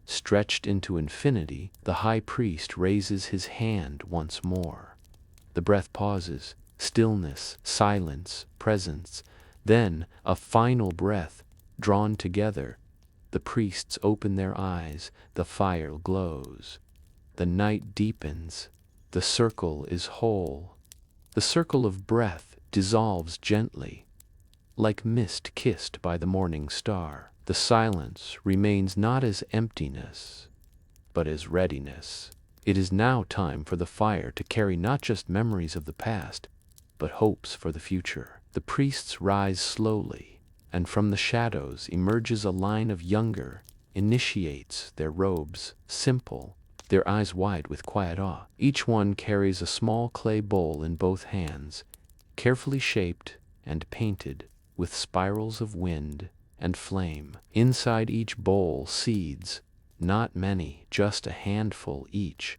stretched into infinity, the high priest raises his hand once more. The breath pauses, stillness, silence, presence, then a final breath, drawn together. The priests open their eyes, the fire glows. The night deepens, the circle is whole. The circle of breath dissolves gently, like mist kissed by the morning star. The silence remains not as emptiness, but as readiness. It is now time for the fire to carry not just memories of the past, but hopes for the future. The priests rise slowly, and from the shadows emerges a line of younger initiates, their robes simple, their eyes wide with quiet awe. Each one carries a small clay bowl in both hands, carefully shaped and painted with spirals of wind and flame. Inside each bowl seeds, not many, just a handful each.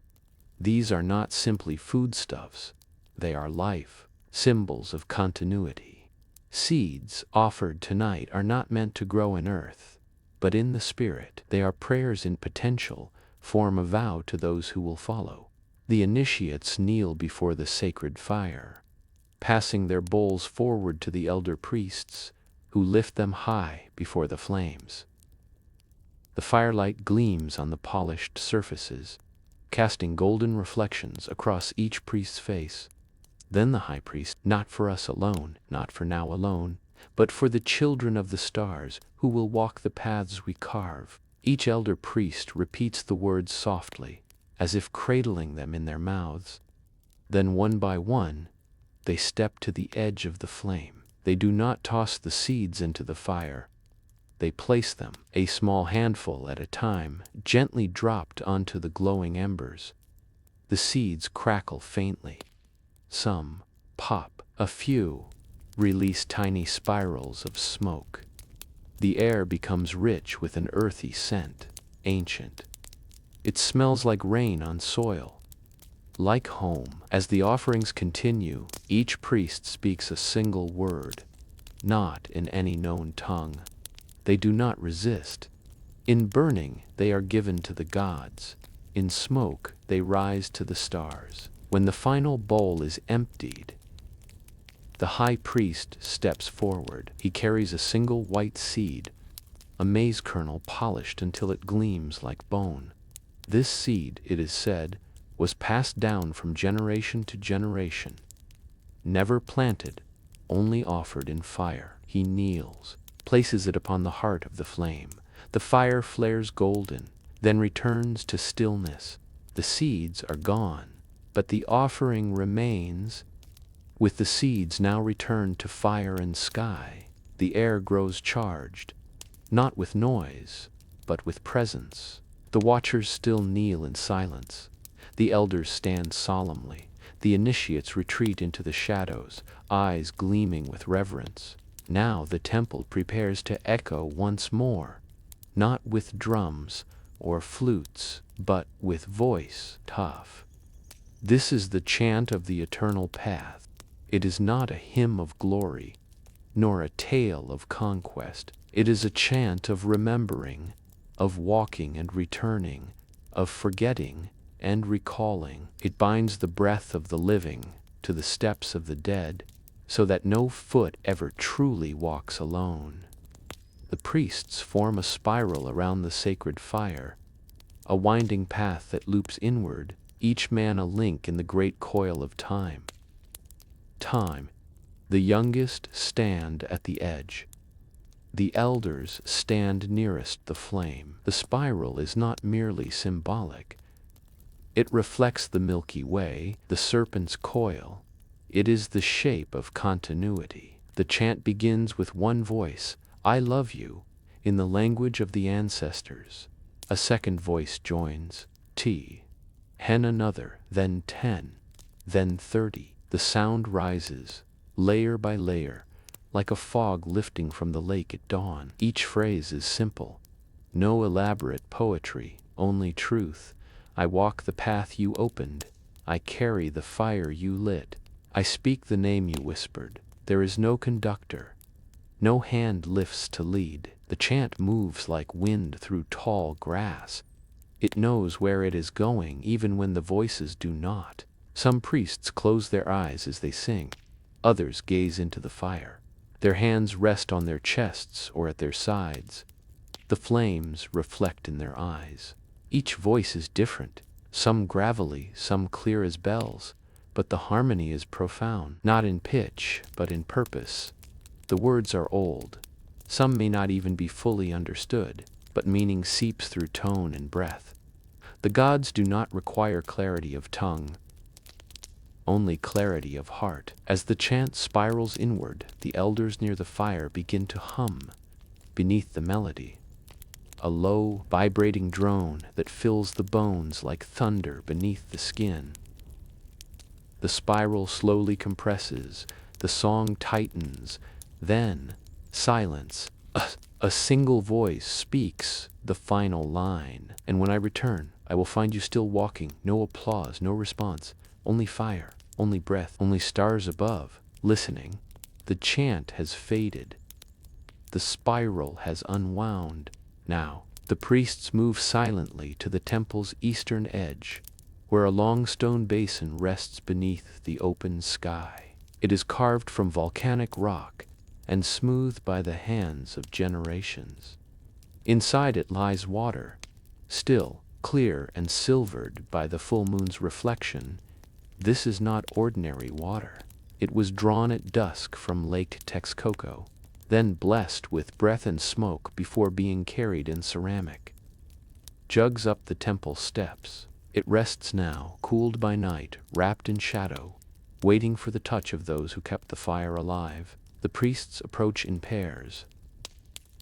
These are not simply foodstuffs, they are life, symbols of continuity. Seeds offered tonight are not meant to grow in earth, but in the spirit. They are prayers in potential, form a vow to those who will follow. The initiates kneel before the sacred fire, passing their bowls forward to the elder priests, who lift them high before the flames. The firelight gleams on the polished surfaces, casting golden reflections across each priest's face. Then the high priest, not for us alone, not for now alone, but for the children of the stars who will walk the paths we carve. Each elder priest repeats the words softly, as if cradling them in their mouths. Then one by one, they step to the edge of the flame. They do not toss the seeds into the fire. They place them, a small handful at a time, gently dropped onto the glowing embers. The seeds crackle faintly. Some pop, a few release tiny spirals of smoke. The air becomes rich with an earthy scent, ancient. It smells like rain on soil, like home. As the offerings continue, each priest speaks a single word, not in any known tongue. They do not resist. In burning, they are given to the gods. In smoke, they rise to the stars. When the final bowl is emptied, the high priest steps forward. He carries a single white seed, a maize kernel polished until it gleams like bone. This seed, it is said, was passed down from generation to generation. Never planted, only offered in fire. He kneels, places it upon the heart of the flame. The fire flares golden, then returns to stillness. The seeds are gone, but the offering remains. With the seeds now returned to fire and sky, the air grows charged, not with noise, but with presence. The watchers still kneel in silence. The elders stand solemnly. The initiates retreat into the shadows, eyes gleaming with reverence. Now the temple prepares to echo once more, not with drums or flutes, but with voice tough. This is the chant of the eternal path. It is not a hymn of glory, nor a tale of conquest. It is a chant of remembering, of walking and returning, of forgetting and recalling. It binds the breath of the living to the steps of the dead, so that no foot ever truly walks alone. The priests form a spiral around the sacred fire, a winding path that loops inward, each man a link in the great coil of time. The youngest stand at the edge. The elders stand nearest the flame. The spiral is not merely symbolic. It reflects the Milky Way, the serpent's coil. It is the shape of continuity. The chant begins with one voice, I love you, in the language of the ancestors. A second voice joins, T. Hen another, then 10, then 30. The sound rises, layer by layer, like a fog lifting from the lake at dawn. Each phrase is simple, no elaborate poetry, only truth. I walk the path you opened, I carry the fire you lit, I speak the name you whispered. There is no conductor, no hand lifts to lead. The chant moves like wind through tall grass. It knows where it is going even when the voices do not. Some priests close their eyes as they sing. Others gaze into the fire. Their hands rest on their chests or at their sides. The flames reflect in their eyes. Each voice is different, some gravelly, some clear as bells, but the harmony is profound, not in pitch, but in purpose. The words are old. Some may not even be fully understood, but meaning seeps through tone and breath. The gods do not require clarity of tongue, only clarity of heart. As the chant spirals inward, the elders near the fire begin to hum beneath the melody. A low, vibrating drone that fills the bones like thunder beneath the skin. The spiral slowly compresses, the song tightens, then silence. A single voice speaks the final line. And when I return, I will find you still walking, no applause, no response, only fire, only breath, only stars above, listening. The chant has faded. The spiral has unwound. Now, the priests move silently to the temple's eastern edge, where a long stone basin rests beneath the open sky. It is carved from volcanic rock and smoothed by the hands of generations. Inside it lies water, still, clear and silvered by the full moon's reflection. This is not ordinary water. It was drawn at dusk from Lake Texcoco, then blessed with breath and smoke before being carried in ceramic jugs up the temple steps. It rests now, cooled by night, wrapped in shadow, waiting for the touch of those who kept the fire alive. The priests approach in pairs.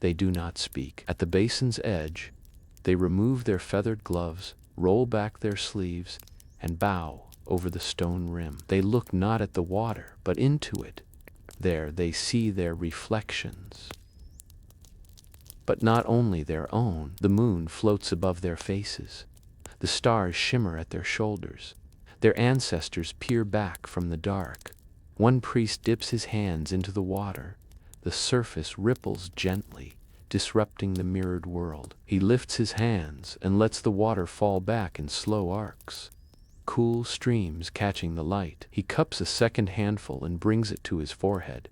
They do not speak. At the basin's edge, they remove their feathered gloves, roll back their sleeves, and bow over the stone rim. They look not at the water, but into it, There they see their reflections. But not only their own. The moon floats above their faces. The stars shimmer at their shoulders. Their ancestors peer back from the dark. One priest dips his hands into the water. The surface ripples gently, disrupting the mirrored world. He lifts his hands and lets the water fall back in slow arcs, cool streams catching the light. He cups a second handful and brings it to his forehead.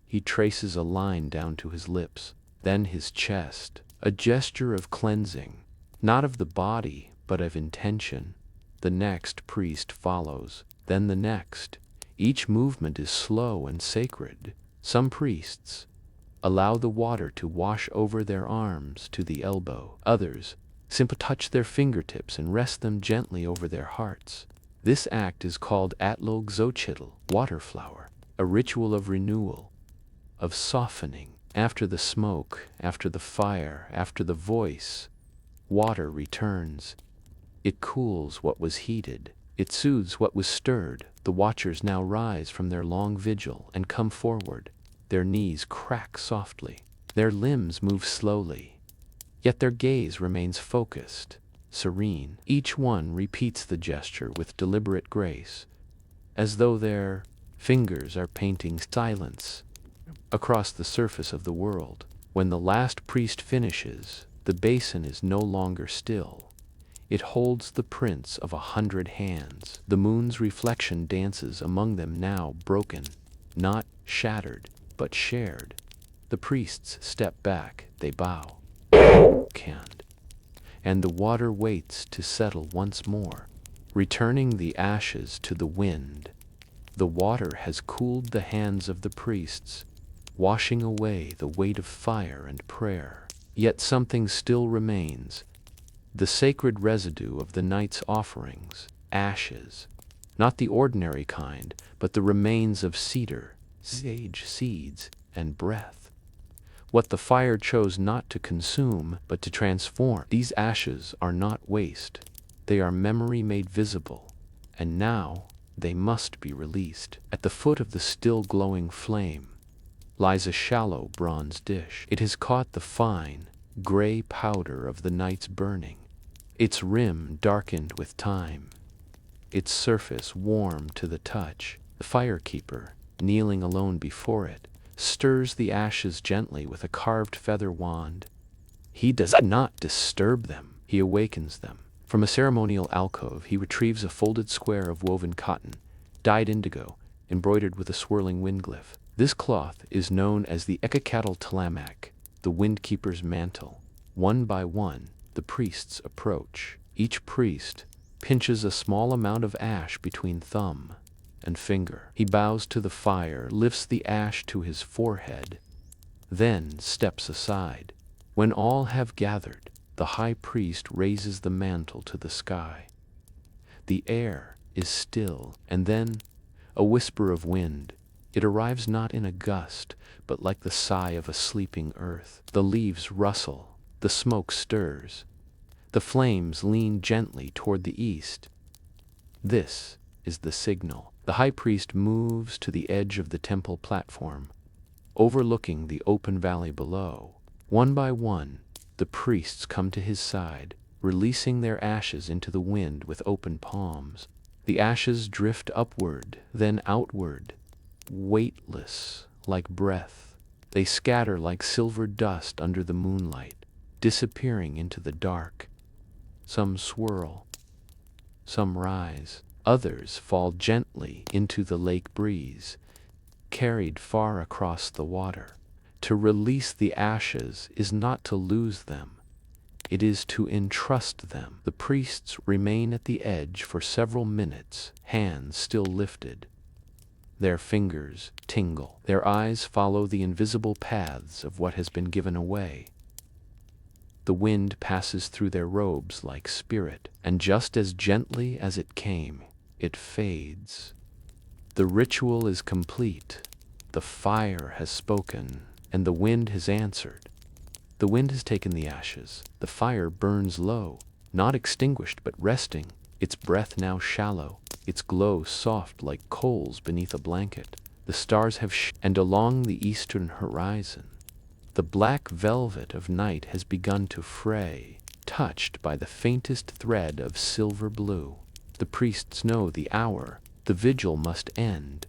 He traces a line down to his lips, then his chest, a gesture of cleansing, not of the body, but of intention. The next priest follows, then the next. Each movement is slow and sacred. Some priests allow the water to wash over their arms to the elbow. Others simply touch their fingertips and rest them gently over their hearts. This act is called Atlogxochitl, water flower, a ritual of renewal, of softening. After the smoke, after the fire, after the voice, water returns. It cools what was heated. It soothes what was stirred. The watchers now rise from their long vigil and come forward. Their knees crack softly. Their limbs move slowly. Yet their gaze remains focused, serene. Each one repeats the gesture with deliberate grace, as though their fingers are painting silence across the surface of the world. When the last priest finishes, the basin is no longer still. It holds the prints of 100 hands. The moon's reflection dances among them, now broken, not shattered, but shared. The priests step back, they bow. And the water waits to settle once more, returning the ashes to the wind. The water has cooled the hands of the priests, washing away the weight of fire and prayer. Yet something still remains, the sacred residue of the night's offerings, ashes, not the ordinary kind, but the remains of cedar, sage seeds, and breath. What the fire chose not to consume, but to transform. These ashes are not waste. They are memory made visible, and now they must be released. At the foot of the still glowing flame lies a shallow bronze dish. It has caught the fine, gray powder of the night's burning, its rim darkened with time, its surface warm to the touch. The firekeeper, kneeling alone before it, stirs the ashes gently with a carved feather wand. He does not disturb them, he awakens them. From a ceremonial alcove he retrieves a folded square of woven cotton, dyed indigo, embroidered with a swirling wind glyph. This cloth is known as the Ekakatl Talamak, the windkeeper's mantle. One by one, the priests approach. Each priest pinches a small amount of ash between thumb and finger. He bows to the fire, lifts the ash to his forehead, then steps aside. When all have gathered, the high priest raises the mantle to the sky. The air is still, and then a whisper of wind. It arrives not in a gust, but like the sigh of a sleeping earth. The leaves rustle, the smoke stirs, the flames lean gently toward the east. This is the signal. The high priest moves to the edge of the temple platform, overlooking the open valley below. One by one, the priests come to his side, releasing their ashes into the wind with open palms. The ashes drift upward, then outward, weightless like breath. They scatter like silver dust under the moonlight, disappearing into the dark. Some swirl, some rise, others fall gently into the lake breeze, carried far across the water. To release the ashes is not to lose them, it is to entrust them. The priests remain at the edge for several minutes, hands still lifted. Their fingers tingle. Their eyes follow the invisible paths of what has been given away. The wind passes through their robes like spirit, and just as gently as it came, it fades. The ritual is complete. The fire has spoken, and the wind has answered. The wind has taken the ashes. The fire burns low, not extinguished but resting, its breath now shallow, its glow soft like coals beneath a blanket. The stars have and along the eastern horizon, the black velvet of night has begun to fray, touched by the faintest thread of silver blue. The priests know the hour, the vigil must end,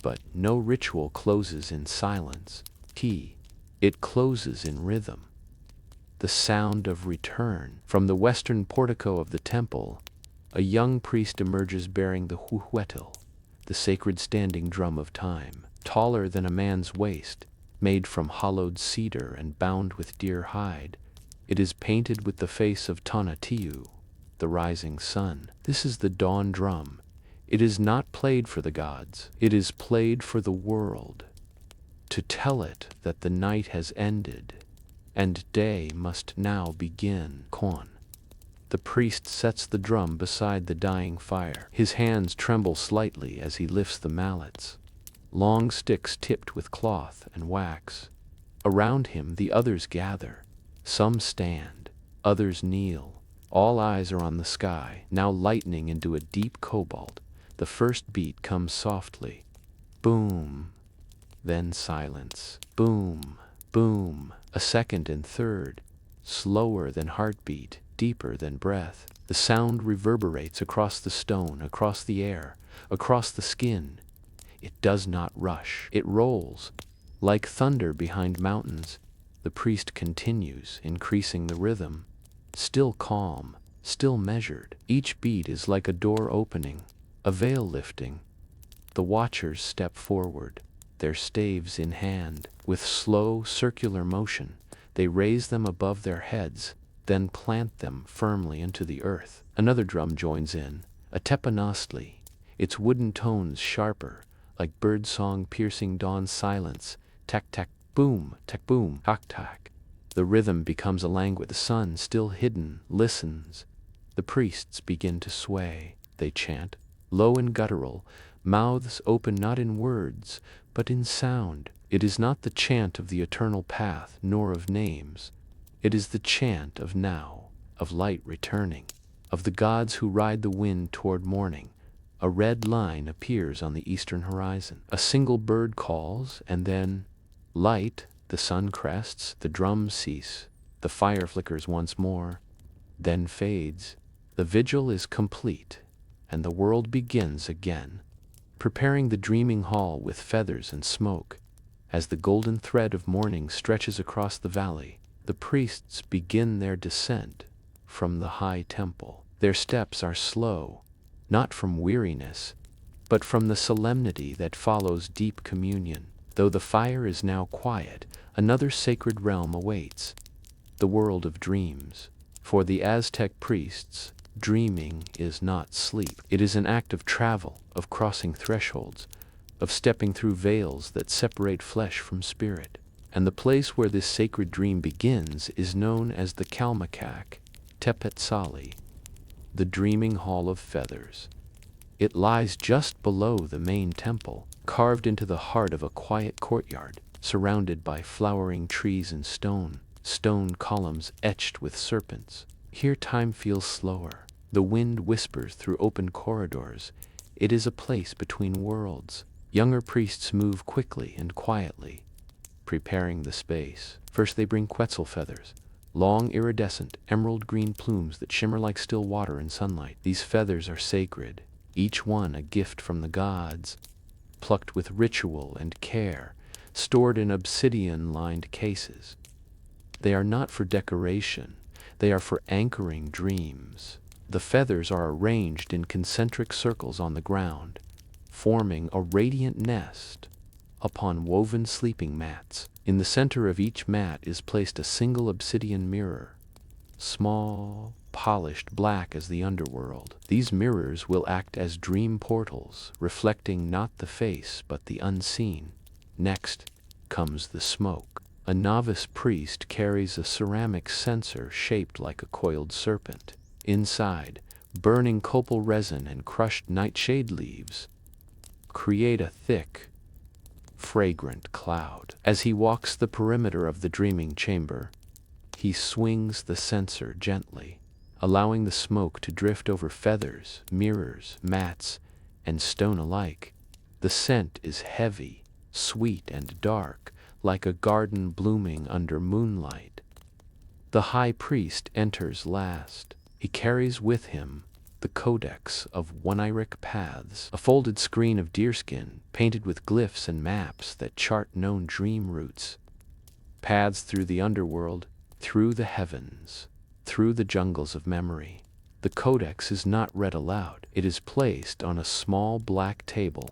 but no ritual closes in silence. It closes in rhythm. The sound of return. From the western portico of the temple, a young priest emerges bearing the huhuetl, the sacred standing drum of time, taller than a man's waist, made from hollowed cedar and bound with deer hide. It is painted with the face of Tonatiuh, the rising sun. This is the dawn drum. It is not played for the gods. It is played for the world, to tell it that the night has ended, and day must now begin. Kon. The priest sets the drum beside the dying fire. His hands tremble slightly as he lifts the mallets, long sticks tipped with cloth and wax. Around him the others gather. Some stand, others kneel. All eyes are on the sky, now lightening into a deep cobalt. The first beat comes softly. Boom. Then silence. Boom. Boom. A second and third, slower than heartbeat, deeper than breath. The sound reverberates across the stone, across the air, across the skin. It does not rush. It rolls, like thunder behind mountains. The priest continues, increasing the rhythm, still calm, still measured. Each beat is like a door opening, a veil lifting. The watchers step forward, their staves in hand. With slow, circular motion, they raise them above their heads, then plant them firmly into the earth. Another drum joins in, a tepanostli, its wooden tones sharper, like birdsong piercing dawn's silence. Tak tak boom, tak boom, tak tak. The rhythm becomes a language. The sun, still hidden, listens. The priests begin to sway. They chant, low and guttural, mouths open not in words, but in sound. It is not the chant of the eternal path, nor of names. It is the chant of now, of light returning, of the gods who ride the wind toward morning. A red line appears on the eastern horizon. A single bird calls, and then, light, the sun crests, the drums cease, the fire flickers once more, then fades. The vigil is complete, and the world begins again, preparing the dreaming hall with feathers and smoke. As the golden thread of morning stretches across the valley, the priests begin their descent from the high temple. Their steps are slow, not from weariness, but from the solemnity that follows deep communion. Though the fire is now quiet, another sacred realm awaits, the world of dreams. For the Aztec priests, dreaming is not sleep. It is an act of travel, of crossing thresholds, of stepping through veils that separate flesh from spirit. And the place where this sacred dream begins is known as the Kalmakak, Tepetzali, the dreaming hall of feathers. It lies just below the main temple, carved into the heart of a quiet courtyard, surrounded by flowering trees and stone columns etched with serpents. Here time feels slower. The wind whispers through open corridors. It is a place between worlds. Younger priests move quickly and quietly, preparing the space. First they bring quetzal feathers, long iridescent, emerald green plumes that shimmer like still water in sunlight. These feathers are sacred, each one a gift from the gods, plucked with ritual and care, stored in obsidian-lined cases. They are not for decoration, they are for anchoring dreams. The feathers are arranged in concentric circles on the ground, forming a radiant nest upon woven sleeping mats. In the center of each mat is placed a single obsidian mirror, small, polished black as the underworld. These mirrors will act as dream portals, reflecting not the face but the unseen. Next comes the smoke. A novice priest carries a ceramic censer shaped like a coiled serpent. Inside, burning copal resin and crushed nightshade leaves create a thick, fragrant cloud. As he walks the perimeter of the dreaming chamber, he swings the censer gently, allowing the smoke to drift over feathers, mirrors, mats, and stone alike. The scent is heavy, sweet, and dark, like a garden blooming under moonlight. The high priest enters last. He carries with him the codex of Oniric paths, a folded screen of deerskin painted with glyphs and maps that chart known dream routes. Paths through the underworld, through the heavens, through the jungles of memory. The codex is not read aloud. It is placed on a small black table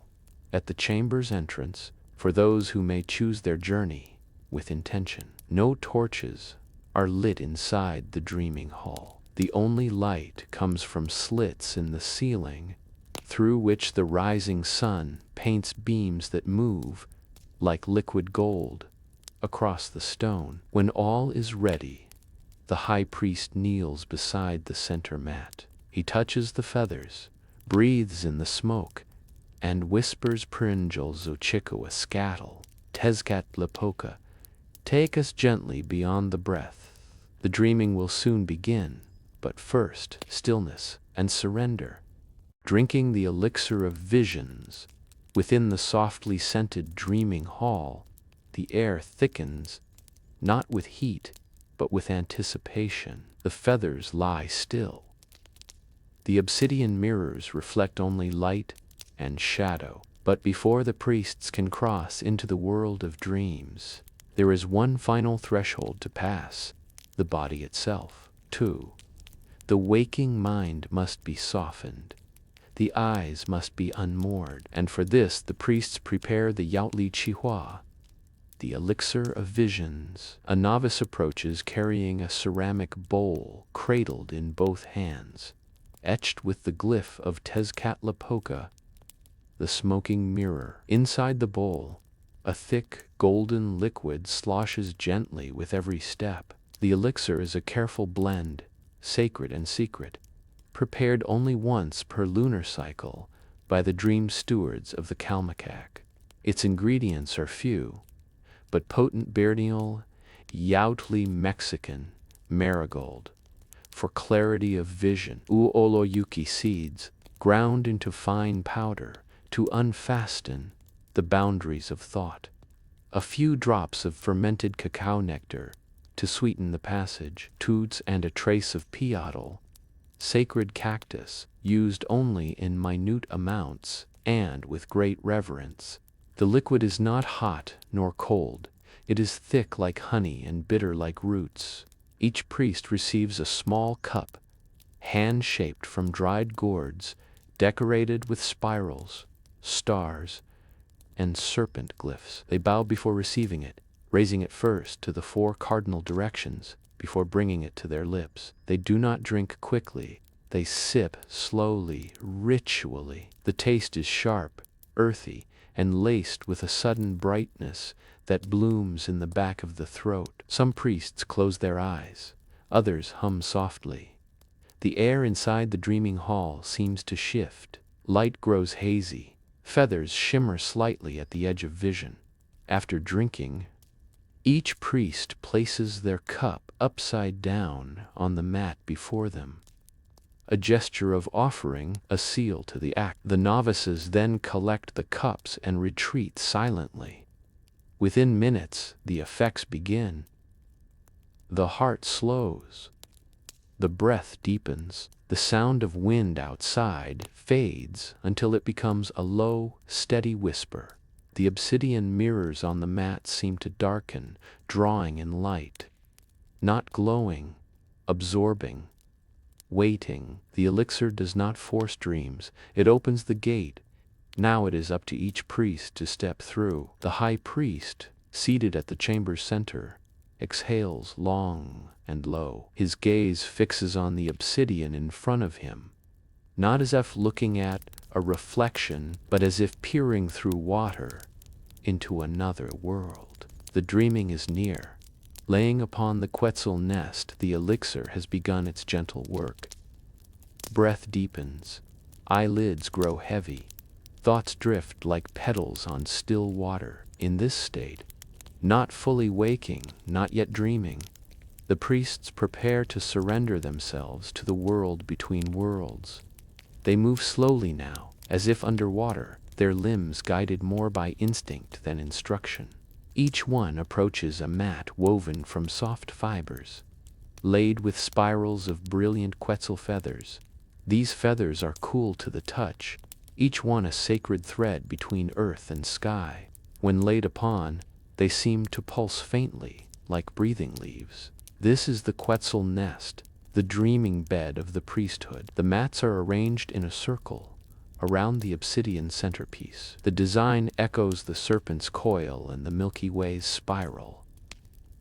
at the chamber's entrance for those who may choose their journey with intention. No torches are lit inside the dreaming hall. The only light comes from slits in the ceiling, through which the rising sun paints beams that move like liquid gold across the stone. When all is ready, the high priest kneels beside the center mat. He touches the feathers, breathes in the smoke, and whispers Prinjal Zochikoa Scattle, Tezcatlipoca, take us gently beyond the breath. The dreaming will soon begin, but first, stillness and surrender. Drinking the elixir of visions, within the softly scented dreaming hall, the air thickens, not with heat, but with anticipation. The feathers lie still. The obsidian mirrors reflect only light and shadow. But before the priests can cross into the world of dreams, there is one final threshold to pass, the body itself. 2. The waking mind must be softened. The eyes must be unmoored, and for this the priests prepare the Yautli Chihua, the elixir of visions. A novice approaches carrying a ceramic bowl cradled in both hands, etched with the glyph of Tezcatlipoca, the smoking mirror. Inside the bowl, a thick, golden liquid sloshes gently with every step. The elixir is a careful blend, sacred and secret, prepared only once per lunar cycle by the dream stewards of the Kalmakak. Its ingredients are few, but potent Bernial, Yautli Mexican, marigold, for clarity of vision, Uoloyuki seeds, ground into fine powder to unfasten the boundaries of thought, a few drops of fermented cacao nectar to sweeten the passage, toots, and a trace of piatl, sacred cactus, used only in minute amounts and with great reverence. The liquid is not hot nor cold. It is thick like honey and bitter like roots. Each priest receives a small cup, hand-shaped from dried gourds, decorated with spirals, stars, and serpent glyphs. They bow before receiving it, raising it first to the 4 cardinal directions before bringing it to their lips. They do not drink quickly. They sip slowly, ritually. The taste is sharp, earthy, and laced with a sudden brightness that blooms in the back of the throat. Some priests close their eyes, others hum softly. The air inside the dreaming hall seems to shift. Light grows hazy. Feathers shimmer slightly at the edge of vision. After drinking, each priest places their cup upside down on the mat before them, a gesture of offering, a seal to the act. The novices then collect the cups and retreat silently. Within minutes, the effects begin. The heart slows. The breath deepens. The sound of wind outside fades until it becomes a low, steady whisper. The obsidian mirrors on the mat seem to darken, drawing in light. Not glowing, absorbing, waiting. The elixir does not force dreams. It opens the gate. Now it is up to each priest to step through. The high priest, seated at the chamber's center, exhales long and low. His gaze fixes on the obsidian in front of him, not as if looking at a reflection, but as if peering through water into another world. The dreaming is near. Laying upon the Quetzal nest, the elixir has begun its gentle work. Breath deepens. Eyelids grow heavy. Thoughts drift like petals on still water. In this state, not fully waking, not yet dreaming, the priests prepare to surrender themselves to the world between worlds. They move slowly now, as if underwater, their limbs guided more by instinct than instruction. Each one approaches a mat woven from soft fibers, laid with spirals of brilliant quetzal feathers. These feathers are cool to the touch, each one a sacred thread between earth and sky. When laid upon, they seem to pulse faintly, like breathing leaves. This is the quetzal nest, the dreaming bed of the priesthood. The mats are arranged in a circle around the obsidian centerpiece. The design echoes the serpent's coil and the Milky Way's spiral.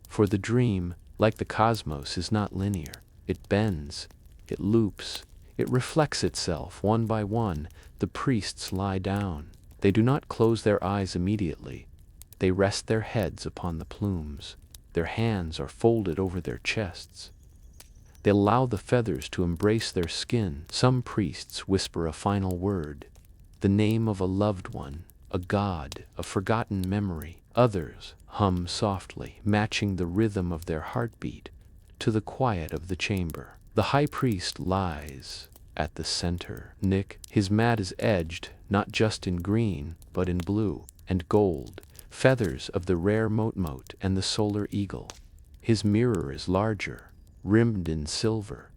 For the dream, like the cosmos, is not linear. It bends, it loops, it reflects itself one by one. The priests lie down. They do not close their eyes immediately. They rest their heads upon the plumes. Their hands are folded over their chests. They allow the feathers to embrace their skin. Some priests whisper a final word, the name of a loved one, a god, a forgotten memory. Others hum softly, matching the rhythm of their heartbeat to the quiet of the chamber. The high priest lies at the center. His mat is edged not just in green, but in blue and gold, feathers of the rare motmot and the solar eagle. His mirror is larger, rimmed in silver,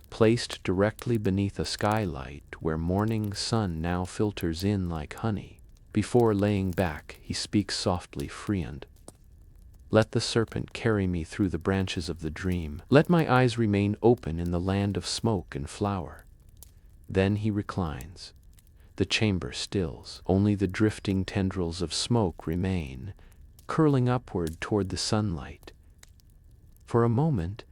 placed directly beneath a skylight where morning sun now filters in like honey. Before laying back, he speaks softly, "Friend, let the serpent carry me through the branches of the dream. Let my eyes remain open in the land of smoke and flower." Then he reclines. The chamber stills. Only the drifting tendrils of smoke remain, curling upward toward the sunlight. For a moment,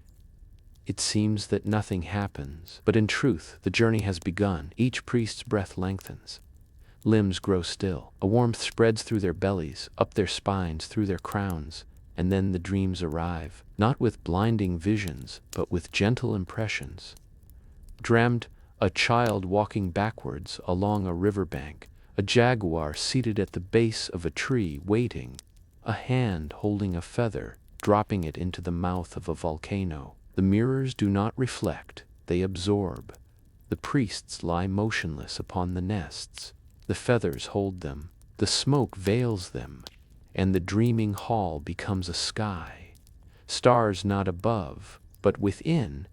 it seems that nothing happens, but in truth, the journey has begun. Each priest's breath lengthens. Limbs grow still. A warmth spreads through their bellies, up their spines, through their crowns, and then the dreams arrive, not with blinding visions, but with gentle impressions. Dreamt a child walking backwards along a riverbank, a jaguar seated at the base of a tree waiting, a hand holding a feather, dropping it into the mouth of a volcano. The mirrors do not reflect, they absorb. The priests lie motionless upon the nests. The feathers hold them, the smoke veils them, and the dreaming hall becomes a sky. Stars not above, but within,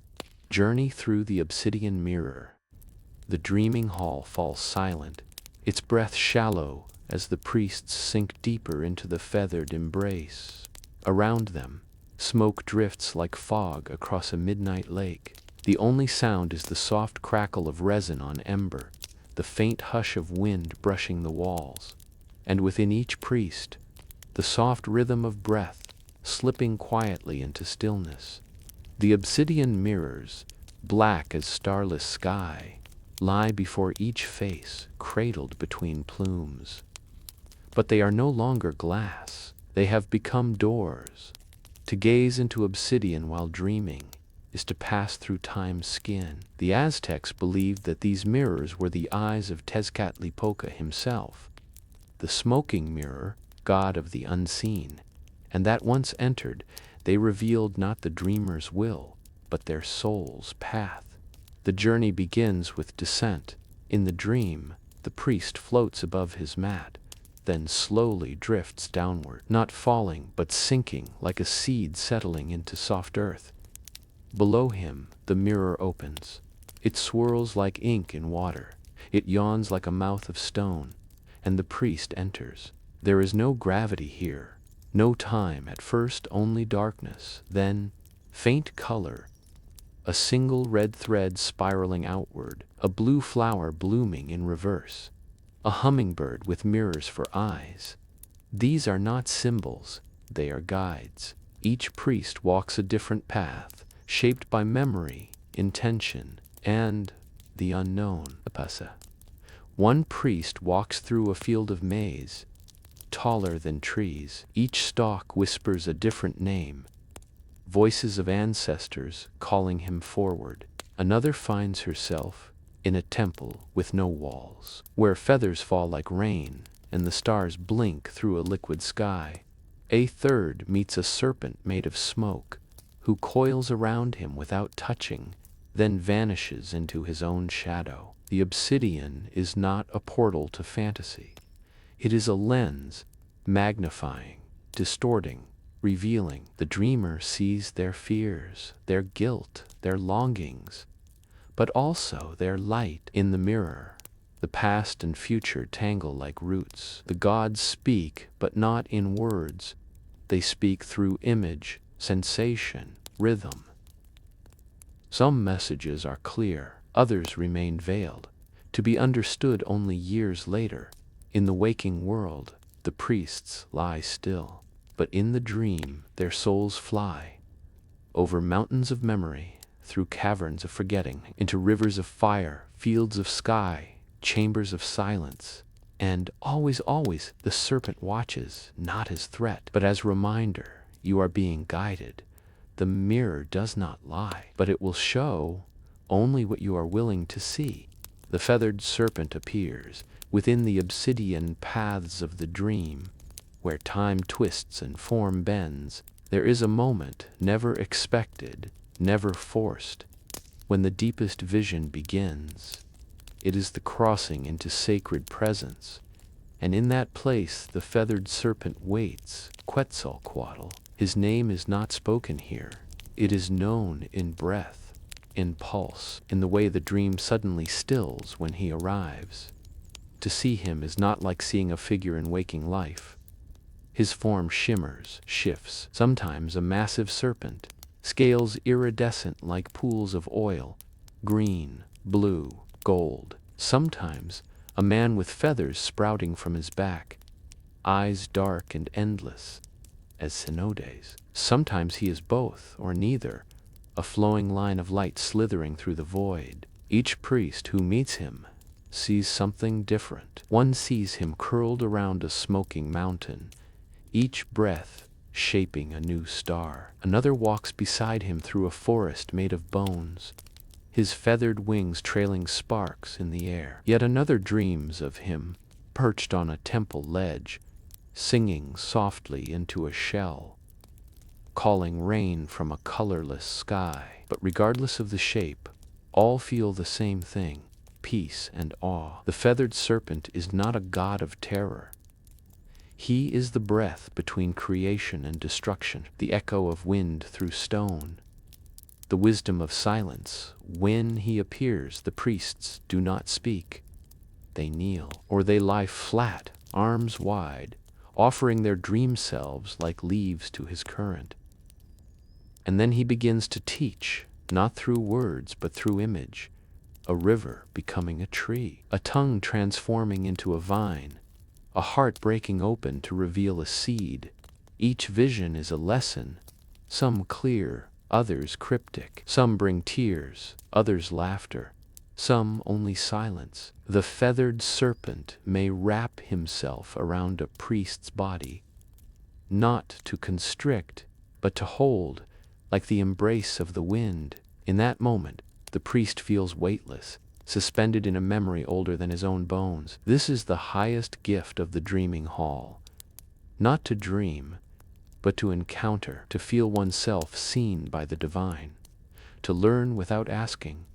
journey through the obsidian mirror. The dreaming hall falls silent, its breath shallow as the priests sink deeper into the feathered embrace. Around them, smoke drifts like fog across a midnight lake. The only sound is the soft crackle of resin on ember, the faint hush of wind brushing the walls, and within each priest, the soft rhythm of breath slipping quietly into stillness. The obsidian mirrors, black as starless sky, lie before each face, cradled between plumes. But they are no longer glass. They have become doors. To gaze into obsidian while dreaming is to pass through time's skin. The Aztecs believed that these mirrors were the eyes of Tezcatlipoca himself, the smoking mirror, god of the unseen, and that once entered, they revealed not the dreamer's will, but their soul's path. The journey begins with descent. In the dream, the priest floats above his mat, then slowly drifts downward, not falling, but sinking like a seed settling into soft earth. Below him, the mirror opens. It swirls like ink in water. It yawns like a mouth of stone, and the priest enters. There is no gravity here, no time. At first only darkness, then faint color, a single red thread spiraling outward, a blue flower blooming in reverse, a hummingbird with mirrors for eyes. These are not symbols, they are guides. Each priest walks a different path, shaped by memory, intention, and the unknown. One priest walks through a field of maize, taller than trees. Each stalk whispers a different name, voices of ancestors calling him forward. Another finds herself in a temple with no walls, where feathers fall like rain and the stars blink through a liquid sky. A third meets a serpent made of smoke, who coils around him without touching, then vanishes into his own shadow. The obsidian is not a portal to fantasy. It is a lens, magnifying, distorting, revealing. The dreamer sees their fears, their guilt, their longings, but also their light in the mirror. The past and future tangle like roots. The gods speak, but not in words. They speak through image, sensation, rhythm. Some messages are clear, others remain veiled, to be understood only years later. In the waking world, the priests lie still, but in the dream, their souls fly over mountains of memory, through caverns of forgetting, into rivers of fire, fields of sky, chambers of silence. And always, always, the serpent watches, not as threat, but as reminder. You are being guided. The mirror does not lie, but it will show only what you are willing to see. The feathered serpent appears within the obsidian paths of the dream, where time twists and form bends. There is a moment never expected, never forced, when the deepest vision begins. It is the crossing into sacred presence, and in that place the feathered serpent waits, Quetzalcoatl. His name is not spoken here. It is known in breath, in pulse, in the way the dream suddenly stills when he arrives. To see him is not like seeing a figure in waking life. His form shimmers, shifts, sometimes a massive serpent, scales iridescent like pools of oil, green, blue, gold. Sometimes a man with feathers sprouting from his back, eyes dark and endless, as cenotes. Sometimes he is both, or neither, a flowing line of light slithering through the void. Each priest who meets him sees something different. One sees him curled around a smoking mountain, each breath shaping a new star. Another walks beside him through a forest made of bones, his feathered wings trailing sparks in the air. Yet another dreams of him, perched on a temple ledge, singing softly into a shell, calling rain from a colorless sky. But regardless of the shape, all feel the same thing: peace and awe. The feathered serpent is not a god of terror. He is the breath between creation and destruction, the echo of wind through stone, the wisdom of silence. When he appears, the priests do not speak. They kneel, or they lie flat, arms wide, offering their dream selves like leaves to his current. And then he begins to teach, not through words but through image. A river becoming a tree, a tongue transforming into a vine, a heart breaking open to reveal a seed. Each vision is a lesson, some clear, others cryptic. Some bring tears, others laughter, some only silence. The feathered serpent may wrap himself around a priest's body, not to constrict, but to hold, like the embrace of the wind. In that moment, the priest feels weightless, suspended in a memory older than his own bones. This is the highest gift of the dreaming hall. Not to dream, but to encounter, to feel oneself seen by the divine, to learn without asking,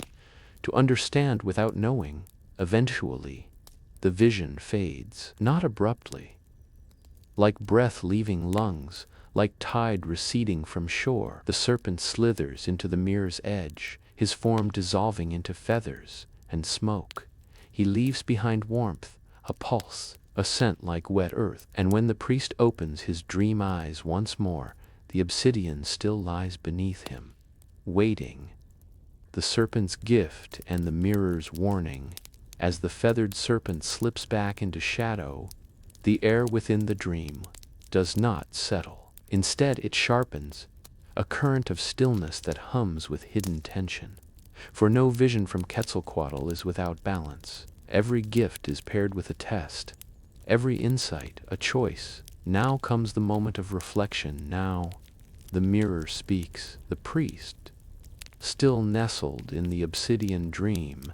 to understand without knowing. Eventually, the vision fades, not abruptly, like breath leaving lungs, like tide receding from shore. The serpent slithers into the mirror's edge, his form dissolving into feathers and smoke. He leaves behind warmth, a pulse, a scent like wet earth. And when the priest opens his dream eyes once more, the obsidian still lies beneath him, waiting. The serpent's gift and the mirror's warning. As the feathered serpent slips back into shadow, the air within the dream does not settle. Instead, it sharpens, a current of stillness that hums with hidden tension. For no vision from Quetzalcoatl is without balance. Every gift is paired with a test, every insight a choice. Now comes the moment of reflection. Now the mirror speaks. The priest, still nestled in the obsidian dream,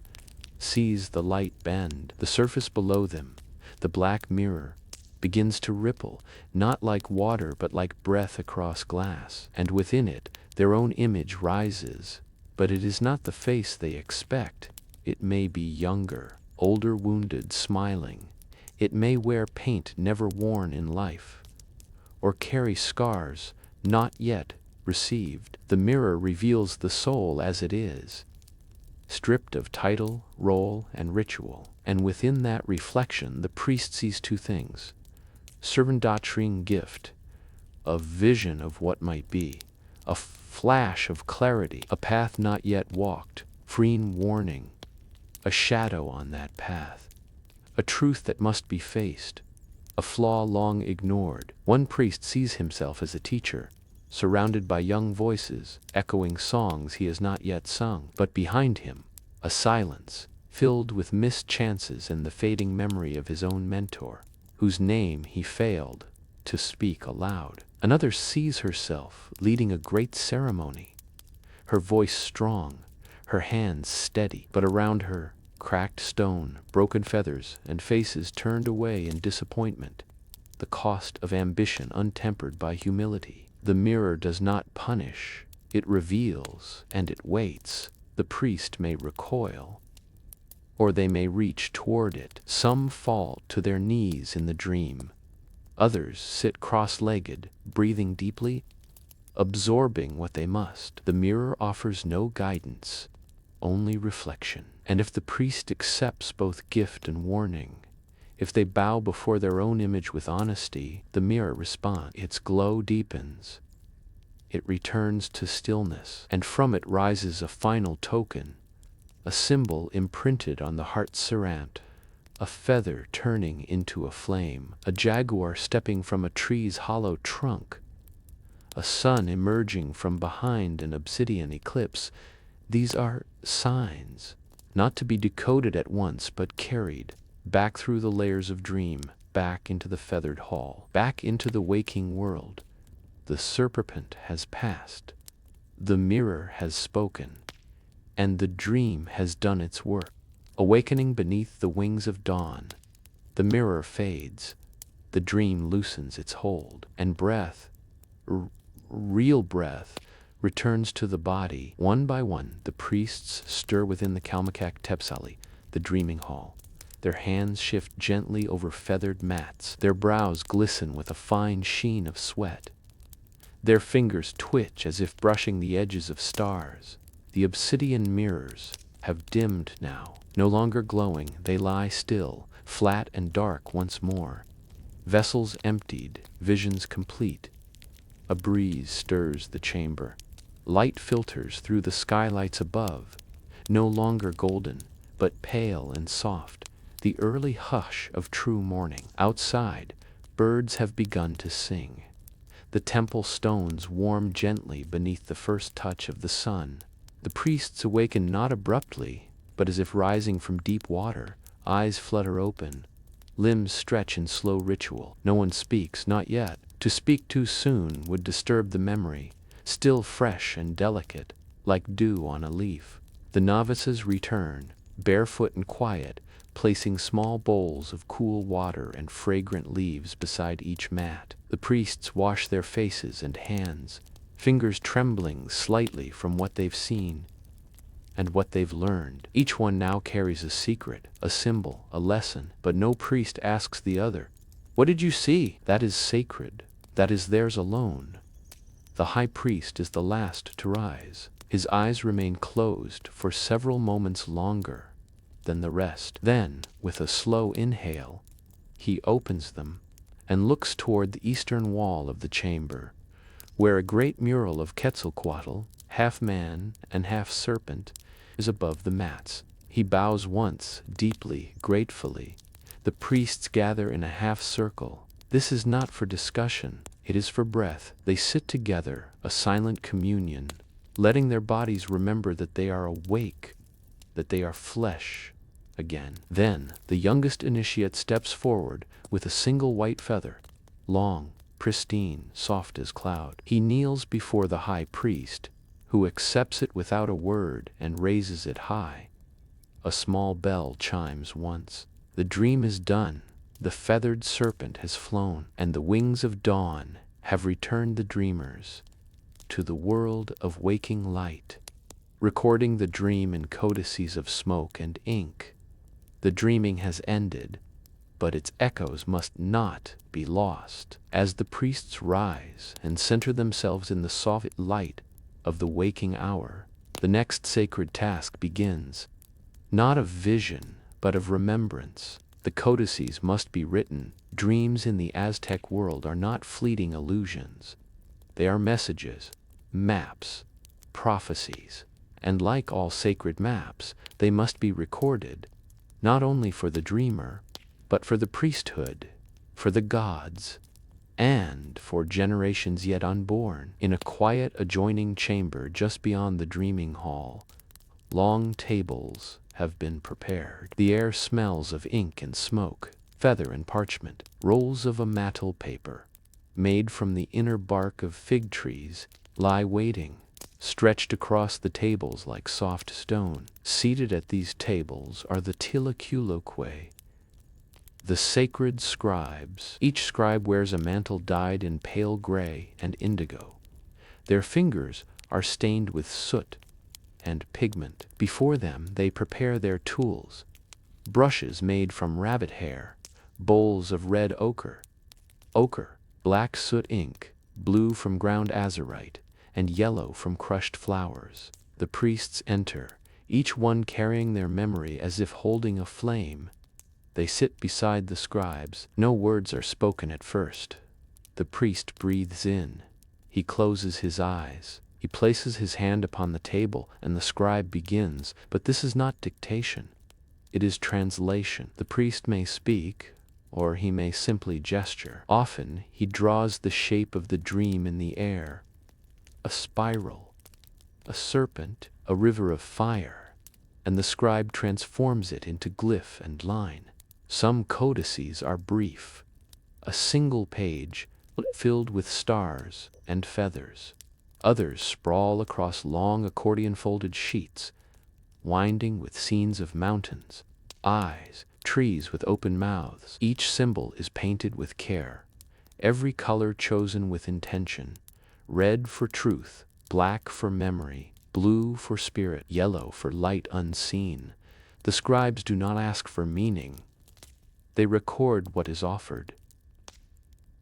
sees the light bend. The surface below them, the black mirror, begins to ripple, not like water but like breath across glass. And within it, their own image rises. But it is not the face they expect. It may be younger, older, wounded, smiling, It may wear paint never worn in life, or carry scars not yet received. The mirror reveals the soul as it is, stripped of title, role, and ritual. And within that reflection, the priest sees two things: servantring gift, a vision of what might be, a flash of clarity, a path not yet walked, freeing warning, a shadow on that path, a truth that must be faced, a flaw long ignored. One priest sees himself as a teacher, surrounded by young voices, echoing songs he has not yet sung. But behind him, a silence, filled with missed chances and the fading memory of his own mentor, whose name he failed to speak aloud. Another sees herself leading a great ceremony, her voice strong, her hands steady, but around her, cracked stone, broken feathers, and faces turned away in disappointment, the cost of ambition untempered by humility. The mirror does not punish, it reveals, and it waits. The priest may recoil, or they may reach toward it. Some fall to their knees in the dream. Others sit cross-legged, breathing deeply, absorbing what they must. The mirror offers no guidance, only reflection. And if the priest accepts both gift and warning, if they bow before their own image with honesty, the mirror responds. Its glow deepens. It returns to stillness, and from it rises a final token, a symbol imprinted on the heart cerant, a feather turning into a flame, a jaguar stepping from a tree's hollow trunk, a sun emerging from behind an obsidian eclipse. These are signs, not to be decoded at once, but carried back through the layers of dream, back into the feathered hall, back into the waking world. The serpent has passed, the mirror has spoken, and the dream has done its work. Awakening beneath the wings of dawn, the mirror fades, the dream loosens its hold, and breath, real breath, returns to the body. One by one, the priests stir within the Kalmakak Tepsali, the dreaming hall. Their hands shift gently over feathered mats. Their brows glisten with a fine sheen of sweat. Their fingers twitch as if brushing the edges of stars. The obsidian mirrors have dimmed now. No longer glowing, they lie still, flat and dark once more. Vessels emptied, visions complete. A breeze stirs the chamber. Light filters through the skylights above, no longer golden, but pale and soft, the early hush of true morning. Outside, birds have begun to sing. The temple stones warm gently beneath the first touch of the sun. The priests awaken not abruptly, but as if rising from deep water. Eyes flutter open, limbs stretch in slow ritual. No one speaks, not yet. To speak too soon would disturb the memory, still fresh and delicate, like dew on a leaf. The novices return, barefoot and quiet, placing small bowls of cool water and fragrant leaves beside each mat. The priests wash their faces and hands, fingers trembling slightly from what they've seen and what they've learned. Each one now carries a secret, a symbol, a lesson, but no priest asks the other, "What did you see?" That is sacred. That is theirs alone. The high priest is the last to rise. His eyes remain closed for several moments longer than the rest. Then, with a slow inhale, he opens them and looks toward the eastern wall of the chamber, where a great mural of Quetzalcoatl, half man and half serpent, is above the mats. He bows once, deeply, gratefully. The priests gather in a half circle. This is not for discussion, it is for breath. They sit together, a silent communion, letting their bodies remember that they are awake, that they are flesh again. Then, the youngest initiate steps forward with a single white feather, long, pristine, soft as cloud. He kneels before the high priest, who accepts it without a word and raises it high. A small bell chimes once. The dream is done. The feathered serpent has flown, and the wings of dawn have returned the dreamers to the world of waking light, recording the dream in codices of smoke and ink. The dreaming has ended. but its echoes must not be lost. As the priests rise and center themselves in the soft light of the waking hour, the next sacred task begins, not of vision, but of remembrance. The codices must be written. Dreams in the Aztec world are not fleeting illusions. They are messages, maps, prophecies, and like all sacred maps, they must be recorded, not only for the dreamer, but for the priesthood, for the gods, and for generations yet unborn. In a quiet adjoining chamber just beyond the dreaming hall, long tables have been prepared. The air smells of ink and smoke, feather and parchment. Rolls of ammatl paper, made from the inner bark of fig trees, lie waiting, stretched across the tables like soft stone. Seated at these tables are the tilaculoque, the sacred scribes. Each scribe wears a mantle dyed in pale gray and indigo. Their fingers are stained with soot and pigment. Before them they prepare their tools, brushes made from rabbit hair, bowls of red ochre, black soot ink, blue from ground azurite, and yellow from crushed flowers. The priests enter, each one carrying their memory as if holding a flame. They sit beside the scribes. No words are spoken at first. The priest breathes in. He closes his eyes. He places his hand upon the table, and the scribe begins. But this is not dictation. It is translation. The priest may speak, or he may simply gesture. Often he draws the shape of the dream in the air, a spiral, a serpent, a river of fire, and the scribe transforms it into glyph and line. Some codices are brief, a single page filled with stars and feathers. Others sprawl across long accordion-folded sheets, winding with scenes of mountains, eyes, trees with open mouths. Each symbol is painted with care, every color chosen with intention: red for truth, black for memory, blue for spirit, yellow for light unseen. The scribes do not ask for meaning. They record what is offered,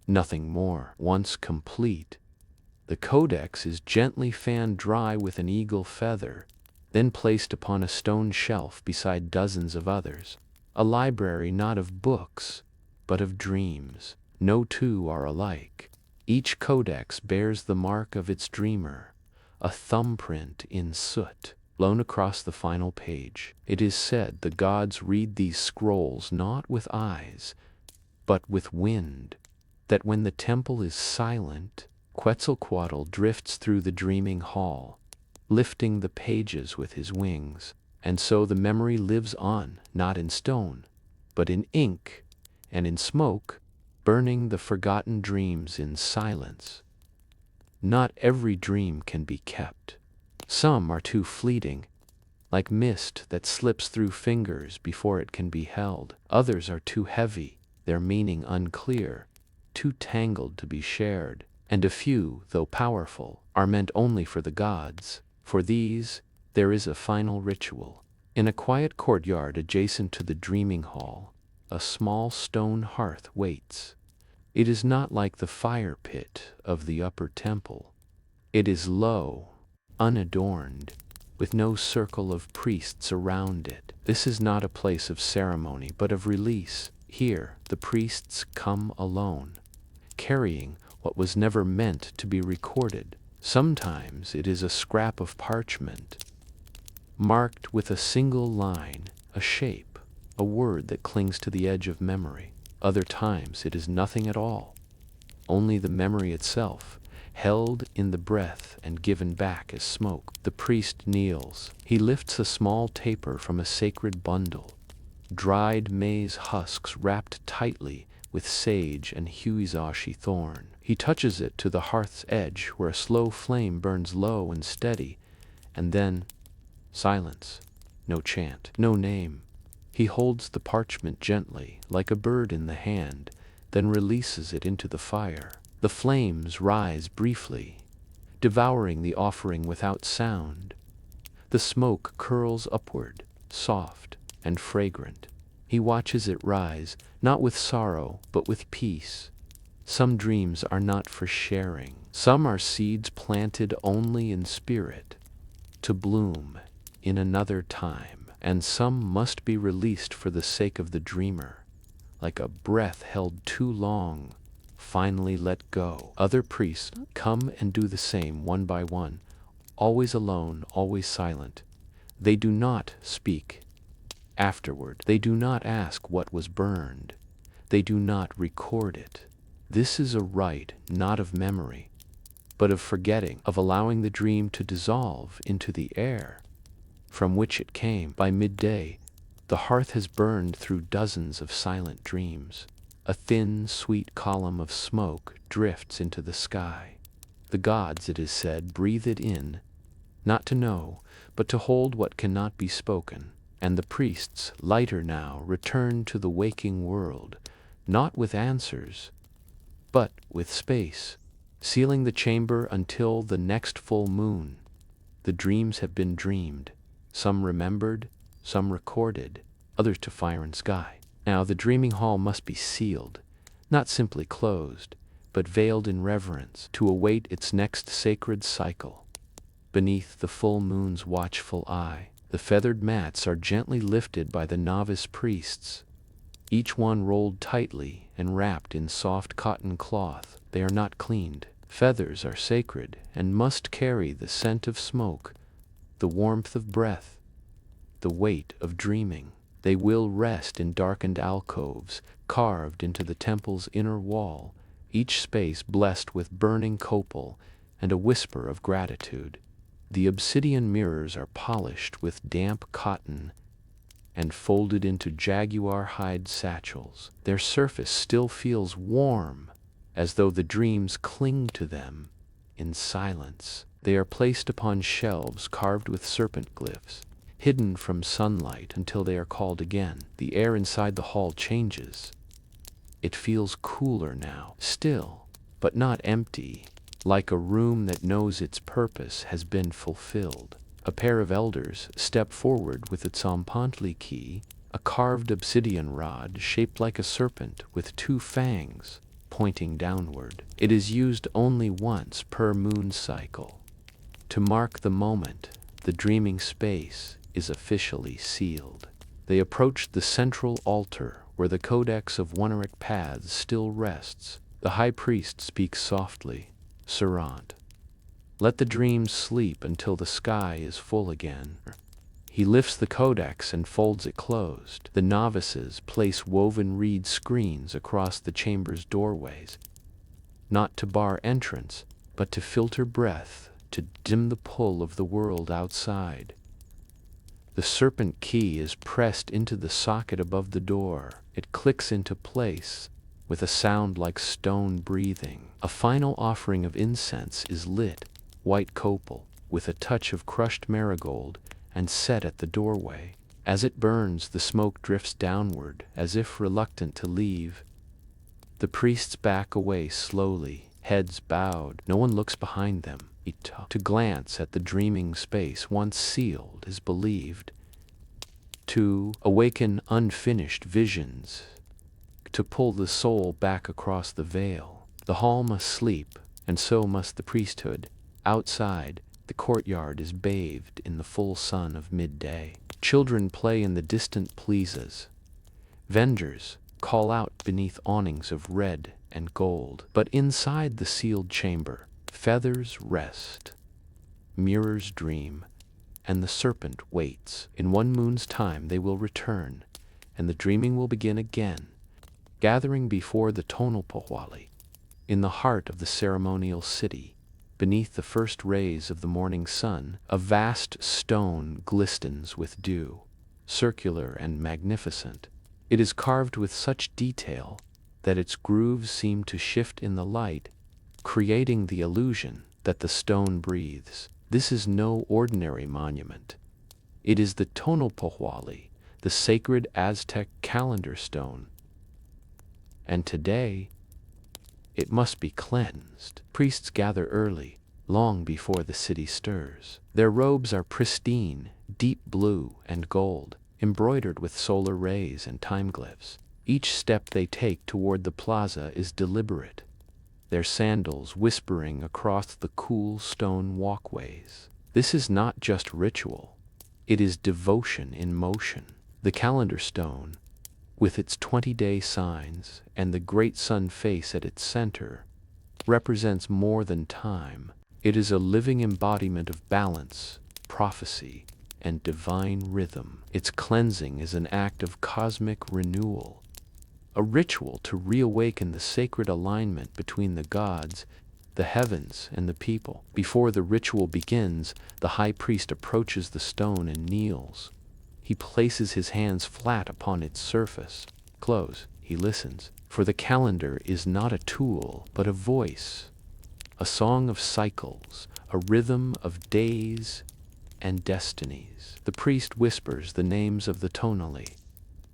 nothing more. Once complete, the codex is gently fanned dry with an eagle feather, then placed upon a stone shelf beside dozens of others. A library not of books, but of dreams. No two are alike. Each codex bears the mark of its dreamer, a thumbprint in soot, blown across the final page. It is said the gods read these scrolls not with eyes, but with wind, that when the temple is silent, Quetzalcoatl drifts through the dreaming hall, lifting the pages with his wings. And so the memory lives on, not in stone, but in ink and in smoke, burning the forgotten dreams in silence. Not every dream can be kept. Some are too fleeting, like mist that slips through fingers before it can be held. Others are too heavy, their meaning unclear, too tangled to be shared. And a few, though powerful, are meant only for the gods. For these, there is a final ritual. In a quiet courtyard adjacent to the dreaming hall, a small stone hearth waits. It is not like the fire pit of the upper temple. It is low, unadorned, with no circle of priests around it. This is not a place of ceremony, but of release. Here, the priests come alone, carrying what was never meant to be recorded. Sometimes it is a scrap of parchment, marked with a single line, a shape, a word that clings to the edge of memory. Other times it is nothing at all, only the memory itself, held in the breath and given back as smoke. The priest kneels. He lifts a small taper from a sacred bundle, dried maize husks wrapped tightly with sage and huizashi thorn. He touches it to the hearth's edge where a slow flame burns low and steady, and then silence. No chant, no name. He holds the parchment gently, like a bird in the hand, then releases it into the fire. The flames rise briefly, devouring the offering without sound. The smoke curls upward, soft and fragrant. He watches it rise, not with sorrow, but with peace. Some dreams are not for sharing. Some are seeds planted only in spirit, to bloom in another time. And some must be released for the sake of the dreamer, like a breath held too long, finally let go. Other priests come and do the same one by one, always alone, always silent. They do not speak. Afterward, they do not ask what was burned. They do not record it. This is a rite not of memory, but of forgetting, of allowing the dream to dissolve into the air from which it came. By midday, the hearth has burned through dozens of silent dreams. A thin, sweet column of smoke drifts into the sky. The gods, it is said, breathe it in, not to know, but to hold what cannot be spoken. And the priests, lighter now, return to the waking world, not with answers, but with space, sealing the chamber until the next full moon. The dreams have been dreamed, some remembered, some recorded, others to fire and sky. Now the dreaming hall must be sealed, not simply closed, but veiled in reverence, to await its next sacred cycle. Beneath the full moon's watchful eye, the feathered mats are gently lifted by the novice priests, each one rolled tightly and wrapped in soft cotton cloth. They are not cleaned. Feathers are sacred and must carry the scent of smoke, the warmth of breath, the weight of dreaming. They will rest in darkened alcoves, carved into the temple's inner wall, each space blessed with burning copal and a whisper of gratitude. The obsidian mirrors are polished with damp cotton and folded into jaguar hide satchels. Their surface still feels warm, as though the dreams cling to them in silence. They are placed upon shelves carved with serpent glyphs, hidden from sunlight until they are called again. The air inside the hall changes. It feels cooler now, still, but not empty, like a room that knows its purpose has been fulfilled. A pair of elders step forward with its Tzompantli key, a carved obsidian rod shaped like a serpent with two fangs pointing downward. It is used only once per moon cycle. To mark the moment, the dreaming space is officially sealed. They approach the central altar where the Codex of Wuneric Paths still rests. The high priest speaks softly, Serant. Let the dreams sleep until the sky is full again. He lifts the codex and folds it closed. The novices place woven reed screens across the chamber's doorways, not to bar entrance, but to filter breath, to dim the pull of the world outside. The serpent key is pressed into the socket above the door. It clicks into place with a sound like stone breathing. A final offering of incense is lit, white copal, with a touch of crushed marigold, and set at the doorway. As it burns, the smoke drifts downward, as if reluctant to leave. The priests back away slowly, heads bowed. No one looks behind them. To glance at the dreaming space once sealed is believed to awaken unfinished visions, to pull the soul back across the veil. The hall must sleep, and so must the priesthood. Outside, the courtyard is bathed in the full sun of midday. Children play in the distant plazas. Vendors call out beneath awnings of red and gold. But inside the sealed chamber, feathers rest, mirrors dream, and the serpent waits. In one moon's time they will return, and the dreaming will begin again, gathering before the Tonopahwali, in the heart of the ceremonial city. Beneath the first rays of the morning sun, a vast stone glistens with dew, circular and magnificent. It is carved with such detail that its grooves seem to shift in the light, creating the illusion that the stone breathes. This is no ordinary monument. It is the Tonopahwali, the sacred Aztec calendar stone. And today, it must be cleansed. Priests gather early, long before the city stirs. Their robes are pristine, deep blue and gold, embroidered with solar rays and time glyphs. Each step they take toward the plaza is deliberate, their sandals whispering across the cool stone walkways. This is not just ritual, it is devotion in motion. The calendar stone, with its 20-day signs and the great sun face at its center, represents more than time. It is a living embodiment of balance, prophecy, and divine rhythm. Its cleansing is an act of cosmic renewal, a ritual to reawaken the sacred alignment between the gods, the heavens, and the people. Before the ritual begins, the high priest approaches the stone and kneels. He places his hands flat upon its surface. Close, he listens, for the calendar is not a tool, but a voice, a song of cycles, a rhythm of days and destinies. The priest whispers the names of the tonali,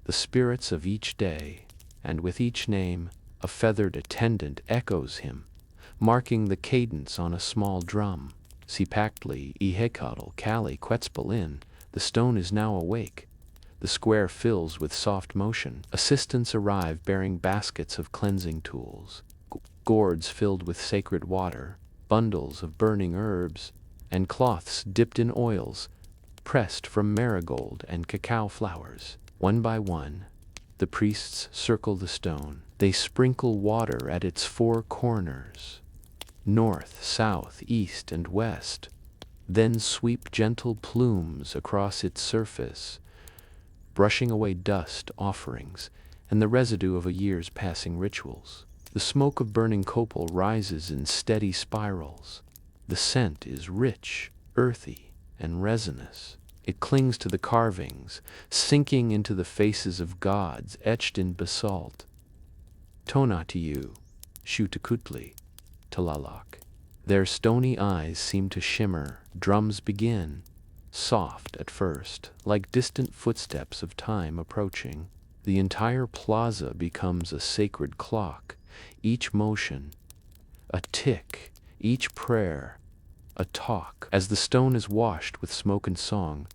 the spirits of each day, and with each name, a feathered attendant echoes him, marking the cadence on a small drum. Sipactli ihekadal kali quetzpalin, the stone is now awake. The square fills with soft motion. Assistants arrive bearing baskets of cleansing tools, gourds filled with sacred water, bundles of burning herbs, and cloths dipped in oils, pressed from marigold and cacao flowers. One by one, the priests circle the stone. They sprinkle water at its four corners, north, south, east, and west, then sweep gentle plumes across its surface, brushing away dust, offerings, and the residue of a year's passing rituals. The smoke of burning copal rises in steady spirals. The scent is rich, earthy, and resinous. It clings to the carvings, sinking into the faces of gods etched in basalt. Tonatiuh, Shutakutli, Talalak. Their stony eyes seem to shimmer. Drums begin, soft at first, like distant footsteps of time approaching. The entire plaza becomes a sacred clock, each motion a tick, each prayer a talk. As the stone is washed with smoke and song,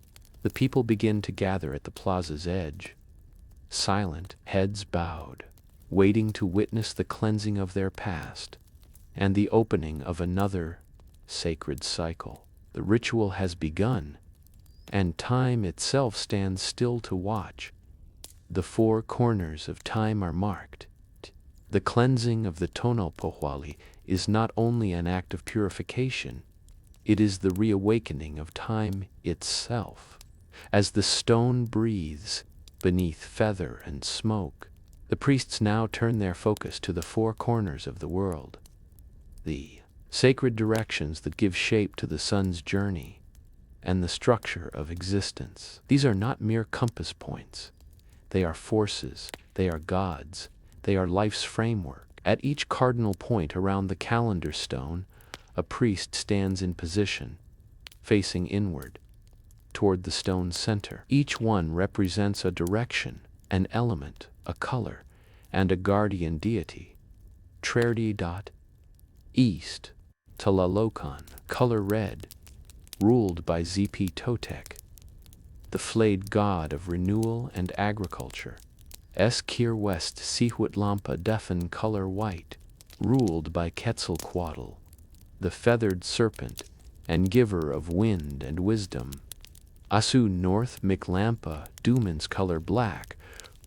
the people begin to gather at the plaza's edge, silent, heads bowed, waiting to witness the cleansing of their past and the opening of another sacred cycle. The ritual has begun, and time itself stands still to watch. The four corners of time are marked. The cleansing of the tonalpohuali is not only an act of purification, it is the reawakening of time itself. As the stone breathes beneath feather and smoke, the priests now turn their focus to the four corners of the world, the sacred directions that give shape to the sun's journey and the structure of existence. These are not mere compass points. They are forces, they are gods, they are life's framework. At each cardinal point around the calendar stone, a priest stands in position, facing inward, toward the stone's center. Each one represents a direction, an element, a color, and a guardian deity. Trerdi. East, Tlalocan, color red, ruled by Zp Totec, the flayed god of renewal and agriculture. Eskir West Sihuatlampa Defin, color white, ruled by Quetzalcoatl, the feathered serpent and giver of wind and wisdom. Asu North Miclampa Dumans, color black,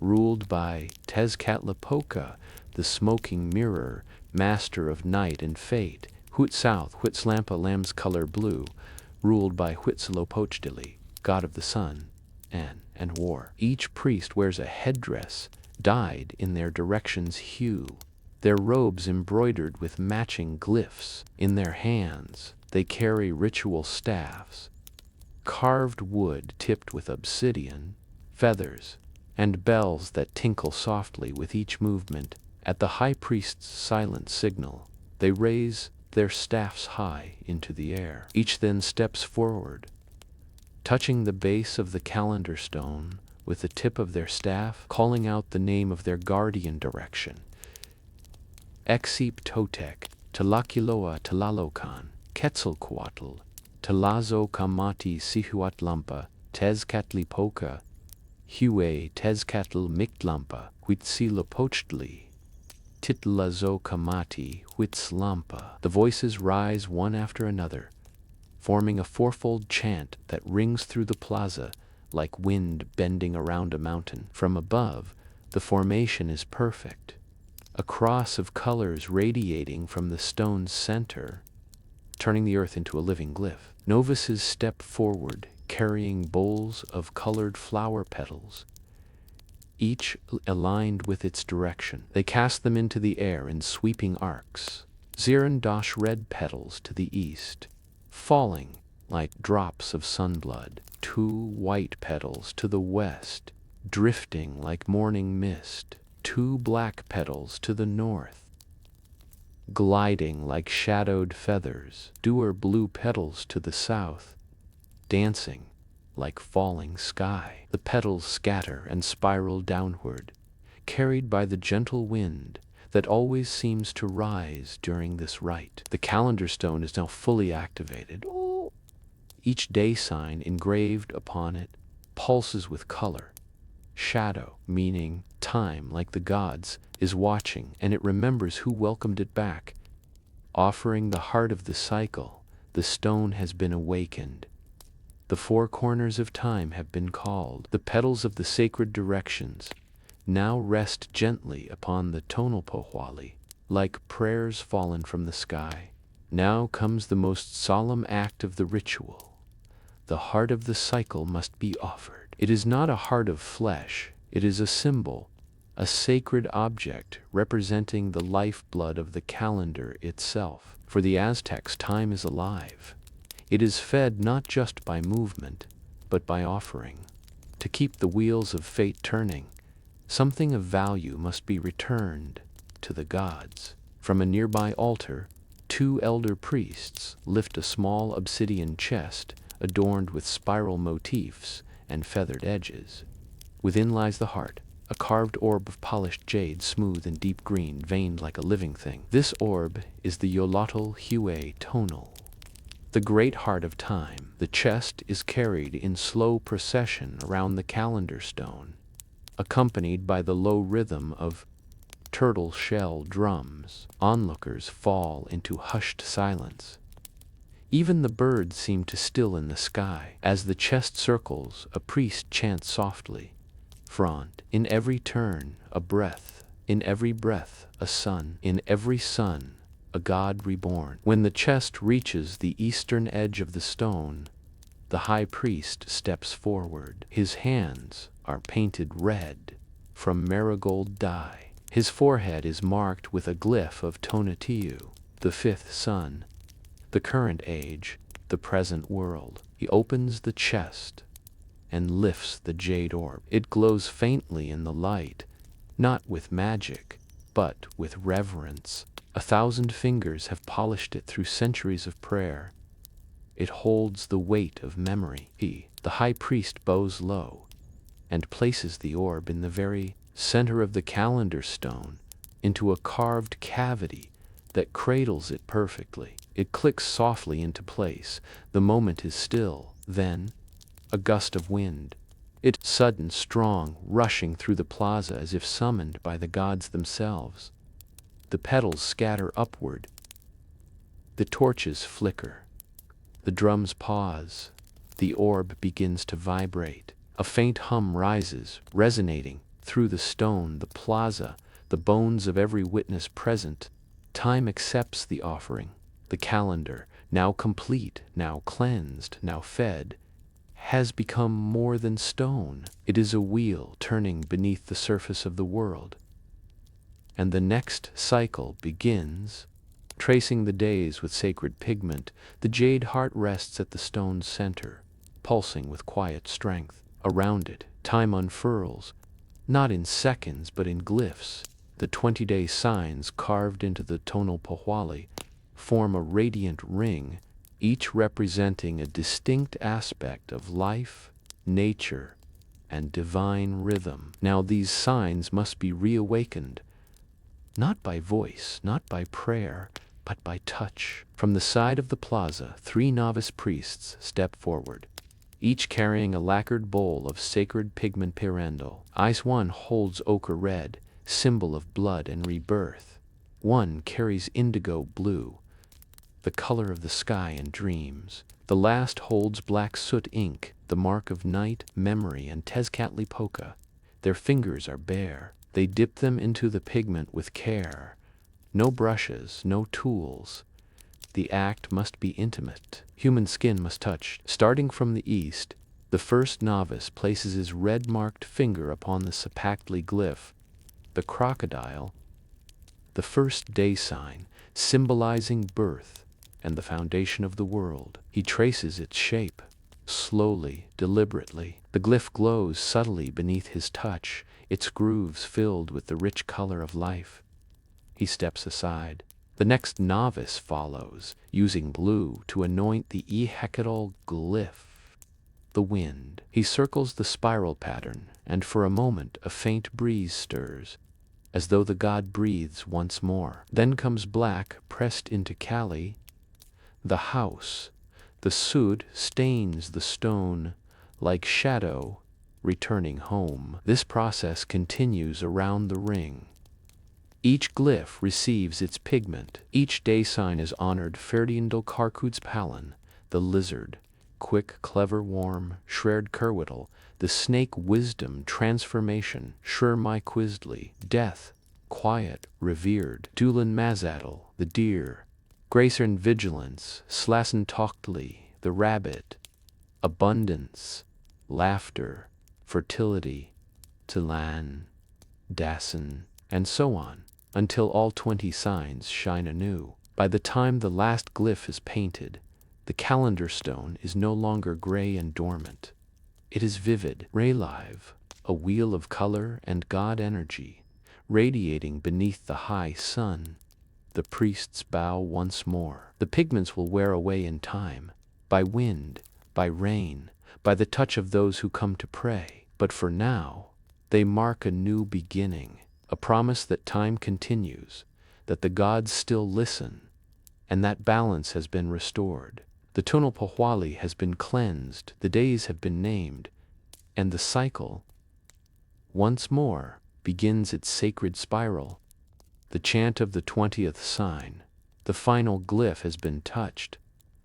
ruled by Tezcatlipoca, the smoking mirror, master of night and fate. Huit South Huitzlampa Lambs, color blue, ruled by Huitzilopochtli, god of the sun and war. Each priest wears a headdress dyed in their direction's hue, their robes embroidered with matching glyphs. In their hands, they carry ritual staffs, carved wood tipped with obsidian, feathers, and bells that tinkle softly with each movement. At the high priest's silent signal, they raise their staffs high into the air. Each then steps forward, touching the base of the calendar stone with the tip of their staff, calling out the name of their guardian direction. Exip Totec, Tlaquiloa Tlalocan, Quetzalcoatl, Tlazo Kamati Sihuatlampa, Tezcatlipoca, Hue Tezcatl Mictlampa Huitzilopochtli Titlazo Kamati Huitzlampa. The voices rise one after another, forming a fourfold chant that rings through the plaza like wind bending around a mountain. From above, the formation is perfect, a cross of colors radiating from the stone's center, turning the earth into a living glyph. Novices step forward, carrying bowls of colored flower petals, each aligned with its direction. They cast them into the air in sweeping arcs. Zirandosh red petals to the east, falling like drops of sunblood. 2 white petals to the west, drifting like morning mist. 2 black petals to the north, gliding like shadowed feathers. Dour blue petals to the south, dancing like falling sky. The petals scatter and spiral downward, carried by the gentle wind that always seems to rise during this rite. The calendar stone is now fully activated. Each day sign engraved upon it pulses with color. Shadow, meaning time, like the gods, is watching, and it remembers who welcomed it back. Offering the heart of the cycle, the stone has been awakened. The 4 corners of time have been called. The petals of the sacred directions now rest gently upon the tonalpohualli, like prayers fallen from the sky. Now comes the most solemn act of the ritual. The heart of the cycle must be offered. It is not a heart of flesh, it is a symbol, a sacred object representing the lifeblood of the calendar itself. For the Aztecs, time is alive. It is fed not just by movement, but by offering. To keep the wheels of fate turning, something of value must be returned to the gods. From a nearby altar, 2 elder priests lift a small obsidian chest adorned with spiral motifs and feathered edges. Within lies the heart, a carved orb of polished jade, smooth and deep green, veined like a living thing. This orb is the Yolotl Hue tonal, the great heart of time. The chest is carried in slow procession around the calendar stone, accompanied by the low rhythm of turtle shell drums. Onlookers fall into hushed silence. Even the birds seem to still in the sky. As the chest circles, a priest chants softly. Front, in every turn, a breath. In every breath, a sun. In every sun, a god reborn. When the chest reaches the eastern edge of the stone, the high priest steps forward. His hands are painted red from marigold dye. His forehead is marked with a glyph of Tonatiuh, the 5th sun, the current age, the present world. He opens the chest and lifts the jade orb. It glows faintly in the light, not with magic, but with reverence. 1,000 fingers have polished it through centuries of prayer. It holds the weight of memory. He, the high priest, bows low and places the orb in the very center of the calendar stone, into a carved cavity that cradles it perfectly. It clicks softly into place. The moment is still. Then, a gust of wind. It sudden, strong, rushing through the plaza as if summoned by the gods themselves. The petals scatter upward. The torches flicker. The drums pause. The orb begins to vibrate. A faint hum rises, resonating through the stone, the plaza, the bones of every witness present. Time accepts the offering. The calendar, now complete, now cleansed, now fed, has become more than stone. It is a wheel turning beneath the surface of the world. And the next cycle begins. Tracing the days with sacred pigment, the jade heart rests at the stone's center, pulsing with quiet strength. Around it, time unfurls, not in seconds but in glyphs. The 20-day signs carved into the tonalpohualli form a radiant ring, each representing a distinct aspect of life, nature, and divine rhythm. Now these signs must be reawakened, not by voice, not by prayer, but by touch. From the side of the plaza, 3 novice priests step forward. each carrying a lacquered bowl of sacred pigment pirandal. Ice one holds ochre red, symbol of blood and rebirth. One carries indigo blue, the color of the sky and dreams. The last holds black soot ink, the mark of night, memory, and Tezcatlipoca. Their fingers are bare. They dip them into the pigment with care. No brushes, no tools. The act must be intimate. Human skin must touch. Starting from the east, the first novice places his red-marked finger upon the Sapactli glyph, the crocodile, the first day sign, symbolizing birth and the foundation of the world. He traces its shape, slowly, deliberately. The glyph glows subtly beneath his touch, its grooves filled with the rich color of life. He steps aside. The next novice follows, using blue to anoint the Ehecatl glyph, the wind. He circles the spiral pattern, and for a moment a faint breeze stirs, as though the god breathes once more. Then comes black, pressed into Kali, the house. The soot stains the stone, like shadow returning home. This process continues around the ring. Each glyph receives its pigment. Each day sign is honored Ferdiandal Karkud's Palin, the lizard, quick, clever, warm, Shred Kerwitl, the snake wisdom, transformation, Shur my Quizdli, death, quiet, revered, Dulan Mazatl, the deer, Gracern vigilance, Slassen Tochtli, the rabbit, abundance, laughter, fertility, Tilan, Dassen, and so on, until all 20 signs shine anew. By the time the last glyph is painted, the calendar stone is no longer gray and dormant. It is vivid, alive, a wheel of color and god energy, radiating beneath the high sun. The priests bow once more. The pigments will wear away in time, by wind, by rain, by the touch of those who come to pray. But for now, they mark a new beginning, a promise that time continues, that the gods still listen, and that balance has been restored. The Tonopahwali has been cleansed, the days have been named, and the cycle, once more, begins its sacred spiral. The chant of the 20th sign, the final glyph has been touched.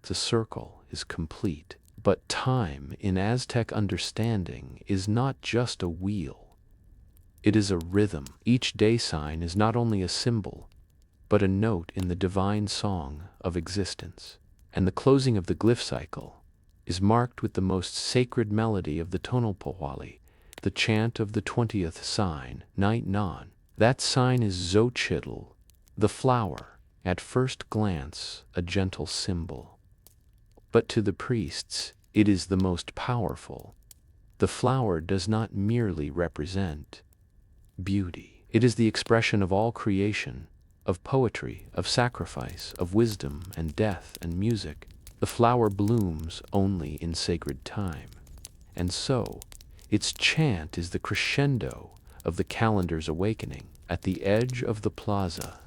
The circle is complete. But time, in Aztec understanding, is not just a wheel. It is a rhythm. Each day sign is not only a symbol, but a note in the divine song of existence. And the closing of the glyph cycle is marked with the most sacred melody of the Tonopahwali, the chant of the 20th sign, Night Non. That sign is Xochitl, the flower, at first glance a gentle symbol. But to the priests, it is the most powerful. The flower does not merely represent beauty. It is the expression of all creation, of poetry, of sacrifice, of wisdom and death and music. The flower blooms only in sacred time. And so, its chant is the crescendo of the calendar's awakening. At the edge of the plaza,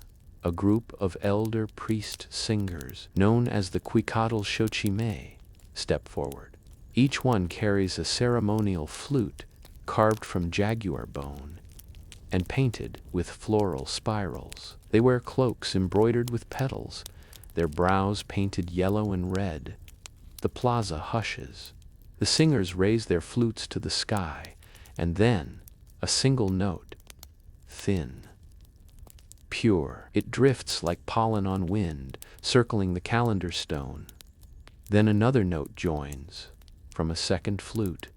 a group of elder priest singers, known as the Quicatl Xochimeh, step forward. Each one carries a ceremonial flute carved from jaguar bone and painted with floral spirals. They wear cloaks embroidered with petals, their brows painted yellow and red. The plaza hushes. The singers raise their flutes to the sky, and then a single note, thin, pure. It drifts like pollen on wind, circling the calendar stone. Then another note joins, from a second flute,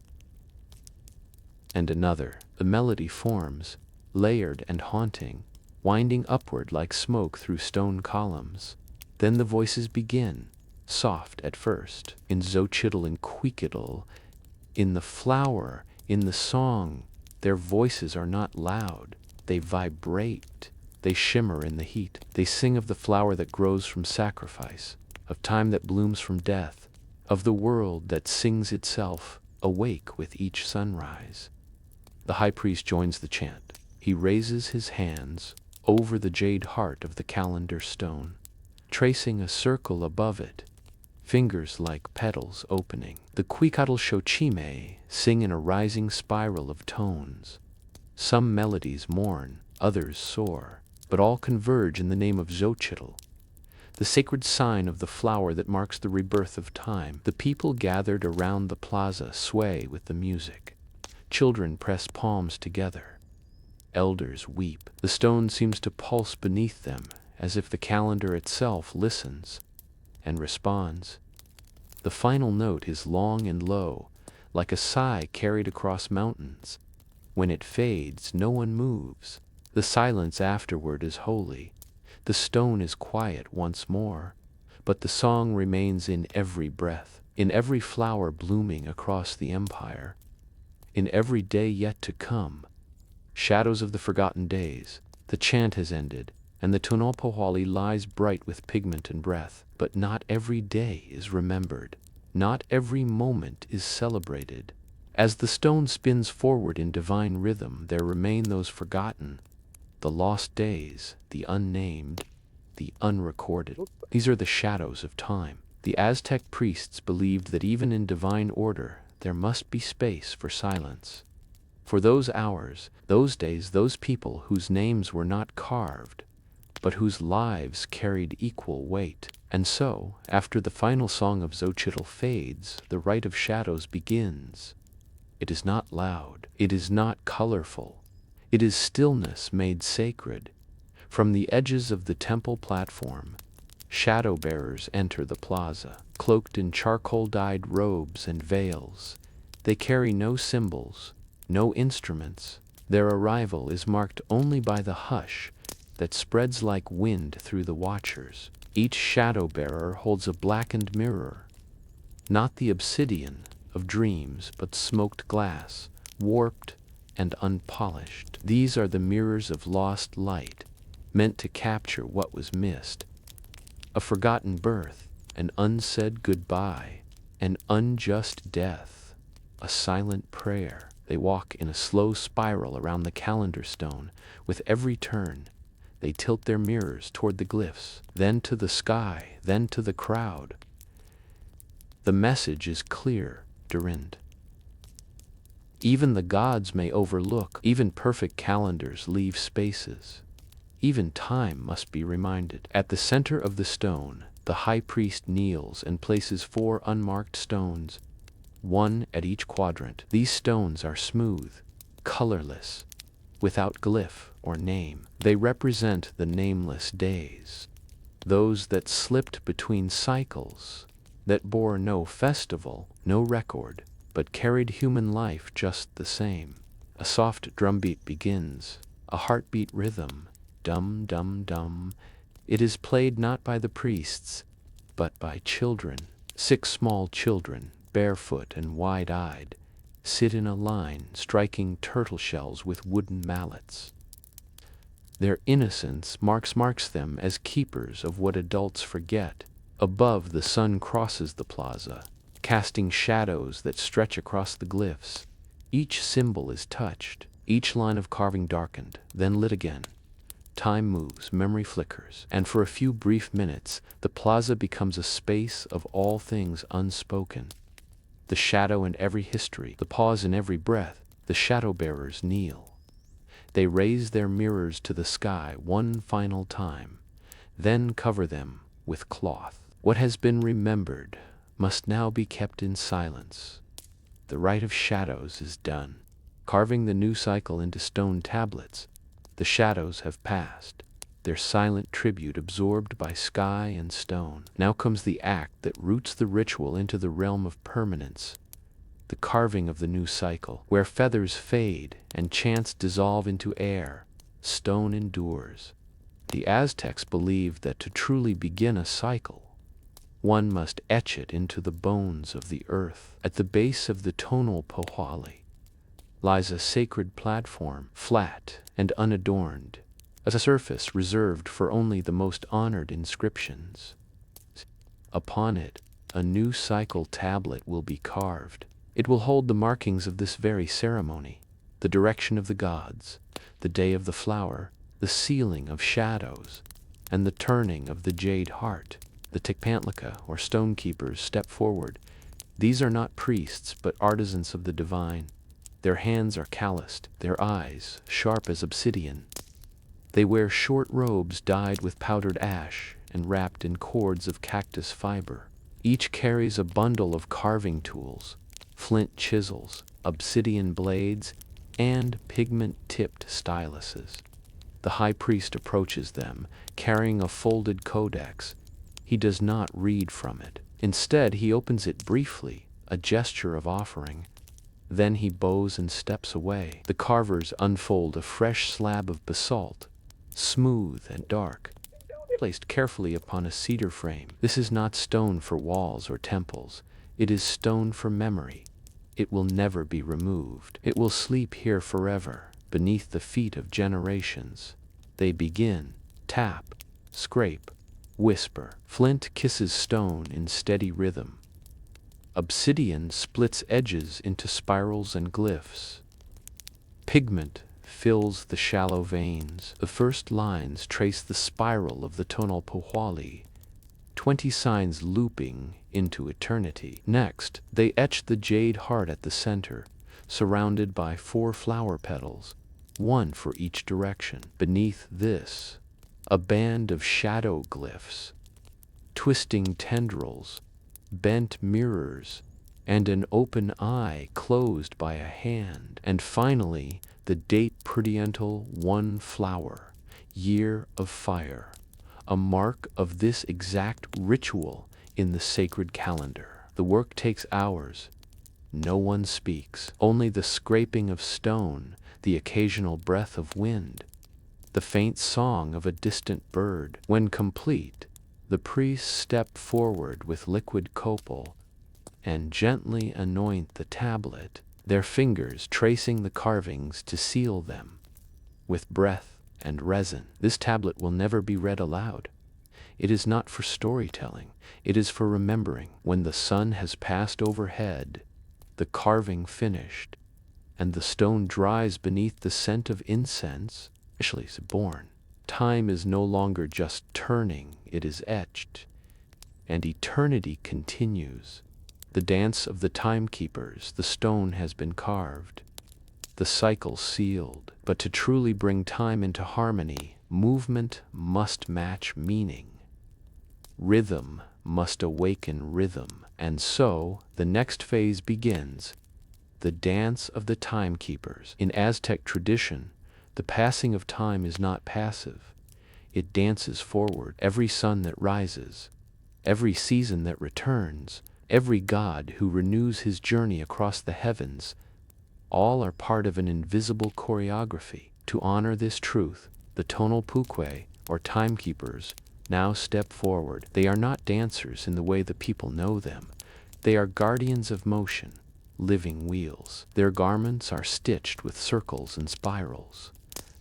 and another. The melody forms, layered and haunting, winding upward like smoke through stone columns. Then the voices begin, soft at first, in Xochitl and Quicatl, in the flower, in the song. Their voices are not loud, they vibrate, they shimmer in the heat. They sing of the flower that grows from sacrifice, of time that blooms from death, of the world that sings itself awake with each sunrise. The high priest joins the chant. He raises his hands over the jade heart of the calendar stone, tracing a circle above it. fingers like petals opening. The Quetzal Xochime sing in a rising spiral of tones. Some melodies mourn, others soar, but all converge in the name of Xochitl, the sacred sign of the flower that marks the rebirth of time. The people gathered around the plaza sway with the music. Children press palms together. Elders weep. The stone seems to pulse beneath them, as if the calendar itself listens and responds. The final note is long and low, like a sigh carried across mountains. When it fades, no one moves. The silence afterward is holy. The stone is quiet once more, but the song remains in every breath, in every flower blooming across the empire, in every day yet to come. Shadows of the forgotten days, the chant has ended, and the Tonopawali lies bright with pigment and breath. But not every day is remembered. Not every moment is celebrated. As the stone spins forward in divine rhythm, there remain those forgotten, the lost days, the unnamed, the unrecorded. These are the shadows of time. The Aztec priests believed that even in divine order, there must be space for silence. For those hours, those days, those people whose names were not carved, but whose lives carried equal weight. And so, after the final song of Xochitl fades, the rite of shadows begins. It is not loud, it is not colorful, it is stillness made sacred. From the edges of the temple platform, shadow bearers enter the plaza, cloaked in charcoal-dyed robes and veils. They carry no symbols, no instruments. Their arrival is marked only by the hush that spreads like wind through the watchers. Each shadow bearer holds a blackened mirror, not the obsidian of dreams, but smoked glass, warped and unpolished. These are the mirrors of lost light, meant to capture what was missed. A forgotten birth, an unsaid goodbye, an unjust death, a silent prayer. They walk in a slow spiral around the calendar stone. With every turn, they tilt their mirrors toward the glyphs, then to the sky, then to the crowd. The message is clear, Durind. Even the gods may overlook, even perfect calendars leave spaces. Even time must be reminded. At the center of the stone, the high priest kneels and places 4 unmarked stones, one at each quadrant. These stones are smooth, colorless, without glyph or name. They represent the nameless days, those that slipped between cycles, that bore no festival, no record, but carried human life just the same. A soft drumbeat begins, a heartbeat rhythm, dum dum dum. It is played not by the priests, but by children. 6 small children, barefoot and wide-eyed, sit in a line, striking turtle shells with wooden mallets. Their innocence marks them as keepers of what adults forget. Above, the sun crosses the plaza, casting shadows that stretch across the glyphs. Each symbol is touched, each line of carving darkened, then lit again. Time moves, memory flickers, and for a few brief minutes, the plaza becomes a space of all things unspoken. The shadow in every history, the pause in every breath. The shadow bearers kneel. They raise their mirrors to the sky one final time, then cover them with cloth. What has been remembered must now be kept in silence. The rite of shadows is done. Carving the new cycle into stone tablets, the shadows have passed, their silent tribute absorbed by sky and stone. Now comes the act that roots the ritual into the realm of permanence, the carving of the new cycle. Where feathers fade and chants dissolve into air, stone endures. The Aztecs believed that to truly begin a cycle, one must etch it into the bones of the earth. At the base of the Tonopawali lies a sacred platform, flat and unadorned, a surface reserved for only the most honored inscriptions. Upon it, a new cycle tablet will be carved. It will hold the markings of this very ceremony, the direction of the gods, the day of the flower, the sealing of shadows, and the turning of the jade heart. The Tecpantlica, or stone keepers, step forward. These are not priests, but artisans of the divine. Their hands are calloused, their eyes sharp as obsidian. They wear short robes dyed with powdered ash and wrapped in cords of cactus fiber. Each carries a bundle of carving tools, flint chisels, obsidian blades, and pigment-tipped styluses. The high priest approaches them, carrying a folded codex. He does not read from it. Instead, he opens it briefly, a gesture of offering. Then he bows and steps away. The carvers unfold a fresh slab of basalt, smooth and dark, placed carefully upon a cedar frame. This is not stone for walls or temples. It is stone for memory. It will never be removed. It will sleep here forever, beneath the feet of generations. They begin, tap, scrape, whisper. Flint kisses stone in steady rhythm. Obsidian splits edges into spirals and glyphs. Pigment fills the shallow veins. The first lines trace the spiral of the tonal pohwali, 20 signs looping into eternity. Next, they etch the jade heart at the center, surrounded by 4 flower petals, one for each direction. Beneath this, a band of shadow glyphs, twisting tendrils, bent mirrors, and an open eye closed by a hand. And finally, the date prudential 1 flower, year of fire, a mark of this exact ritual in the sacred calendar. The work takes hours. No one speaks, only the scraping of stone, the occasional breath of wind, the faint song of a distant bird. When complete, the priests step forward with liquid copal and gently anoint the tablet, their fingers tracing the carvings to seal them with breath and resin. This tablet will never be read aloud. It is not for storytelling, it is for remembering. When the sun has passed overhead, the carving finished, and the stone dries beneath the scent of incense, officially is born. Time is no longer just turning, it is etched, and eternity continues. The dance of the timekeepers, the stone has been carved, the cycle sealed. But to truly bring time into harmony, movement must match meaning. Rhythm must awaken rhythm. And so, the next phase begins, the dance of the timekeepers. In Aztec tradition, the passing of time is not passive. It dances forward. Every sun that rises, every season that returns, every god who renews his journey across the heavens, all are part of an invisible choreography. To honor this truth, the tonal puque, or timekeepers, now step forward. They are not dancers in the way the people know them. They are guardians of motion, living wheels. Their garments are stitched with circles and spirals,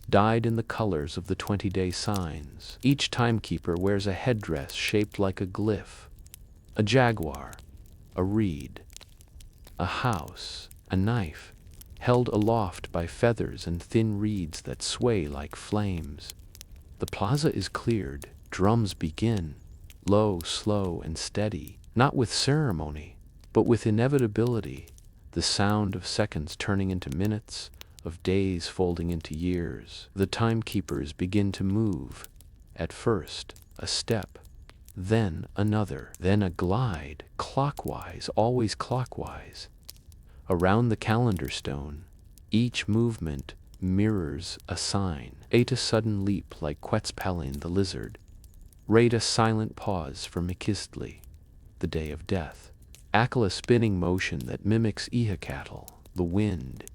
dyed in the colors of the 20-day signs. Each timekeeper wears a headdress shaped like a glyph, a jaguar, a reed, a house, a knife, held aloft by feathers and thin reeds that sway like flames. The plaza is cleared, drums begin, low, slow, and steady, not with ceremony, but with inevitability, the sound of seconds turning into minutes, of days folding into years. The timekeepers begin to move, at first a step, then another, then a glide, clockwise, always clockwise, around the calendar stone. Each movement mirrors a sign. Ate a sudden leap like Quetzalcoatl the lizard. Rate a silent pause for Miquistli, the day of death. Akala spinning motion that mimics Ihacatl, the wind.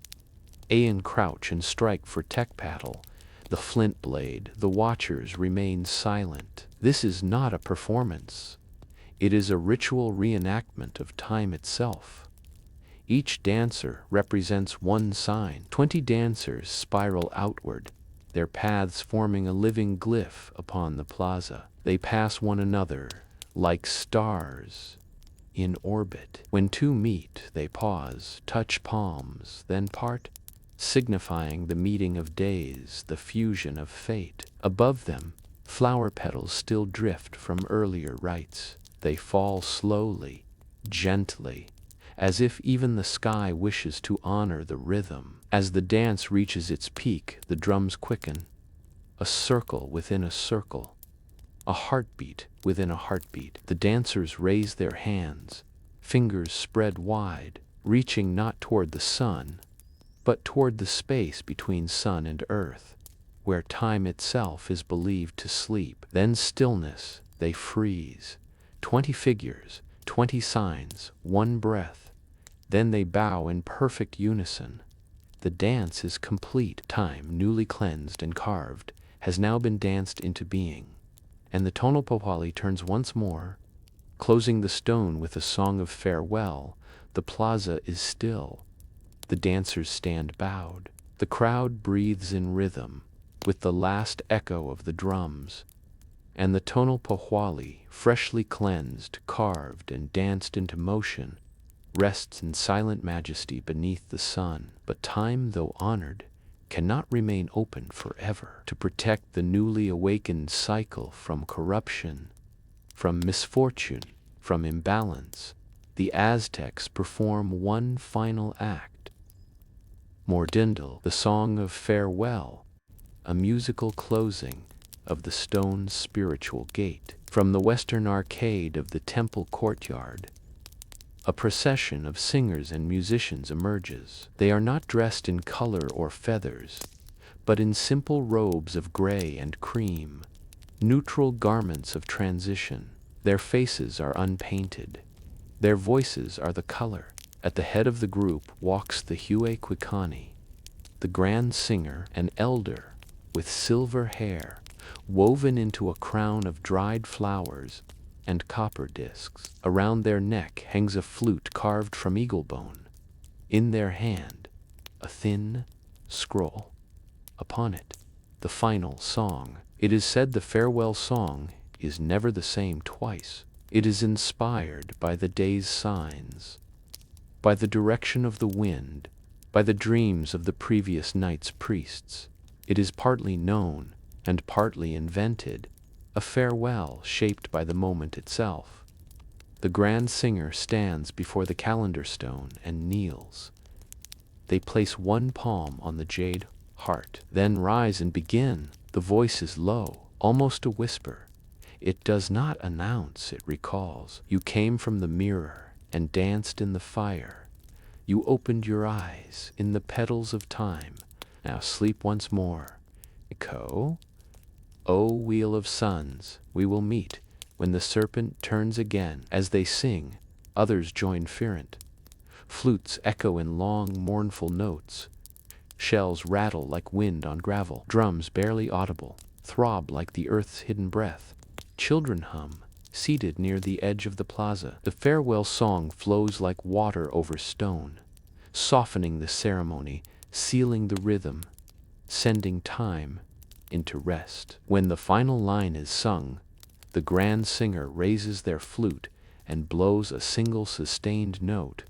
Aeon crouch and strike for Tecpatl, the flint blade. The watchers remain silent. This is not a performance. It is a ritual reenactment of time itself. Each dancer represents one sign. 20 dancers spiral outward, their paths forming a living glyph upon the plaza. They pass one another, like stars in orbit. When 2 meet, they pause, touch palms, then part, signifying the meeting of days, the fusion of fate. Above them, Flower petals still drift from earlier rites. They fall slowly, gently, as if even the sky wishes to honor the rhythm. As the dance reaches its peak, the drums quicken. A circle within a circle, a heartbeat within a heartbeat. The dancers raise their hands, fingers spread wide, reaching not toward the sun, but toward the space between sun and earth, where time itself is believed to sleep. Then stillness, they freeze. 20 figures, 20 signs, one breath. Then they bow in perfect unison. The dance is complete. Time, newly cleansed and carved, has now been danced into being. And the Tonopawali turns once more, closing the stone with a song of farewell. The plaza is still. The dancers stand bowed. The crowd breathes in rhythm, with the last echo of the drums. And the Tonopawali, freshly cleansed, carved, and danced into motion, rests in silent majesty beneath the sun. But time, though honored, cannot remain open forever. To protect the newly awakened cycle from corruption, from misfortune, from imbalance, the Aztecs perform one final act. Mordindal, the song of farewell, a musical closing of the stone spiritual gate. From the western arcade of the temple courtyard, a procession of singers and musicians emerges. They are not dressed in color or feathers, but in simple robes of gray and cream, neutral garments of transition. Their faces are unpainted. Their voices are the color. At the head of the group walks the Hue Kwikani, the grand singer, an elder with silver hair woven into a crown of dried flowers and copper discs. Around their neck hangs a flute carved from eagle bone. In their hand, a thin scroll. Upon it, the final song. It is said the farewell song is never the same twice. It is inspired by the day's signs, by the direction of the wind, by the dreams of the previous night's priests. It is partly known and partly invented, a farewell shaped by the moment itself. The grand singer stands before the calendar stone and kneels. They place one palm on the jade heart, then rise and begin. The voice is low, almost a whisper. It does not announce, it recalls. You came from the mirror and danced in the fire. You opened your eyes in the petals of time. Now sleep once more. Echo, O wheel of suns, we will meet when the serpent turns again. As they sing, others join fervent. Flutes echo in long, mournful notes. Shells rattle like wind on gravel. Drums, barely audible, throb like the earth's hidden breath. Children hum, seated near the edge of the plaza. The farewell song flows like water over stone, softening the ceremony, sealing the rhythm, sending time into rest. When the final line is sung, the grand singer raises their flute and blows a single sustained note,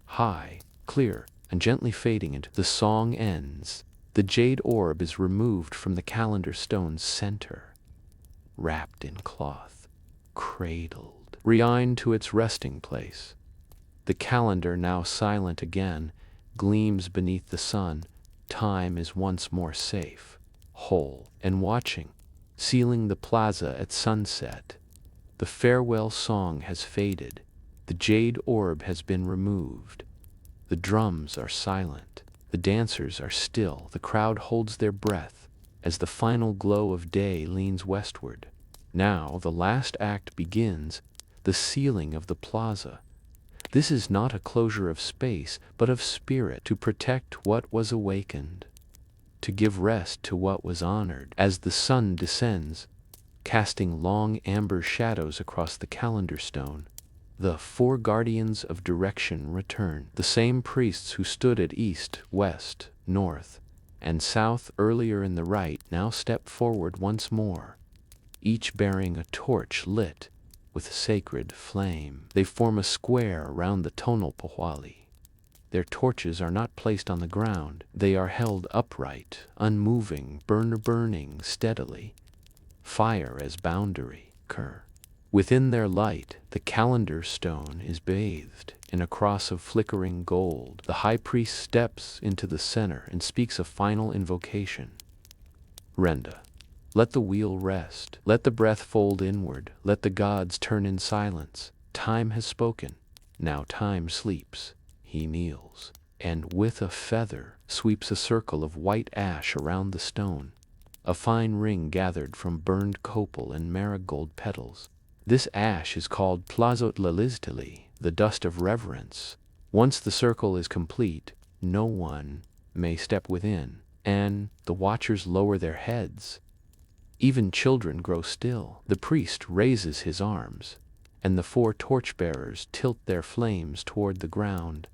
high, clear, and gently fading into the song ends. The jade orb is removed from the calendar stone's center, wrapped in cloth, cradled, resigned to its resting place. The calendar, now silent again, gleams beneath the sun. Time is once more safe, whole, and watching, sealing the plaza at sunset. The farewell song has faded. The jade orb has been removed. The drums are silent. The dancers are still. The crowd holds their breath as the final glow of day leans westward. Now the last act begins, the sealing of the plaza. This is not a closure of space, but of spirit, to protect what was awakened, to give rest to what was honored. As the sun descends, casting long amber shadows across the calendar stone, the four guardians of direction return. The same priests who stood at east, west, north, and south earlier in the rite now step forward once more, each bearing a torch lit with sacred flame. They form a square around the Tonopawali. Their torches are not placed on the ground. They are held upright, unmoving, burning steadily. fire as boundary. Within their light, the calendar stone is bathed in a cross of flickering gold. The high priest steps into the center and speaks a final invocation. Renda. Let the wheel rest. Let the breath fold inward. Let the gods turn in silence. Time has spoken. Now time sleeps. He kneels, and with a feather sweeps a circle of white ash around the stone, a fine ring gathered from burned copal and marigold petals. This ash is called plazot laliztali, the dust of reverence. Once the circle is complete, no one may step within, and the watchers lower their heads. Even children grow still. The priest raises his arms, and the 4 torchbearers tilt their flames toward the ground,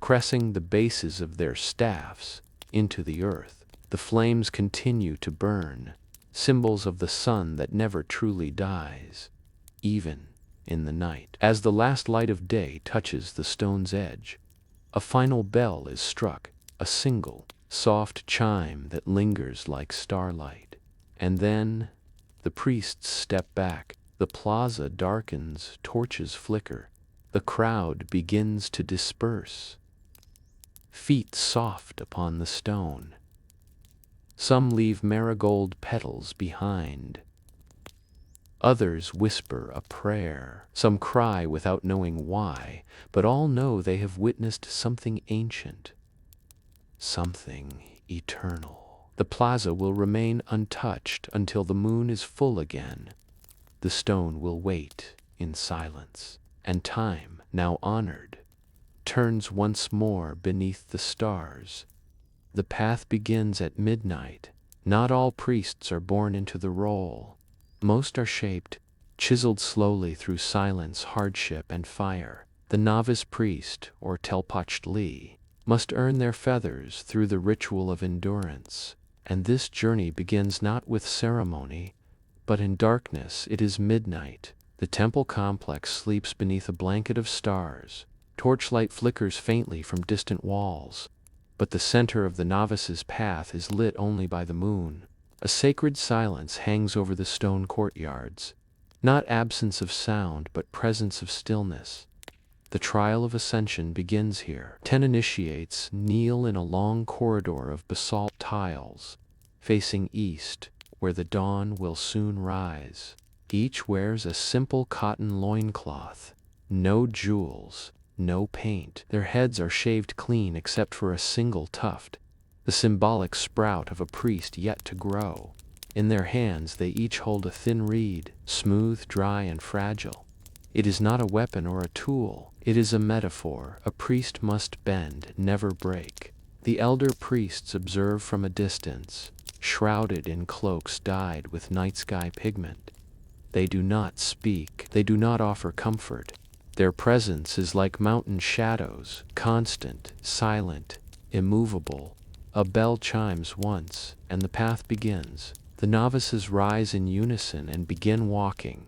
pressing the bases of their staffs into the earth. The flames continue to burn, symbols of the sun that never truly dies, even in the night. As the last light of day touches the stone's edge, a final bell is struck, a single, soft chime that lingers like starlight. And then the priests step back. The plaza darkens, torches flicker. The crowd begins to disperse. Feet soft upon the stone. Some leave marigold petals behind. Others whisper a prayer. Some cry without knowing why, but all know they have witnessed something ancient, something eternal. The plaza will remain untouched until the moon is full again. The stone will wait in silence, and time, now honored, turns once more beneath the stars. The path begins at midnight. Not all priests are born into the role. Most are shaped, chiseled slowly through silence, hardship, and fire. The novice priest, or telpachtli, must earn their feathers through the ritual of endurance. And this journey begins not with ceremony, but in darkness. It is midnight. The temple complex sleeps beneath a blanket of stars. Torchlight flickers faintly from distant walls, but the center of the novice's path is lit only by the moon. A sacred silence hangs over the stone courtyards, not absence of sound, but presence of stillness. The trial of ascension begins here. 10 initiates kneel in a long corridor of basalt tiles, facing east, where the dawn will soon rise. Each wears a simple cotton loincloth, no jewels, no paint. Their heads are shaved clean except for a single tuft, the symbolic sprout of a priest yet to grow. In their hands they each hold a thin reed, smooth, dry, and fragile. It is not a weapon or a tool. It is a metaphor. A priest must bend, never break. The elder priests observe from a distance, shrouded in cloaks dyed with night sky pigment. They do not speak. They do not offer comfort. Their presence is like mountain shadows, constant, silent, immovable. A bell chimes once, and the path begins. The novices rise in unison and begin walking,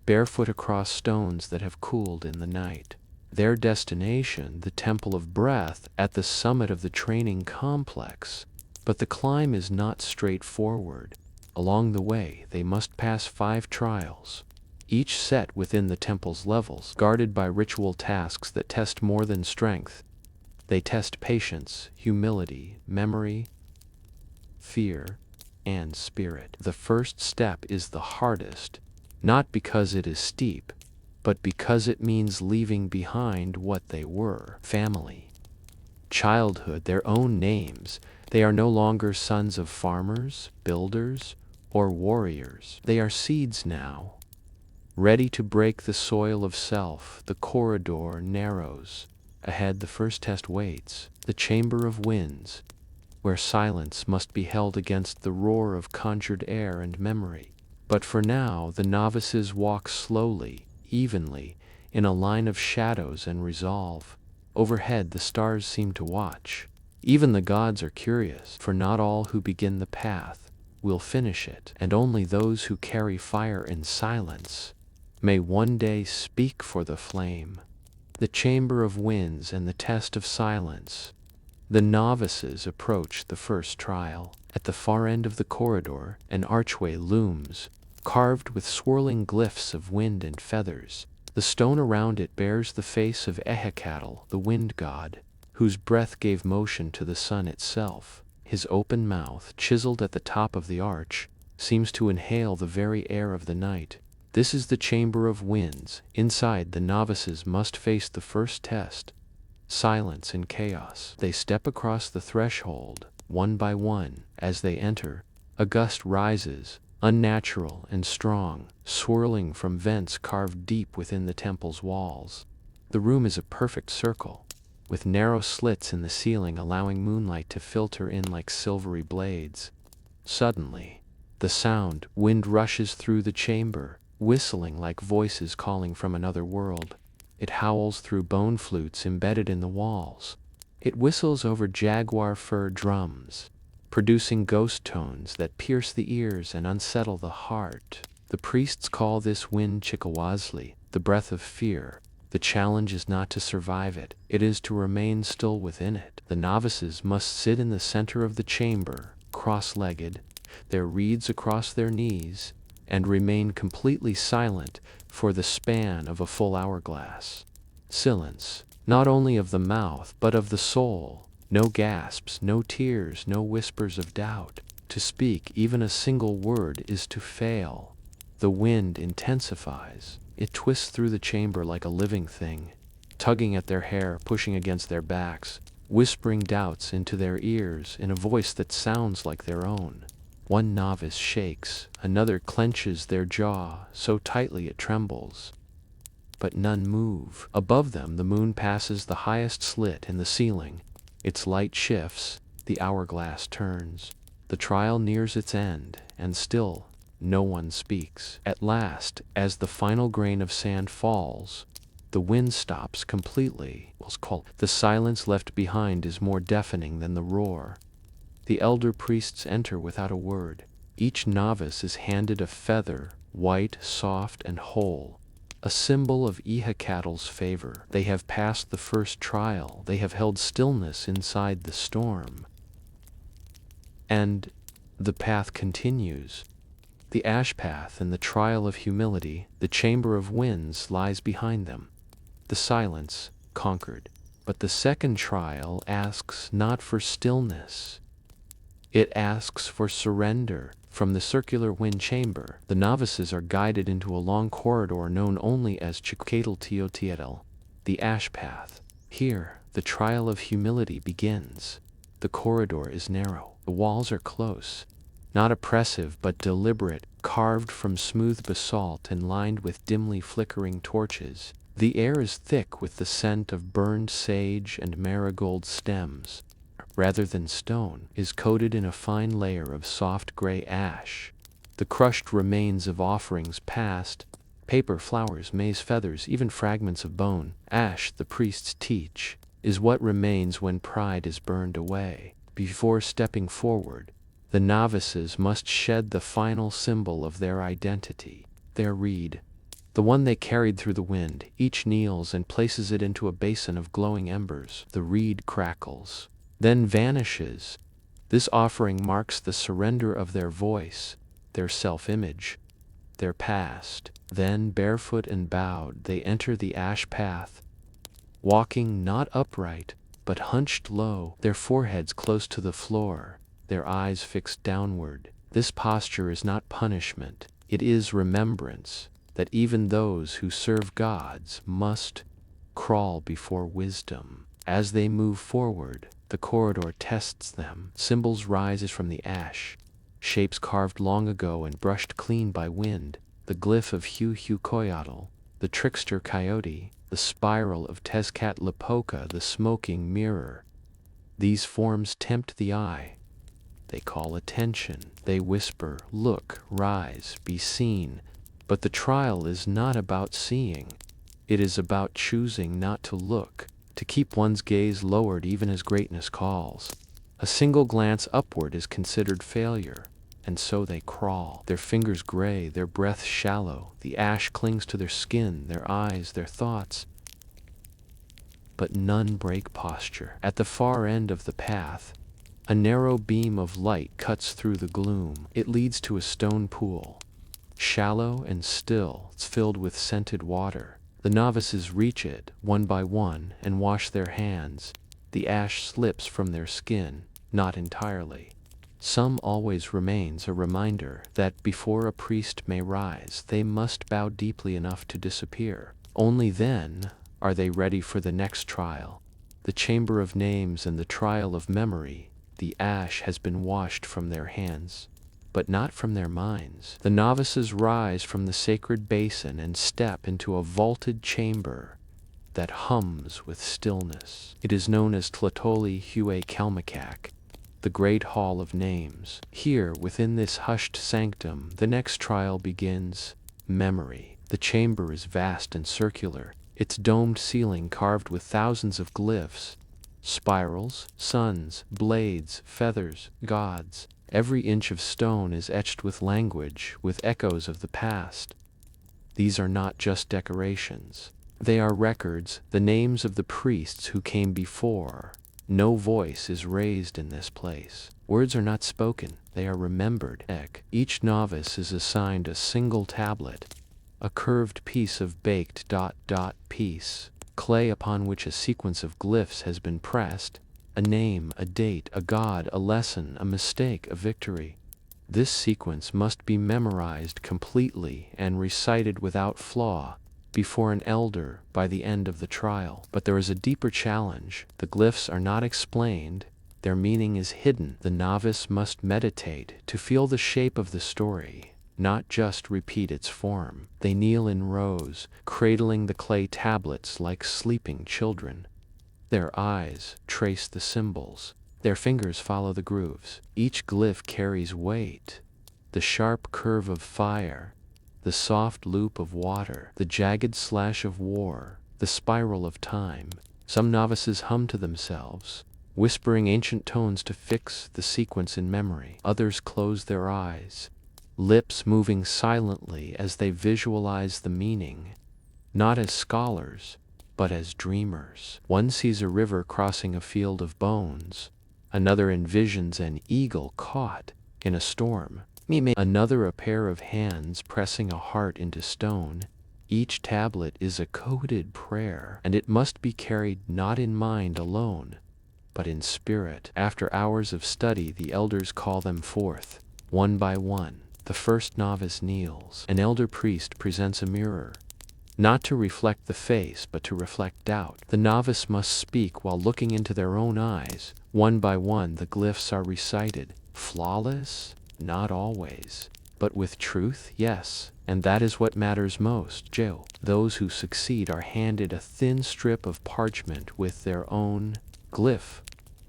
barefoot across stones that have cooled in the night. Their destination, the Temple of Breath, at the summit of the training complex. But the climb is not straightforward. Along the way, they must pass 5 trials, each set within the temple's levels, guarded by ritual tasks that test more than strength. They test patience, humility, memory, fear, and spirit. The first step is the hardest, not because it is steep, but because it means leaving behind what they were: family, childhood, their own names. They are no longer sons of farmers, builders, or warriors. They are seeds now, ready to break the soil of self. The corridor narrows. Ahead, the first test waits, the Chamber of Winds, where silence must be held against the roar of conjured air and memory. But for now, the novices walk slowly, evenly, in a line of shadows and resolve. Overhead, the stars seem to watch. Even the gods are curious, for not all who begin the path will finish it, and only those who carry fire in silence may one day speak for the flame. The Chamber of Winds and the Test of Silence. The novices approach the first trial. At the far end of the corridor, an archway looms, carved with swirling glyphs of wind and feathers. The stone around it bears the face of Ehecatl, the wind god, whose breath gave motion to the sun itself. His open mouth, chiseled at the top of the arch, seems to inhale the very air of the night. This is the Chamber of Winds. Inside, the novices must face the first test: silence and chaos. They step across the threshold, one by one. As they enter, a gust rises, unnatural and strong, swirling from vents carved deep within the temple's walls. The room is a perfect circle, with narrow slits in the ceiling allowing moonlight to filter in like silvery blades. Suddenly, the sound, wind rushes through the chamber, whistling like voices calling from another world. It howls through bone flutes embedded in the walls. It whistles over jaguar fur drums, producing ghost tones that pierce the ears and unsettle the heart. The priests call this wind Chikawazli, the breath of fear. The challenge is not to survive it, it is to remain still within it. The novices must sit in the center of the chamber, cross-legged, their reeds across their knees, and remain completely silent for the span of a full hourglass. Silence, not only of the mouth but of the soul. No gasps, no tears, no whispers of doubt. To speak even a single word is to fail. The wind intensifies. It twists through the chamber like a living thing, tugging at their hair, pushing against their backs, whispering doubts into their ears in a voice that sounds like their own. One novice shakes, another clenches their jaw so tightly it trembles. But none move. Above them, the moon passes the highest slit in the ceiling. Its light shifts, the hourglass turns. The trial nears its end, and still no one speaks. At last, as the final grain of sand falls, the wind stops completely. The silence left behind is more deafening than the roar. The elder priests enter without a word. Each novice is handed a feather, white, soft, and whole, a symbol of Ehecatl's favor. They have passed the first trial. They have held stillness inside the storm. And the path continues. The ash path and the trial of humility, the chamber of winds, lies behind them. The silence conquered. But the second trial asks not for stillness. It asks for surrender. From the circular wind chamber, the novices are guided into a long corridor known only as Chikatl, the ash path. Here, the trial of humility begins. The corridor is narrow. The walls are close. Not oppressive but deliberate, carved from smooth basalt and lined with dimly flickering torches. The air is thick with the scent of burned sage and marigold stems. Rather than stone, is coated in a fine layer of soft gray ash. The crushed remains of offerings past, paper, flowers, maize feathers, even fragments of bone. Ash, the priests teach, is what remains when pride is burned away. Before stepping forward, the novices must shed the final symbol of their identity, their reed, the one they carried through the wind. Each kneels and places it into a basin of glowing embers. The reed crackles, then vanishes. This offering marks the surrender of their voice, their self-image, their past. Then, barefoot and bowed, they enter the ash path, walking not upright, but hunched low, their foreheads close to the floor, their eyes fixed downward. This posture is not punishment, it is remembrance that even those who serve gods must crawl before wisdom. As they move forward, the corridor tests them. Symbols rises from the ash, shapes carved long ago and brushed clean by wind. The glyph of Huhucoyotl, the trickster coyote, the spiral of Tezcatlipoca, the smoking mirror. These forms tempt the eye. They call attention. They whisper, look, rise, be seen. But the trial is not about seeing. It is about choosing not to look, to keep one's gaze lowered even as greatness calls. A single glance upward is considered failure, and so they crawl. Their fingers gray, their breath shallow, the ash clings to their skin, their eyes, their thoughts. But none break posture. At the far end of the path, a narrow beam of light cuts through the gloom. It leads to a stone pool, shallow and still. It's filled with scented water. The novices reach it, one by one, and wash their hands. The ash slips from their skin, not entirely. Some always remains a reminder that before a priest may rise, they must bow deeply enough to disappear. Only then are they ready for the next trial. The chamber of names and the trial of memory. The ash has been washed from their hands, but not from their minds. The novices rise from the sacred basin and step into a vaulted chamber that hums with stillness. It is known as Tlatoli Hue Kalmakak, the great hall of names. Here, within this hushed sanctum, the next trial begins. Memory. The chamber is vast and circular, its domed ceiling carved with thousands of glyphs, spirals, suns, blades, feathers, gods. Every inch of stone is etched with language, with echoes of the past. These are not just decorations. They are records, the names of the priests who came before. No voice is raised in this place. Words are not spoken, they are remembered. Each novice is assigned a single tablet, a curved piece of baked piece, clay upon which a sequence of glyphs has been pressed, a name, a date, a god, a lesson, a mistake, a victory. This sequence must be memorized completely and recited without flaw before an elder by the end of the trial. But there is a deeper challenge. The glyphs are not explained, their meaning is hidden. The novice must meditate to feel the shape of the story, not just repeat its form. They kneel in rows, cradling the clay tablets like sleeping children. Their eyes trace the symbols, their fingers follow the grooves. Each glyph carries weight, the sharp curve of fire, the soft loop of water, the jagged slash of war, the spiral of time. Some novices hum to themselves, whispering ancient tones to fix the sequence in memory. Others close their eyes, lips moving silently as they visualize the meaning, not as scholars, but as dreamers. One sees a river crossing a field of bones, another envisions an eagle caught in a storm. Another a pair of hands pressing a heart into stone. Each tablet is a coded prayer, and it must be carried not in mind alone, but in spirit. After hours of study, the elders call them forth, one by one. The first novice kneels. An elder priest presents a mirror, not to reflect the face, but to reflect doubt. The novice must speak while looking into their own eyes. One by one, the glyphs are recited. Flawless? Not always. But with truth, yes. And that is what matters most. Those who succeed are handed a thin strip of parchment with their own glyph,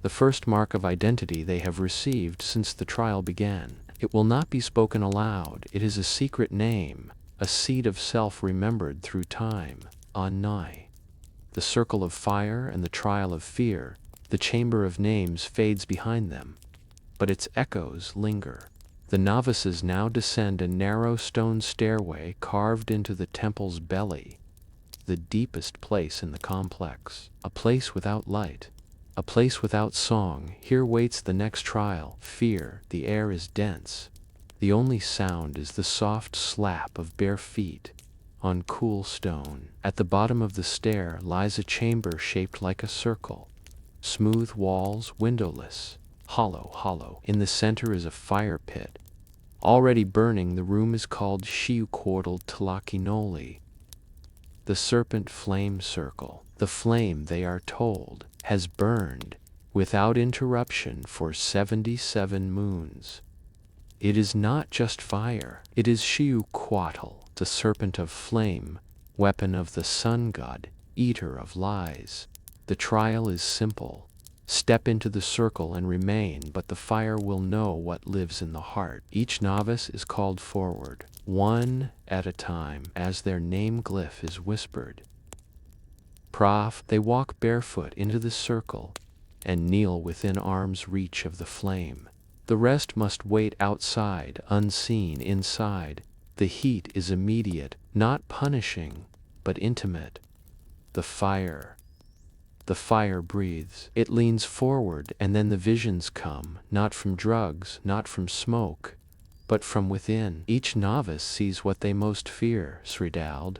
the first mark of identity they have received since the trial began. It will not be spoken aloud. It is a secret name, a seed of self remembered through time. Anai. The circle of fire and the trial of fear, the chamber of names fades behind them, but its echoes linger. The novices now descend a narrow stone stairway carved into the temple's belly, the deepest place in the complex. A place without light, a place without song. Here waits the next trial. Fear. The air is dense. The only sound is the soft slap of bare feet on cool stone. At the bottom of the stair lies a chamber shaped like a circle. Smooth walls, windowless, hollow. In the center is a fire pit, already burning. The room is called Shiukortal Tlakinoli, the serpent flame circle. The flame, they are told, has burned without interruption for 77 moons. It is not just fire, it is Shiukortal, the serpent of flame, weapon of the sun god, eater of lies. The trial is simple. Step into the circle and remain, but the fire will know what lives in the heart. Each novice is called forward, one at a time, as their name glyph is whispered. Prof. They walk barefoot into the circle and kneel within arm's reach of the flame. The rest must wait outside, unseen inside. The heat is immediate, not punishing, but intimate. The fire breathes. It leans forward, and then the visions come, not from drugs, not from smoke, but from within. Each novice sees what they most fear, Sridald.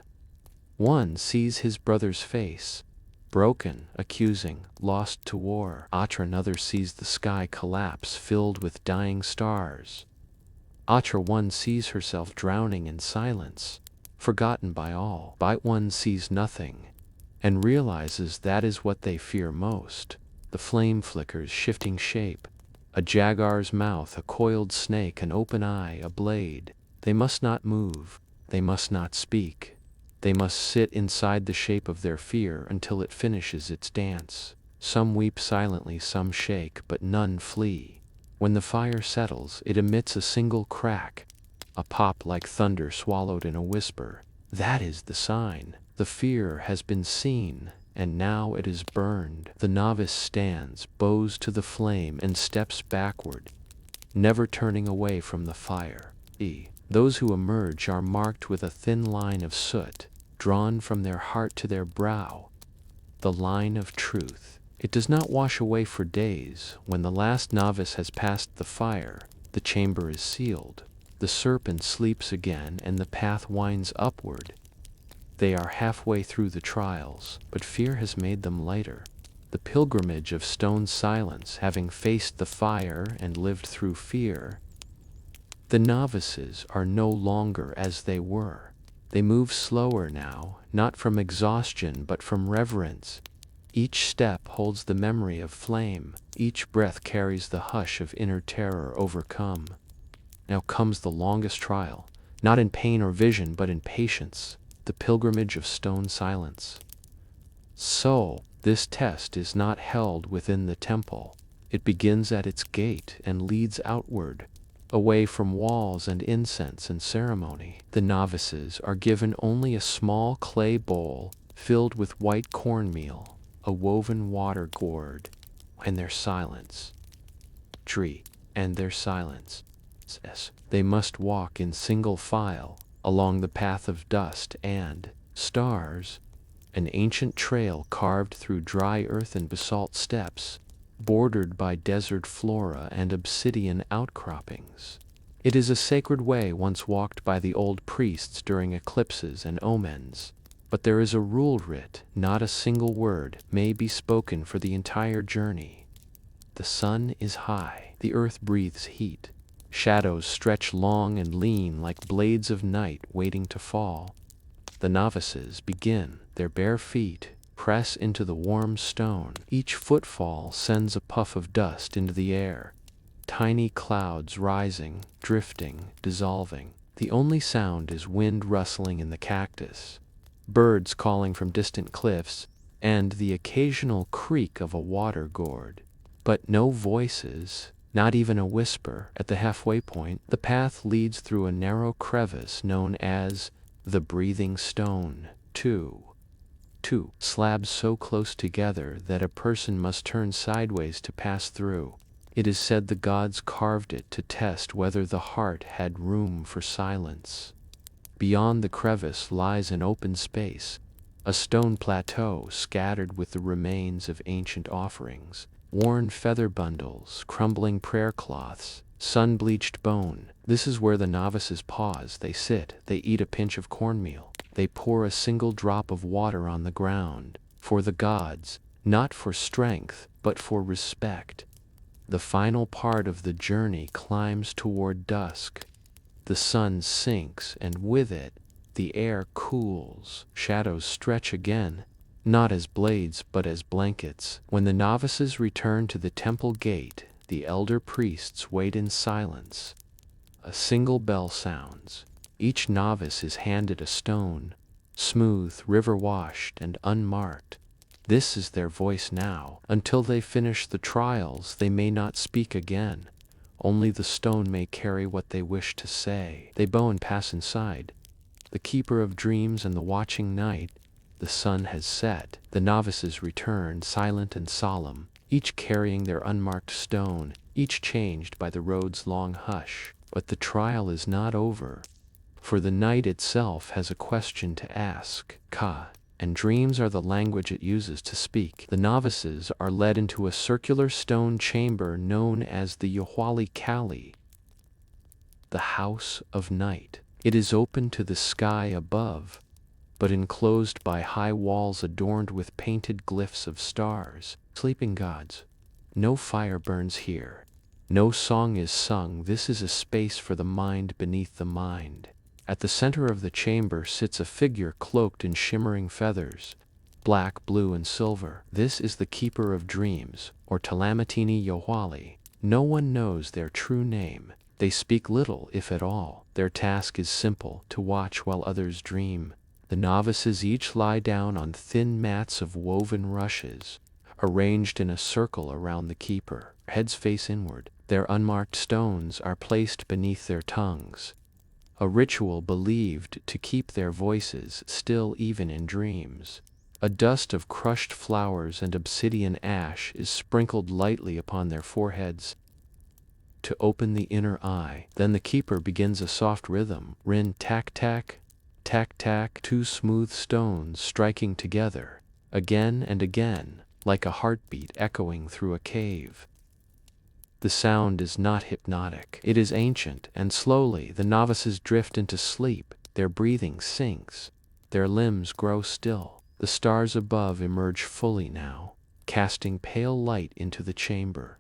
One sees his brother's face, broken, accusing, lost to war. Another sees the sky collapse filled with dying stars. One sees herself drowning in silence, forgotten by all. But one sees nothing, and realizes that is what they fear most. The flame flickers, shifting shape. A jaguar's mouth, a coiled snake, an open eye, a blade. They must not move, they must not speak. They must sit inside the shape of their fear until it finishes its dance. Some weep silently, some shake, but none flee. When the fire settles, it emits a single crack, a pop like thunder swallowed in a whisper. That is the sign. The fear has been seen, and now it is burned. The novice stands, bows to the flame, and steps backward, never turning away from the fire. Those who emerge are marked with a thin line of soot, drawn from their heart to their brow. The line of truth. It does not wash away for days. When the last novice has passed the fire, the chamber is sealed. The serpent sleeps again, and the path winds upward. They are halfway through the trials, but fear has made them lighter. The pilgrimage of stone silence, having faced the fire and lived through fear. The novices are no longer as they were. They move slower now, not from exhaustion but from reverence. Each step holds the memory of flame. Each breath carries the hush of inner terror overcome. Now comes the longest trial, not in pain or vision but in patience, the pilgrimage of stone silence. So, this test is not held within the temple. It begins at its gate and leads outward, away from walls and incense and ceremony. The novices are given only a small clay bowl filled with white cornmeal, a woven water gourd, and their silence. And their silence. They must walk in single file along the path of dust and stars, an ancient trail carved through dry earth and basalt steps, bordered by desert flora and obsidian outcroppings. It is a sacred way once walked by the old priests during eclipses and omens. But there is a rule writ, not a single word may be spoken for the entire journey. The sun is high, the earth breathes heat. Shadows stretch long and lean like blades of night waiting to fall. The novices begin. Their bare feet press into the warm stone. Each footfall sends a puff of dust into the air. Tiny clouds rising, drifting, dissolving. The only sound is wind rustling in the cactus, birds calling from distant cliffs, and the occasional creak of a water gourd. But no voices, not even a whisper. At the halfway point, the path leads through a narrow crevice known as the breathing stone. Two slabs so close together that a person must turn sideways to pass through. It is said the gods carved it to test whether the heart had room for silence. Beyond the crevice lies an open space, a stone plateau scattered with the remains of ancient offerings, worn feather bundles, crumbling prayer cloths, sun-bleached bone. This is where the novices pause. They sit, they eat a pinch of cornmeal. They pour a single drop of water on the ground, for the gods, not for strength, but for respect. The final part of the journey climbs toward dusk. The sun sinks, and with it, the air cools. Shadows stretch again, not as blades but as blankets. When the novices return to the temple gate, the elder priests wait in silence. A single bell sounds. Each novice is handed a stone, smooth, river-washed, and unmarked. This is their voice now. Until they finish the trials, they may not speak again. Only the stone may carry what they wish to say. They bow and pass inside. The keeper of dreams and the watching night. The sun has set. The novices return, silent and solemn, each carrying their unmarked stone, each changed by the road's long hush. But the trial is not over, for the night itself has a question to ask. And dreams are the language it uses to speak. The novices are led into a circular stone chamber known as the Yahwali Kali. the House of Night. It is open to the sky above, but enclosed by high walls adorned with painted glyphs of stars, sleeping gods. No fire burns here. No song is sung. This is a space for the mind beneath the mind. At the center of the chamber sits a figure cloaked in shimmering feathers, black, blue, and silver. This is the Keeper of Dreams, or Talamatini Yohwali. No one knows their true name. They speak little, if at all. Their task is simple: to watch while others dream. The novices each lie down on thin mats of woven rushes, arranged in a circle around the keeper, heads face inward. Their unmarked stones are placed beneath their tongues, a ritual believed to keep their voices still even in dreams. A dust of crushed flowers and obsidian ash is sprinkled lightly upon their foreheads to open the inner eye. Then the keeper begins a soft rhythm, rin tack tack, tack tack, two smooth stones striking together, again and again, like a heartbeat echoing through a cave. The sound is not hypnotic. It is ancient, and slowly the novices drift into sleep. Their breathing sinks. Their limbs grow still. The stars above emerge fully now, casting pale light into the chamber.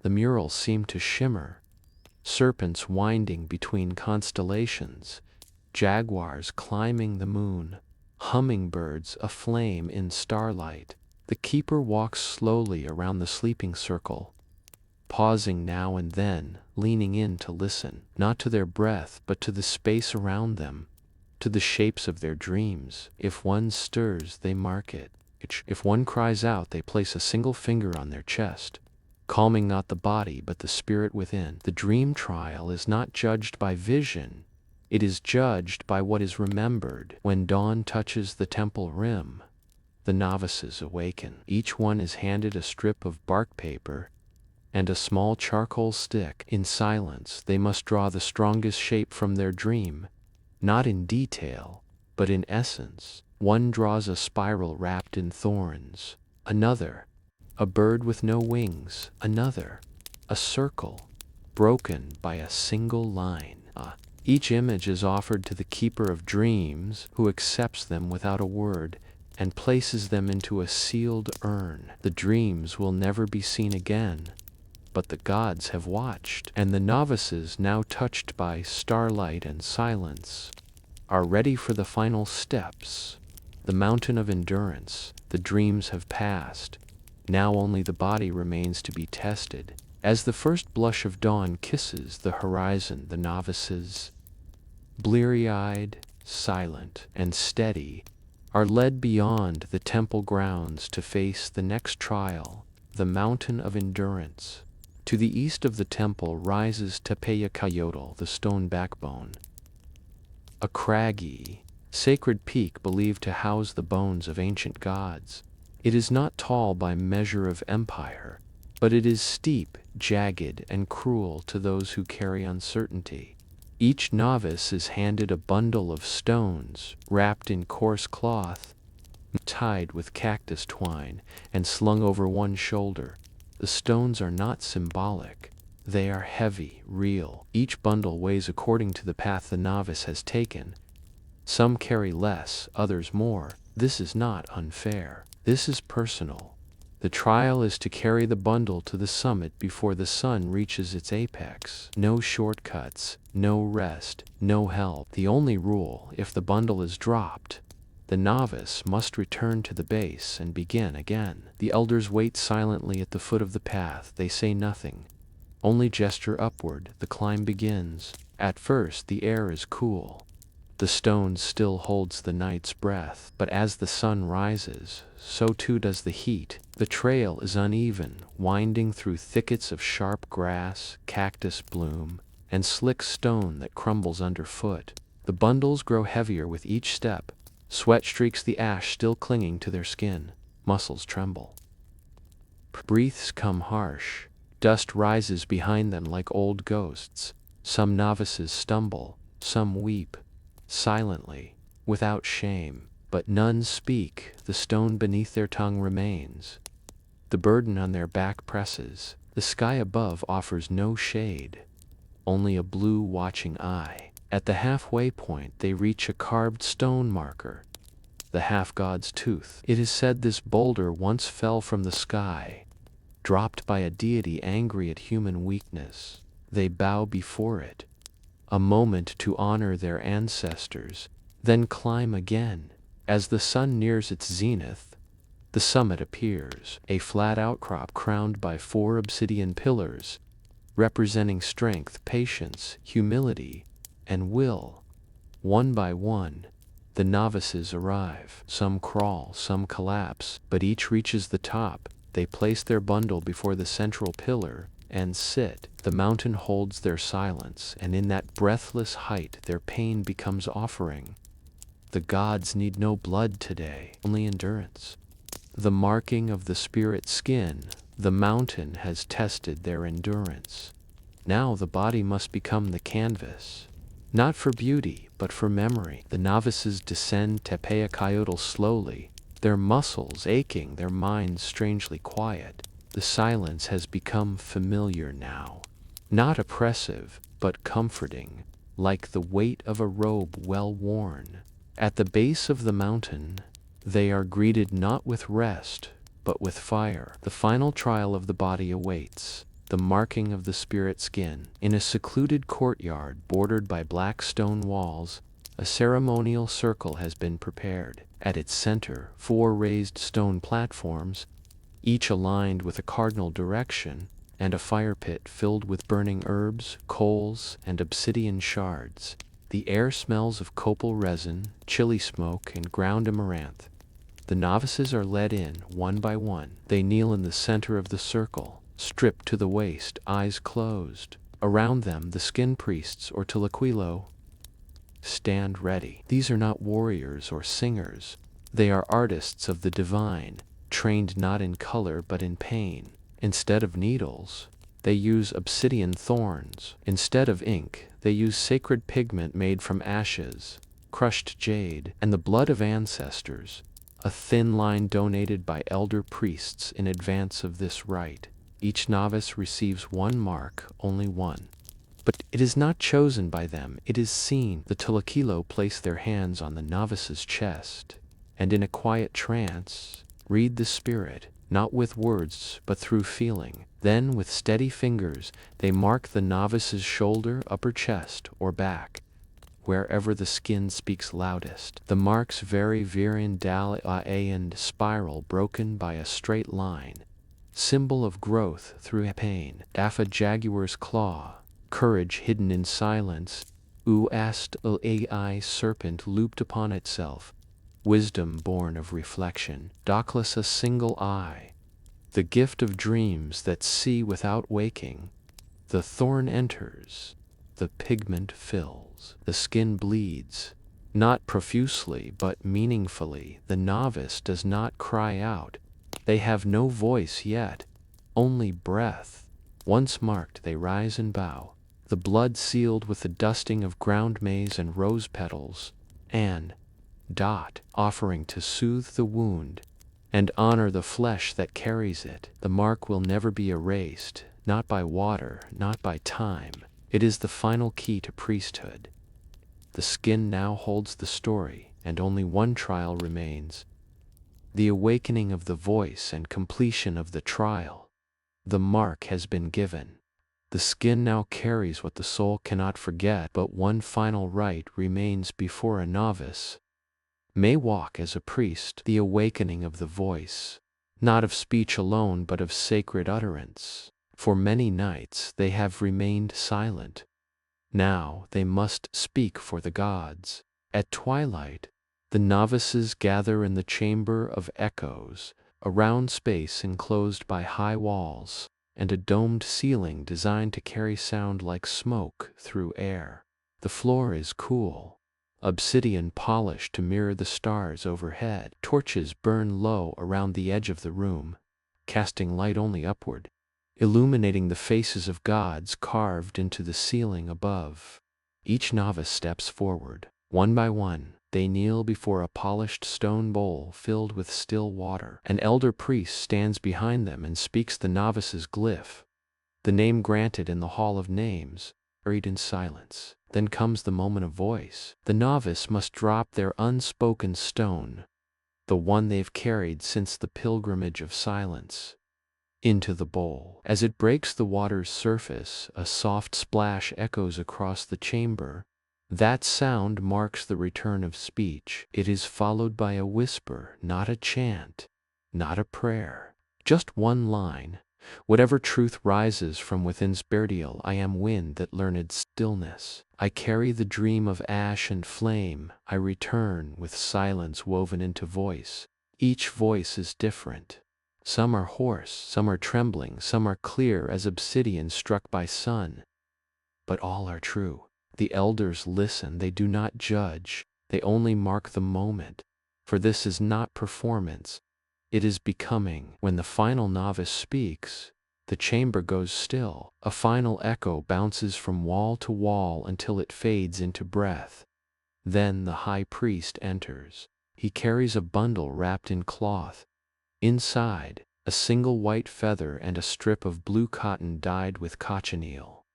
The murals seem to shimmer, serpents winding between constellations, jaguars climbing the moon, hummingbirds aflame in starlight. The keeper walks slowly around the sleeping circle, pausing now and then, leaning in to listen, not to their breath but to the space around them, to the shapes of their dreams. If one stirs, they mark it. If one cries out, they place a single finger on their chest, calming not the body but the spirit within. The dream trial is not judged by vision, it is judged by what is remembered. When dawn touches the temple rim, the novices awaken. Each one is handed a strip of bark paper and a small charcoal stick. In silence, they must draw the strongest shape from their dream, not in detail, but in essence. One draws a spiral wrapped in thorns, another, a bird with no wings, another, a circle, broken by a single line. Each image is offered to the Keeper of Dreams, who accepts them without a word and places them into a sealed urn. The dreams will never be seen again, but the gods have watched, and the novices, now touched by starlight and silence, are ready for the final steps. The mountain of endurance. The dreams have passed. Now only the body remains to be tested. As the first blush of dawn kisses the horizon, the novices, bleary-eyed, silent, and steady, are led beyond the temple grounds to face the next trial, the mountain of endurance. To the east of the temple rises Tepeyacayotl, the stone backbone, a craggy, sacred peak believed to house the bones of ancient gods. It is not tall by measure of empire, but it is steep, jagged, and cruel to those who carry uncertainty. Each novice is handed a bundle of stones, wrapped in coarse cloth, tied with cactus twine, and slung over one shoulder. The stones are not symbolic. They are heavy, real. Each bundle weighs according to the path the novice has taken. Some carry less, others more. This is not unfair. This is personal. The trial is to carry the bundle to the summit before the sun reaches its apex. No shortcuts, no rest, no help. The only rule: if the bundle is dropped, the novice must return to the base and begin again. The elders wait silently at the foot of the path. They say nothing, only gesture upward. The climb begins. At first the air is cool. The stone still holds the night's breath, but as the sun rises, so too does the heat. The trail is uneven, winding through thickets of sharp grass, cactus bloom, and slick stone that crumbles underfoot. The bundles grow heavier with each step. Sweat streaks the ash still clinging to their skin. Muscles tremble. Breaths come harsh. Dust rises behind them like old ghosts. Some novices stumble, some weep, silently, without shame, but none speak. The stone beneath their tongue remains. The burden on their back presses. The sky above offers no shade. only a blue watching eye. At the halfway point, they reach a carved stone marker, the half-god's tooth. It is said this boulder once fell from the sky, dropped by a deity angry at human weakness. They bow before it, a moment to honor their ancestors, then climb again. As the sun nears its zenith, the summit appears, a flat outcrop crowned by 4 obsidian pillars, representing strength, patience, humility, and will. One by one, the novices arrive. Some crawl, some collapse, but each reaches the top. They place their bundle before the central pillar and sit. The mountain holds their silence, and in that breathless height their pain becomes offering. The gods need no blood today, only endurance. The marking of the spirit skin, the mountain has tested their endurance. Now the body must become the canvas, not for beauty, but for memory. The novices descend Tepeyacoyotl slowly, their muscles aching, their minds strangely quiet. The silence has become familiar now, not oppressive, but comforting, like the weight of a robe well worn. At the base of the mountain, they are greeted not with rest, but with fire. The final trial of the body awaits, the marking of the spirit skin. In a secluded courtyard bordered by black stone walls, a ceremonial circle has been prepared. At its center, 4 raised stone platforms, each aligned with a cardinal direction, and a fire pit filled with burning herbs, coals, and obsidian shards. The air smells of copal resin, chili smoke, and ground amaranth. The novices are led in, one by one. They kneel in the center of the circle, stripped to the waist, eyes closed. Around them, the skin priests, or Tlaquilo, stand ready. These are not warriors or singers. They are artists of the divine, trained not in color but in pain. Instead of needles, they use obsidian thorns. Instead of ink, they use sacred pigment made from ashes, crushed jade, and the blood of ancestors, a thin line donated by elder priests in advance of this rite. Each novice receives 1 mark, only one. But it is not chosen by them, it is seen. The Tlaquilo place their hands on the novice's chest, and in a quiet trance, read the spirit, not with words, but through feeling. Then, with steady fingers, they mark the novice's shoulder, upper chest, or back, wherever the skin speaks loudest. The marks vary in and spiral broken by a straight line, symbol of growth through pain. Dafa jaguar's claw, courage hidden in silence. Uast ai serpent looped upon itself, wisdom born of reflection. Doclus a single eye, the gift of dreams that see without waking. The thorn enters, the pigment fills, the skin bleeds, not profusely but meaningfully. The novice does not cry out. They have no voice yet, only breath. Once marked, they rise and bow, the blood sealed with the dusting of ground maize and rose petals, and offering to soothe the wound and honor the flesh that carries it. The mark will never be erased, not by water, not by time. It is the final key to priesthood. The skin now holds the story, and only one trial remains: the awakening of the voice and completion of the trial. The mark has been given. The skin now carries what the soul cannot forget, but one final rite remains before a novice may walk as a priest: the awakening of the voice, not of speech alone but of sacred utterance. For many nights they have remained silent. Now they must speak for the gods. At twilight, the novices gather in the chamber of echoes, a round space enclosed by high walls, and a domed ceiling designed to carry sound like smoke through air. The floor is cool, obsidian polished to mirror the stars overhead. Torches burn low around the edge of the room, casting light only upward, illuminating the faces of gods carved into the ceiling above. Each novice steps forward. One by one, they kneel before a polished stone bowl filled with still water. An elder priest stands behind them and speaks the novice's glyph, the name granted in the Hall of Names. buried in silence. Then comes the moment of voice. The novice must drop their unspoken stone, the one they've carried since the pilgrimage of silence, into the bowl. As it breaks the water's surface, a soft splash echoes across the chamber. That sound marks the return of speech. It is followed by a whisper, not a chant, not a prayer, just one line. Whatever truth rises from within's burial, I am wind that learned stillness. I carry the dream of ash and flame. I return with silence woven into voice. Each voice is different. Some are hoarse, some are trembling, some are clear as obsidian struck by sun. But all are true. The elders listen, they do not judge, they only mark the moment. For this is not performance, it is becoming. When the final novice speaks, the chamber goes still. A final echo bounces from wall to wall until it fades into breath. Then the high priest enters. He carries a bundle wrapped in cloth. Inside, a single white feather and a strip of blue cotton dyed with cochineal.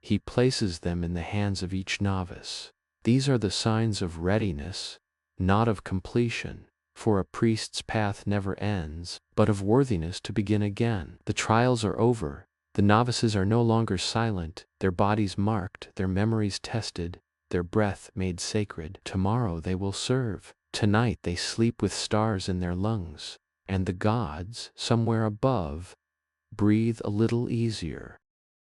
He places them in the hands of each novice. These are the signs of readiness, not of completion, for a priest's path never ends, but of worthiness to begin again. The trials are over. The novices are no longer silent, their bodies marked, their memories tested, their breath made sacred. Tomorrow they will serve. Tonight they sleep with stars in their lungs. And the gods, somewhere above, breathe a little easier.